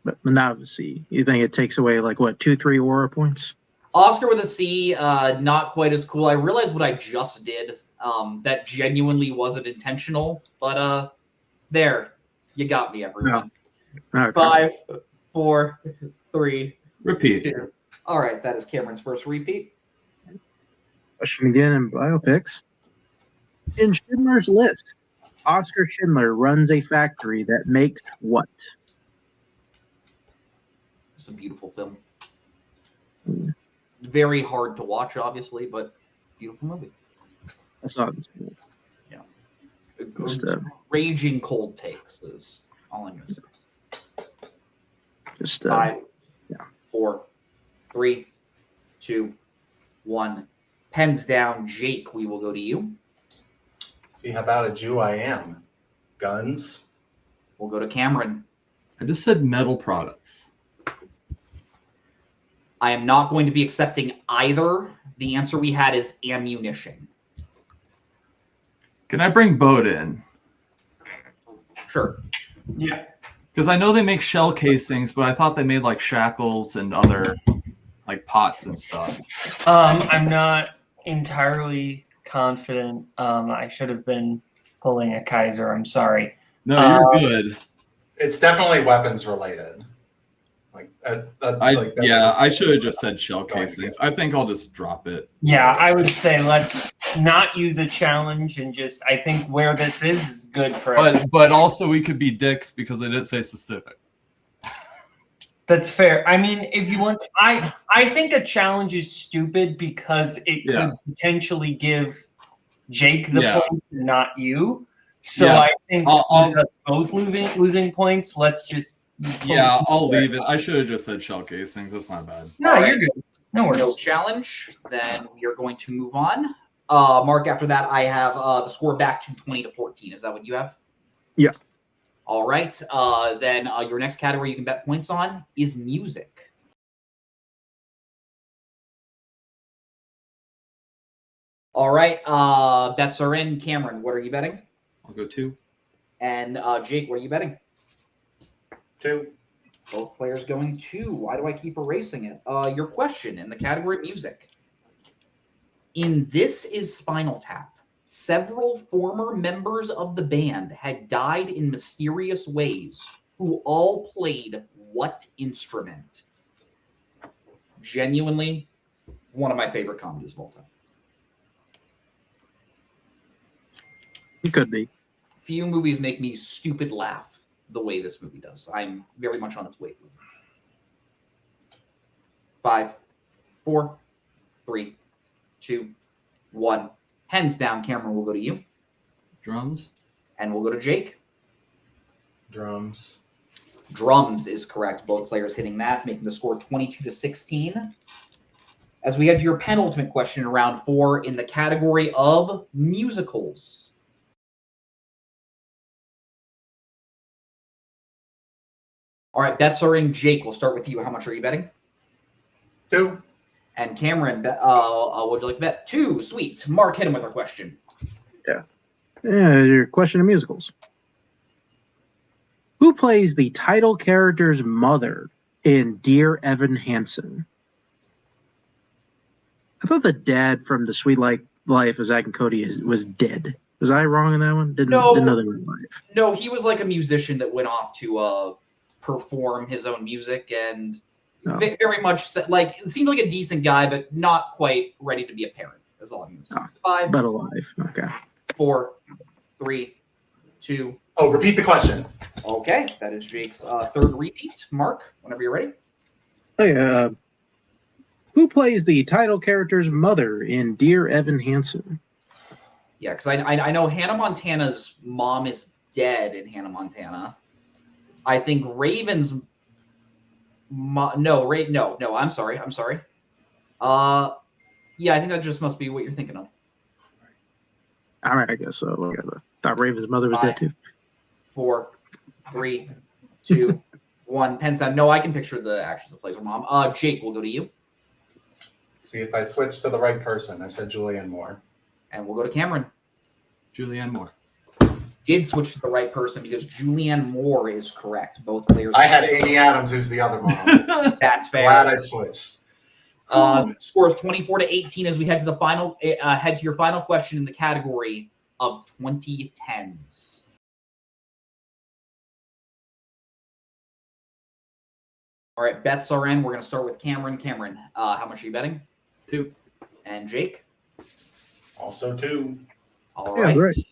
But obviously, you think it takes away 2, 3 aura points? Oscar with a C, not quite as cool. I realized what I just did. That genuinely wasn't intentional, but there, you got me, everyone. No. Okay. 5, 4, 3, Repeat. 2. All right, that is Cameron's first repeat. Question again in biopics. In Schindler's List, Oscar Schindler runs a factory that makes what? It's a beautiful film. Very hard to watch, obviously, but beautiful movie. That's obviously. Yeah. Just, Raging cold takes is all I'm going to say. Just 5, 4, 3, 2, 1. Pens down. Jake, we will go to you. See how about a Jew I am? Guns. We'll go to Cameron. I just said metal products. I am not going to be accepting either. The answer we had is ammunition. Can I bring boat in? Sure. Yeah. Because I know they make shell casings, but I thought they made shackles and other pots and stuff. I'm not entirely confident. I should have been pulling a Kaiser. I'm sorry. No, you're good. It's definitely weapons related. I should have just said shell casings. I think I'll just drop it. Yeah, I would say let's not use a challenge and just. I think where this is good for. But also we could be dicks because they didn't say specific. That's fair. I mean, if you want, I think a challenge is stupid because it could potentially give Jake the point, not you. So I think both losing points. Let's just. Yeah, I'll leave it. I should have just said shell casings. That's my bad. No, you're good. No worries. No challenge. Then we are going to move on. Mark, after that, I have the score back to 20 to 14. Is that what you have? Yeah. All right. Then your next category you can bet points on is music. All right. Bets are in. Cameron, what are you betting? I'll go 2. And Jake, what are you betting? 2. Both players going 2. Why do I keep erasing it? Your question in the category music. In This Is Spinal Tap, several former members of the band had died in mysterious ways, who all played what instrument? Genuinely, one of my favorite comedies of all time. It could be. Few movies make me stupid laugh the way this movie does. I'm very much on its way. 5, 4, 3, 2, 1. Hands down, Cameron will go to you. Drums. And we'll go to Jake. Drums. Drums is correct. Both players hitting that, making the score 22-16. As we head to your penultimate question in round 4 in the category of musicals. All right, bets are in. Jake, we'll start with you. How much are you betting? 2. And Cameron, what would you like to bet? 2. Sweet. Mark, hit him with our question. Yeah, your question of musicals. Who plays the title character's mother in Dear Evan Hansen? I thought the dad from The Sweet Life of Zack and Cody was dead. Was I wrong in that one? Didn't know they were alive. No, he was like a musician that went off to perform his own music and very much like it seemed like a decent guy, but not quite ready to be a parent. Is all I'm going to say. 5, but alive. Okay. 4, 3, 2. Oh, repeat the question. Okay, that is Jake's third repeat. Mark, whenever you're ready. Oh yeah. Who plays the title character's mother in Dear Evan Hansen? Yeah, because I know Hannah Montana's mom is dead in Hannah Montana. I think Raven's no, I'm sorry. Yeah, I think that just must be what you're thinking of. All right, I guess so. Look at that. Thought Raven's mother was dead too. 4, 3, 2, 1. Pens down. No, I can picture the actions that plays her mom. Jake, we'll go to you. See if I switch to the right person. I said Julianne Moore. And we'll go to Cameron. Julianne Moore. Did switch to the right person because Julianne Moore is correct. Both players. I had Amy Adams, who's the other mom. That's fair. Glad I switched. Scores 24-18 as we head to the final. Head to your final question in the category of 2010s. All right, bets are in. We're going to start with Cameron. Cameron, how much are you betting? 2. And Jake? Also 2. All right. Great.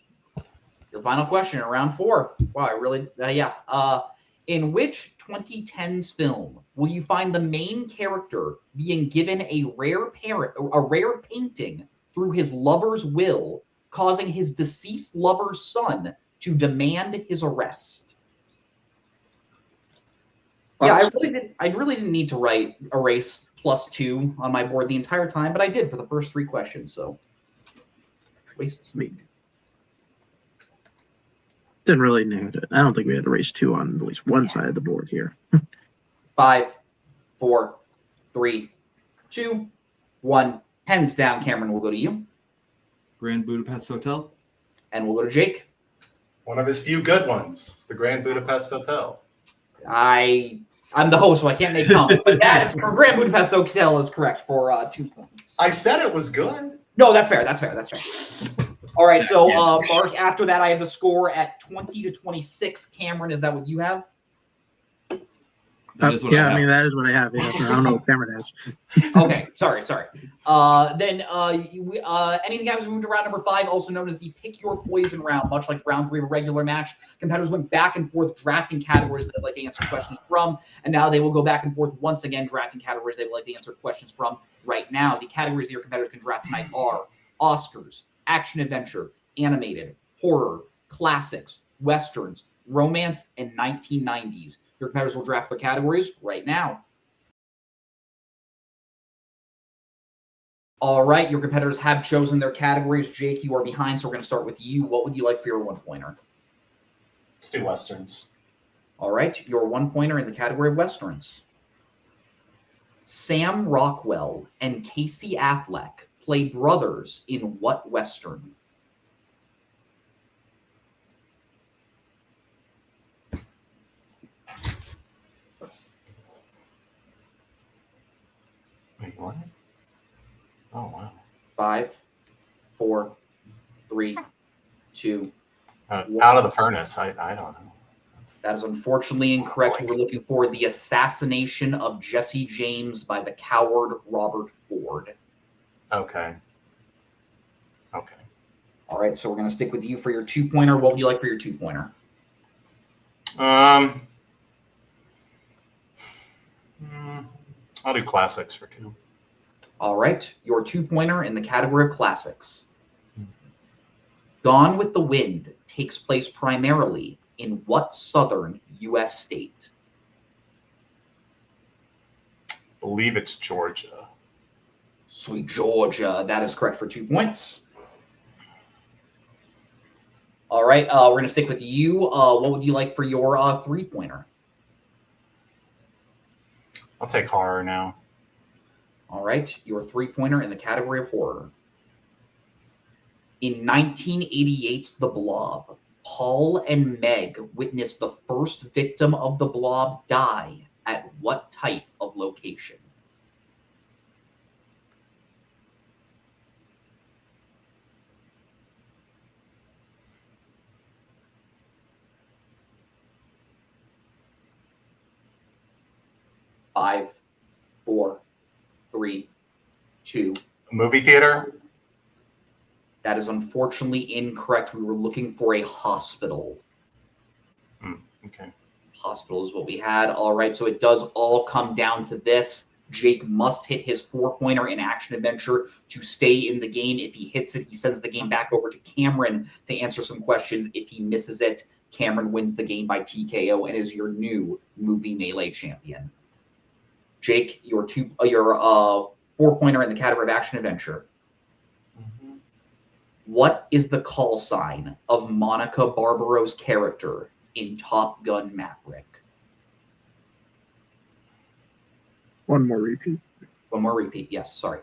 Your final question in round 4. Wow, I really, In which 2010s film will you find the main character being given a rare painting through his lover's will, causing his deceased lover's son to demand his arrest? Yeah, I really didn't need to write erase +2 on my board the entire time, but I did for the first 3 questions, so waste sleep. Didn't really know it. I don't think we had to race 2 on at least one side of the board here. 5, 4, 3, 2, 1. Pens down. Cameron, we'll go to you. Grand Budapest Hotel. And we'll go to Jake. One of his few good ones, the Grand Budapest Hotel. I'm the host, so I can't make comments. But that is for Grand Budapest Hotel is correct for 2 points. I said it was good. No, that's fair. All right, so Mark, after that, I have the score at 20-26. Cameron, is that what you have? That is what I have. I mean, that is what I have. Yeah. I don't know what Cameron has. Okay, sorry. Then anything happens, we move to round number 5, also known as the Pick Your Poison round. Much like round 3 of a regular match, competitors went back and forth drafting categories that they'd like to answer questions from, and now they will go back and forth once again drafting categories they'd like to answer questions from right now. The categories that your competitors can draft tonight are Oscars, action-adventure, animated, horror, classics, westerns, romance, and 1990s. Your competitors will draft their categories right now. All right, your competitors have chosen their categories. Jake, you are behind, so we're going to start with you. What would you like for your 1-pointer? Let's do westerns. All right, your 1-pointer in the category of westerns. Sam Rockwell and Casey Affleck play brothers in what western? What? Oh, wow. 5, 4, 3, 2. Out of the furnace. I don't know. That is unfortunately incorrect. We're looking for the assassination of Jesse James by the coward Robert Ford. Okay. Okay. All right, so we're going to stick with you for your 2-pointer. What would you like for your 2-pointer? I'll do classics for 2. All right, your 2-pointer in the category of classics. Gone with the Wind takes place primarily in what southern U.S. state? Believe it's Georgia. Sweet Georgia. That is correct for 2 points. All right, we're going to stick with you. What would you like for your 3-pointer? I'll take horror now. All right, your 3-pointer in the category of horror. In 1988's The Blob, Paul and Meg witnessed the first victim of the blob die at what type of location? Five, 4, 3, 2. Movie theater? That is unfortunately incorrect. We were looking for a hospital. Okay. Hospital is what we had. All right, so it does all come down to this. Jake must hit his 4-pointer in action adventure to stay in the game. If he hits it, he sends the game back over to Cameron to answer some questions. If he misses it, Cameron wins the game by TKO and is your new movie melee champion. Jake, your 4-pointer in the category of action adventure. What is the call sign of Monica Barbaro's character in Top Gun Maverick? One more repeat. One more repeat. Yes, sorry.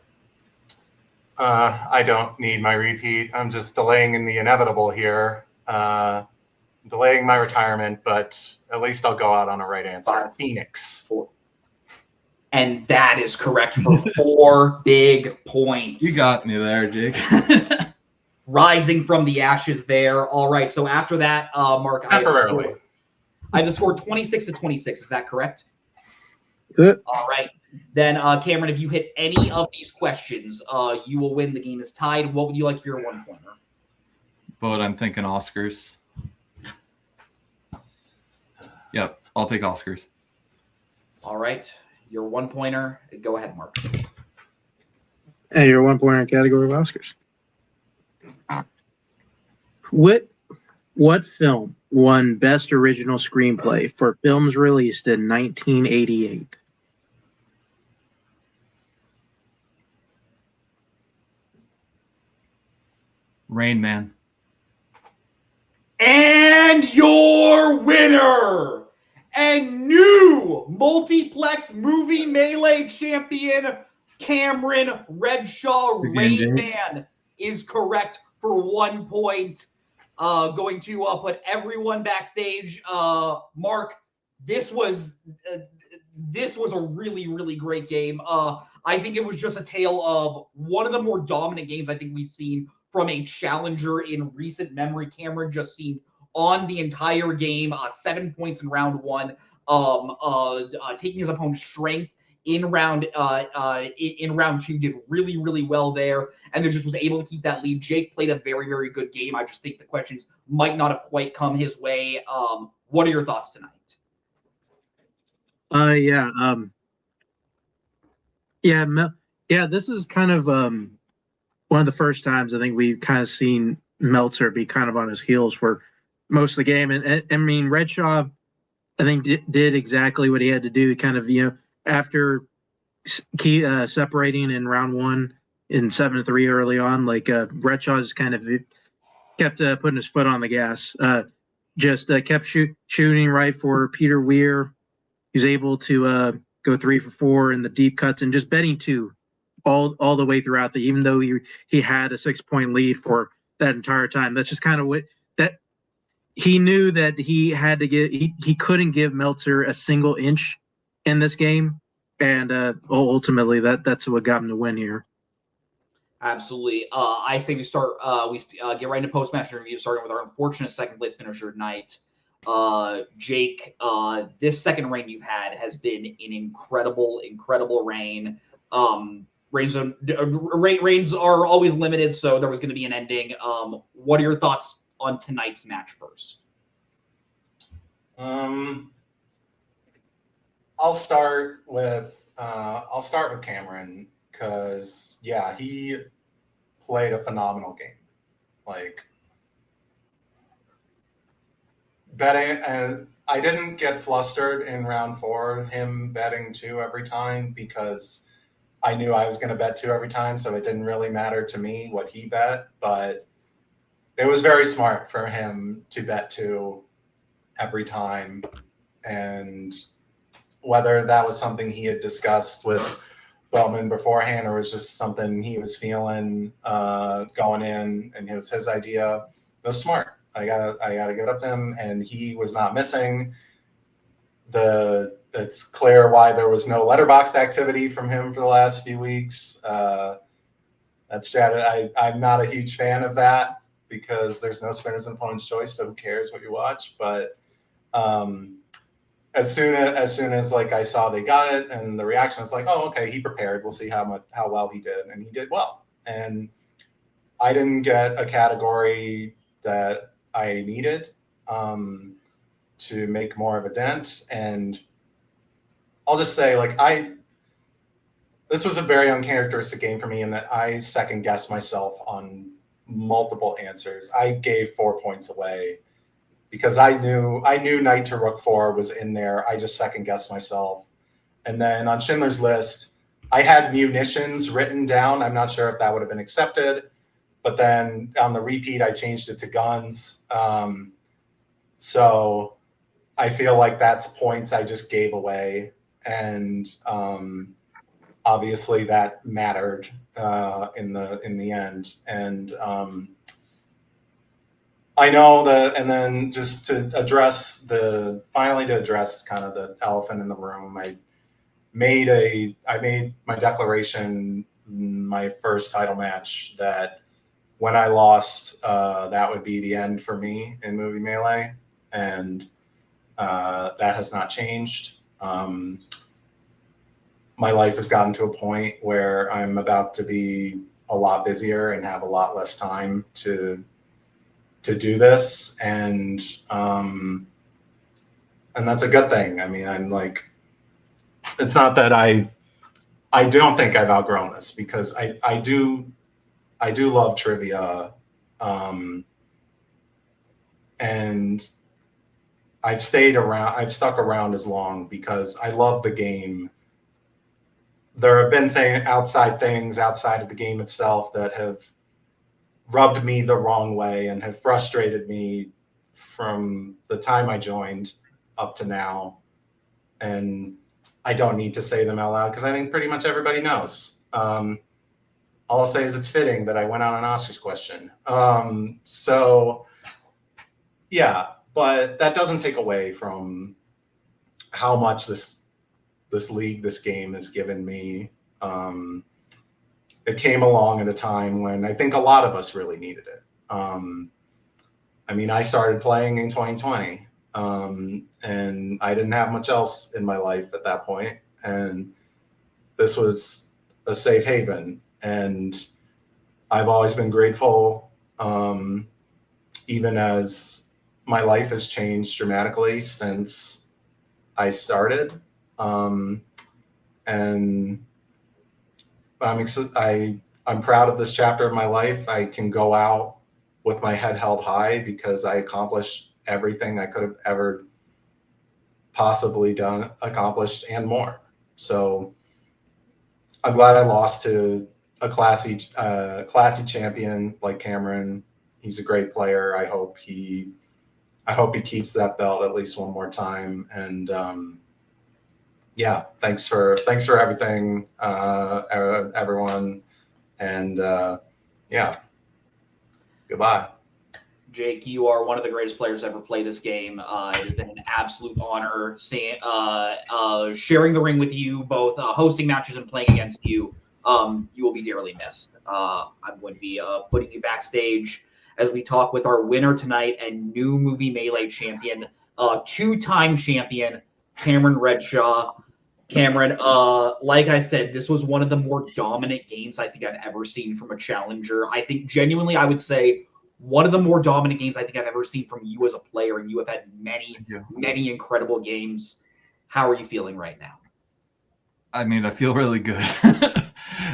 I don't need my repeat. I'm just delaying in the inevitable here. Delaying my retirement, but at least I'll go out on a right answer. 5, Phoenix. 4. And that is correct for 4 big points. You got me there, Jake. Rising from the ashes there. All right, so after that, Mark, I have the score 26-26. Is that correct? Good. All right. Then, Cameron, if you hit any of these questions, you will win. The game is tied. What would you like for your 1-pointer? But I'm thinking Oscars. Yep, I'll take Oscars. All right. Your 1-pointer. Go ahead, Mark. Hey, your 1-pointer category of Oscars. What film won Best Original Screenplay for films released in 1988? Rain Man. And your winner and new Multiplex Movie Melee champion, Cameron Redshaw. Rain Man is correct for 1 point. Going to put everyone backstage. Mark, this was a really, really great game. I think it was just a tale of one of the more dominant games I think we've seen from a challenger in recent memory. Cameron just seemed on the entire game. 7 points in round 1, taking his opponent's strength in round 2, did really, really well there, and then just was able to keep that lead. Jake played a very, very good game. I just think the questions might not have quite come his way. What are your thoughts tonight? This is kind of one of the first times I think we've kind of seen Meltzer be kind of on his heels for most of the game, and I mean Redshaw, I think did exactly what he had to do, kind of after separating in round 1 in 7-3 early on, like Redshaw just kind of kept putting his foot on the gas, kept shooting right for Peter Weir. He was able to go 3 for 4 in the deep cuts and just betting 2 all the way throughout even though he had a 6-point lead for that entire time. That's just kind of what that he knew that he had to get. He couldn't give Meltzer a single inch in this game. And ultimately, that's what got him to win here. Absolutely. I say we start. We get right into post-match review, starting with our unfortunate second place finisher tonight. Jake, this second reign you've had has been an incredible reign. Reigns are always limited, so there was going to be an ending. What are your thoughts on tonight's match first? I'll start with Cameron because he played a phenomenal game. Like betting, and I didn't get flustered in round 4 of him betting 2 every time because I knew I was going to bet 2 every time, so it didn't really matter to me what he bet. But it was very smart for him to bet 2 every time, and whether that was something he had discussed with Bowman beforehand or was just something he was feeling going in, and it was his idea, it was smart. I gotta give it up to him, and he was not missing. It's clear why there was no letterboxed activity from him for the last few weeks. That strategy, I'm not a huge fan of that because there's no spinners and opponent's choice, so who cares what you watch? But as soon as like I saw they got it and the reaction was like, oh, okay, he prepared. We'll see how well he did, and he did well. And I didn't get a category that I needed to make more of a dent. And I'll just say, like, this was a very uncharacteristic game for me in that I second guessed myself on multiple answers. I gave 4 points away because I knew Knight to Rook 4 was in there. I just second guessed myself. And then on Schindler's List, I had munitions written down. I'm not sure if that would have been accepted, but then on the repeat, I changed it to guns. So I feel like that's points I just gave away. And obviously that mattered in the end. And I know that, and then just to address kind of the elephant in the room, I made my declaration in my first title match that when I lost, that would be the end for me in Movie Melee, and that has not changed. My life has gotten to a point where I'm about to be a lot busier and have a lot less time to do this, and that's a good thing. I mean, I'm like, it's not that I don't think I've outgrown this, because I do love trivia, and I've stuck around as long because I love the game. There have been outside things outside of the game itself that have rubbed me the wrong way and have frustrated me from the time I joined up to now. And I don't need to say them out loud because I think pretty much everybody knows. All I'll say is it's fitting that I went on an Oscars question. So yeah, but that doesn't take away from how much this league, this game has given me. It came along at a time when I think a lot of us really needed it. I mean, I started playing in 2020, and I didn't have much else in my life at that point. And this was a safe haven. And I've always been grateful, even as my life has changed dramatically since I started. And I'm proud of this chapter of my life. I can go out with my head held high because I accomplished everything I could have ever possibly accomplished and more. So I'm glad I lost to a classy champion like Cameron. He's a great player. I hope he keeps that belt at least one more time. And yeah, thanks for everything, everyone. And yeah, goodbye. Jake, you are one of the greatest players to ever play this game. It has been an absolute honor sharing the ring with you, both hosting matches and playing against you. You will be dearly missed. I'm going to be putting you backstage as we talk with our winner tonight and new movie Melee champion, two-time champion, Cameron Redshaw. Cameron, like I said, this was one of the more dominant games I think I've ever seen from a challenger. I think genuinely I would say one of the more dominant games I think I've ever seen from you as a player, and you have had many incredible games. How are you feeling right now? I mean, I feel really good.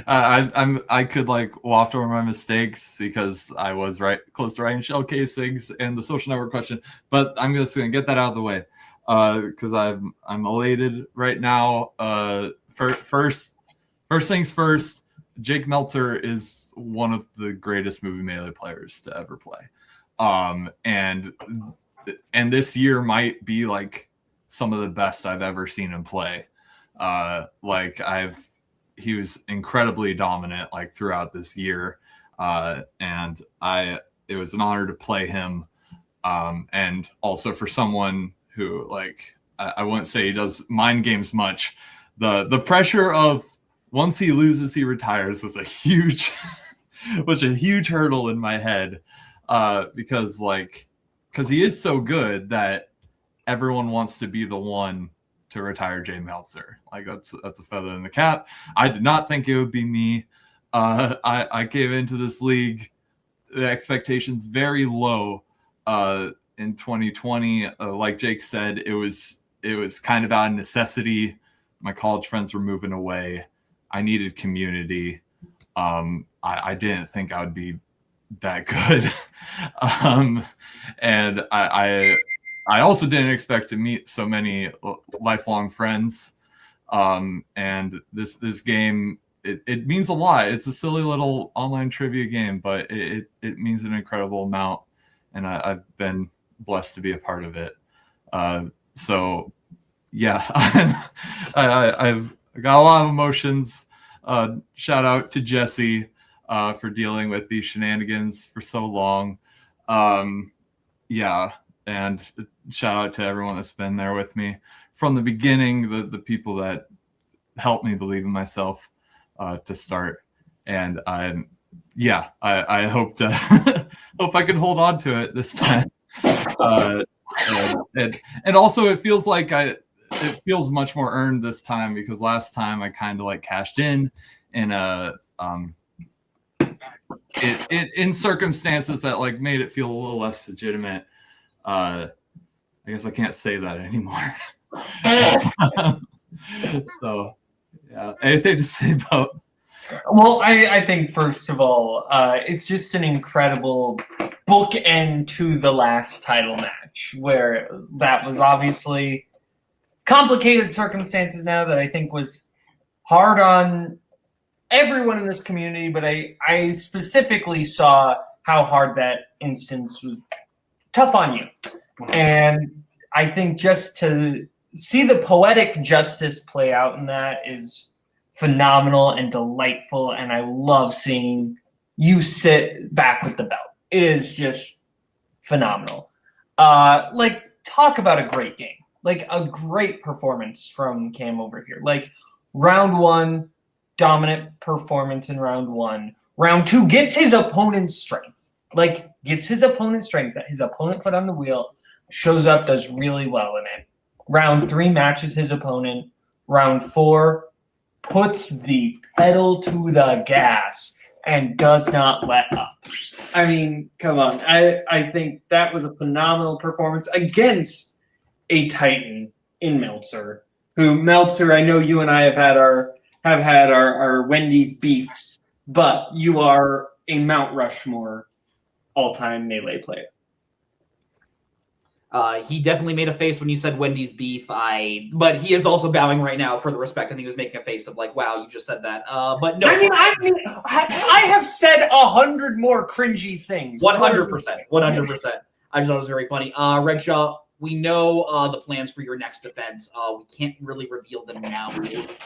I could like waft over my mistakes because I was right close to writing shell casings and the social network question, but I'm just gonna get that out of the way because I'm elated right now. First things first, Jake Meltzer is one of the greatest movie Melee players to ever play, and this year might be like some of the best I've ever seen him play. He was incredibly dominant like throughout this year, and it was an honor to play him, and also for someone who like I wouldn't say he does mind games much. The pressure of once he loses he retires was a huge hurdle in my head, because he is so good that everyone wants to be the one to retire Jay Meltzer. Like that's a feather in the cap. I did not think it would be me. I came into this league, the expectations very low. In 2020, like Jake said, it was kind of out of necessity. My college friends were moving away. I needed community. I didn't think I would be that good, and I also didn't expect to meet so many lifelong friends. And this game, it means a lot. It's a silly little online trivia game, but it means an incredible amount. And I've been blessed to be a part of it. So yeah, I've got a lot of emotions. Shout out to Jesse for dealing with these shenanigans for so long. Yeah. And shout out to everyone that's been there with me from the beginning, the people that helped me believe in myself to start. And I hope I can hold on to it this time. And also it feels like it feels much more earned this time, because last time I kind of like cashed in in circumstances that like made it feel a little less legitimate. I guess I can't say that anymore. So, yeah. Anything to say about? Well, I think first of all, it's just an incredible bookend to the last title match, where that was obviously complicated circumstances now that I think was hard on everyone in this community, but I specifically saw how hard that instance was tough on you. And I think just to see the poetic justice play out in that is phenomenal and delightful. And I love seeing you sit back with the belt. It is just phenomenal. Like, talk about a great game. Like, a great performance from Cam over here. Like, round one, dominant performance in round one. Round two gets his opponent's strength. Like, gets his opponent's strength that his opponent put on the wheel, shows up, does really well in it. Round three matches his opponent. Round four puts the pedal to the gas and does not let up. I mean, come on. I think that was a phenomenal performance against a Titan in Meltzer, who Meltzer, I know you and I have had our Wendy's beefs, but you are a Mount Rushmore all-time Melee player. He definitely made a face when you said Wendy's beef. But he is also bowing right now for the respect, and he was making a face of like, "Wow, you just said that." But no, I have said 100 more cringy things. 100%. I just thought it was very funny. Redshaw, we know the plans for your next defense. We can't really reveal them now.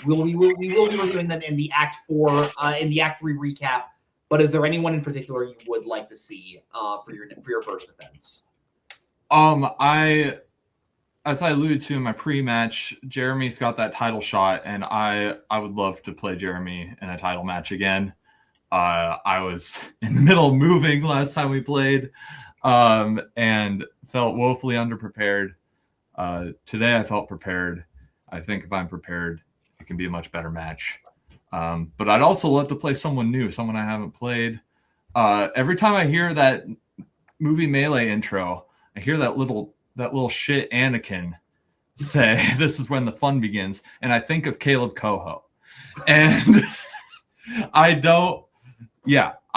We will be reviewing them in the Act 4, in the Act 3 recap. But is there anyone in particular you would like to see for your first defense? As I alluded to in my pre-match, Jeremy's got that title shot, and I would love to play Jeremy in a title match again. I was in the middle of moving last time we played, and felt woefully underprepared. Today I felt prepared. I think if I'm prepared, it can be a much better match. But I'd also love to play someone new, someone I haven't played. Every time I hear that movie Melee intro, I hear that little shit Anakin say, "This is when the fun begins," and I think of Caleb Coho. And I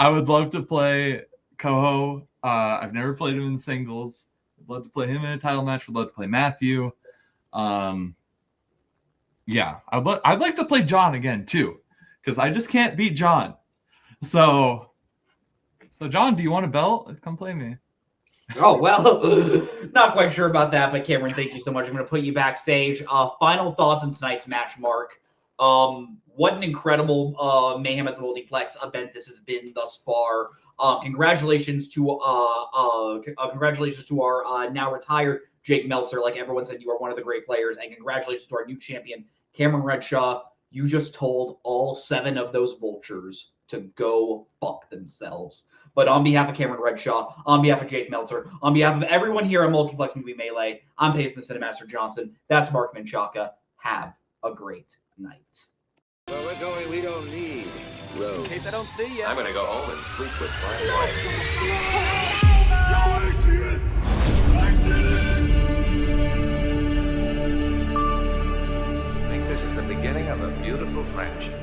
would love to play Coho. I've never played him in singles. I'd love to play him in a title match. Would love to play Matthew. I'd like to play John again too, because I just can't beat John. So John, do you want a belt? Come play me. Oh, well, not quite sure about that, but Cameron, thank you so much. I'm going to put you backstage. Final thoughts on tonight's match, Mark. What an incredible Mayhem at the Multiplex event this has been thus far. Congratulations to our now retired Jake Meltzer. Like everyone said, you are one of the great players, and congratulations to our new champion, Cameron Redshaw. You just told all 7 of those vultures to go fuck themselves. But on behalf of Cameron Redshaw, on behalf of Jake Meltzer, on behalf of everyone here at Multiplex Movie Melee, I'm Pacing the Cinemaster Johnson. That's Mark Menchaca. Have a great night. Where we're going, we don't need roads. In case I don't see you. I'm gonna go home and sleep with my wife. I think this is the beginning of a beautiful friendship.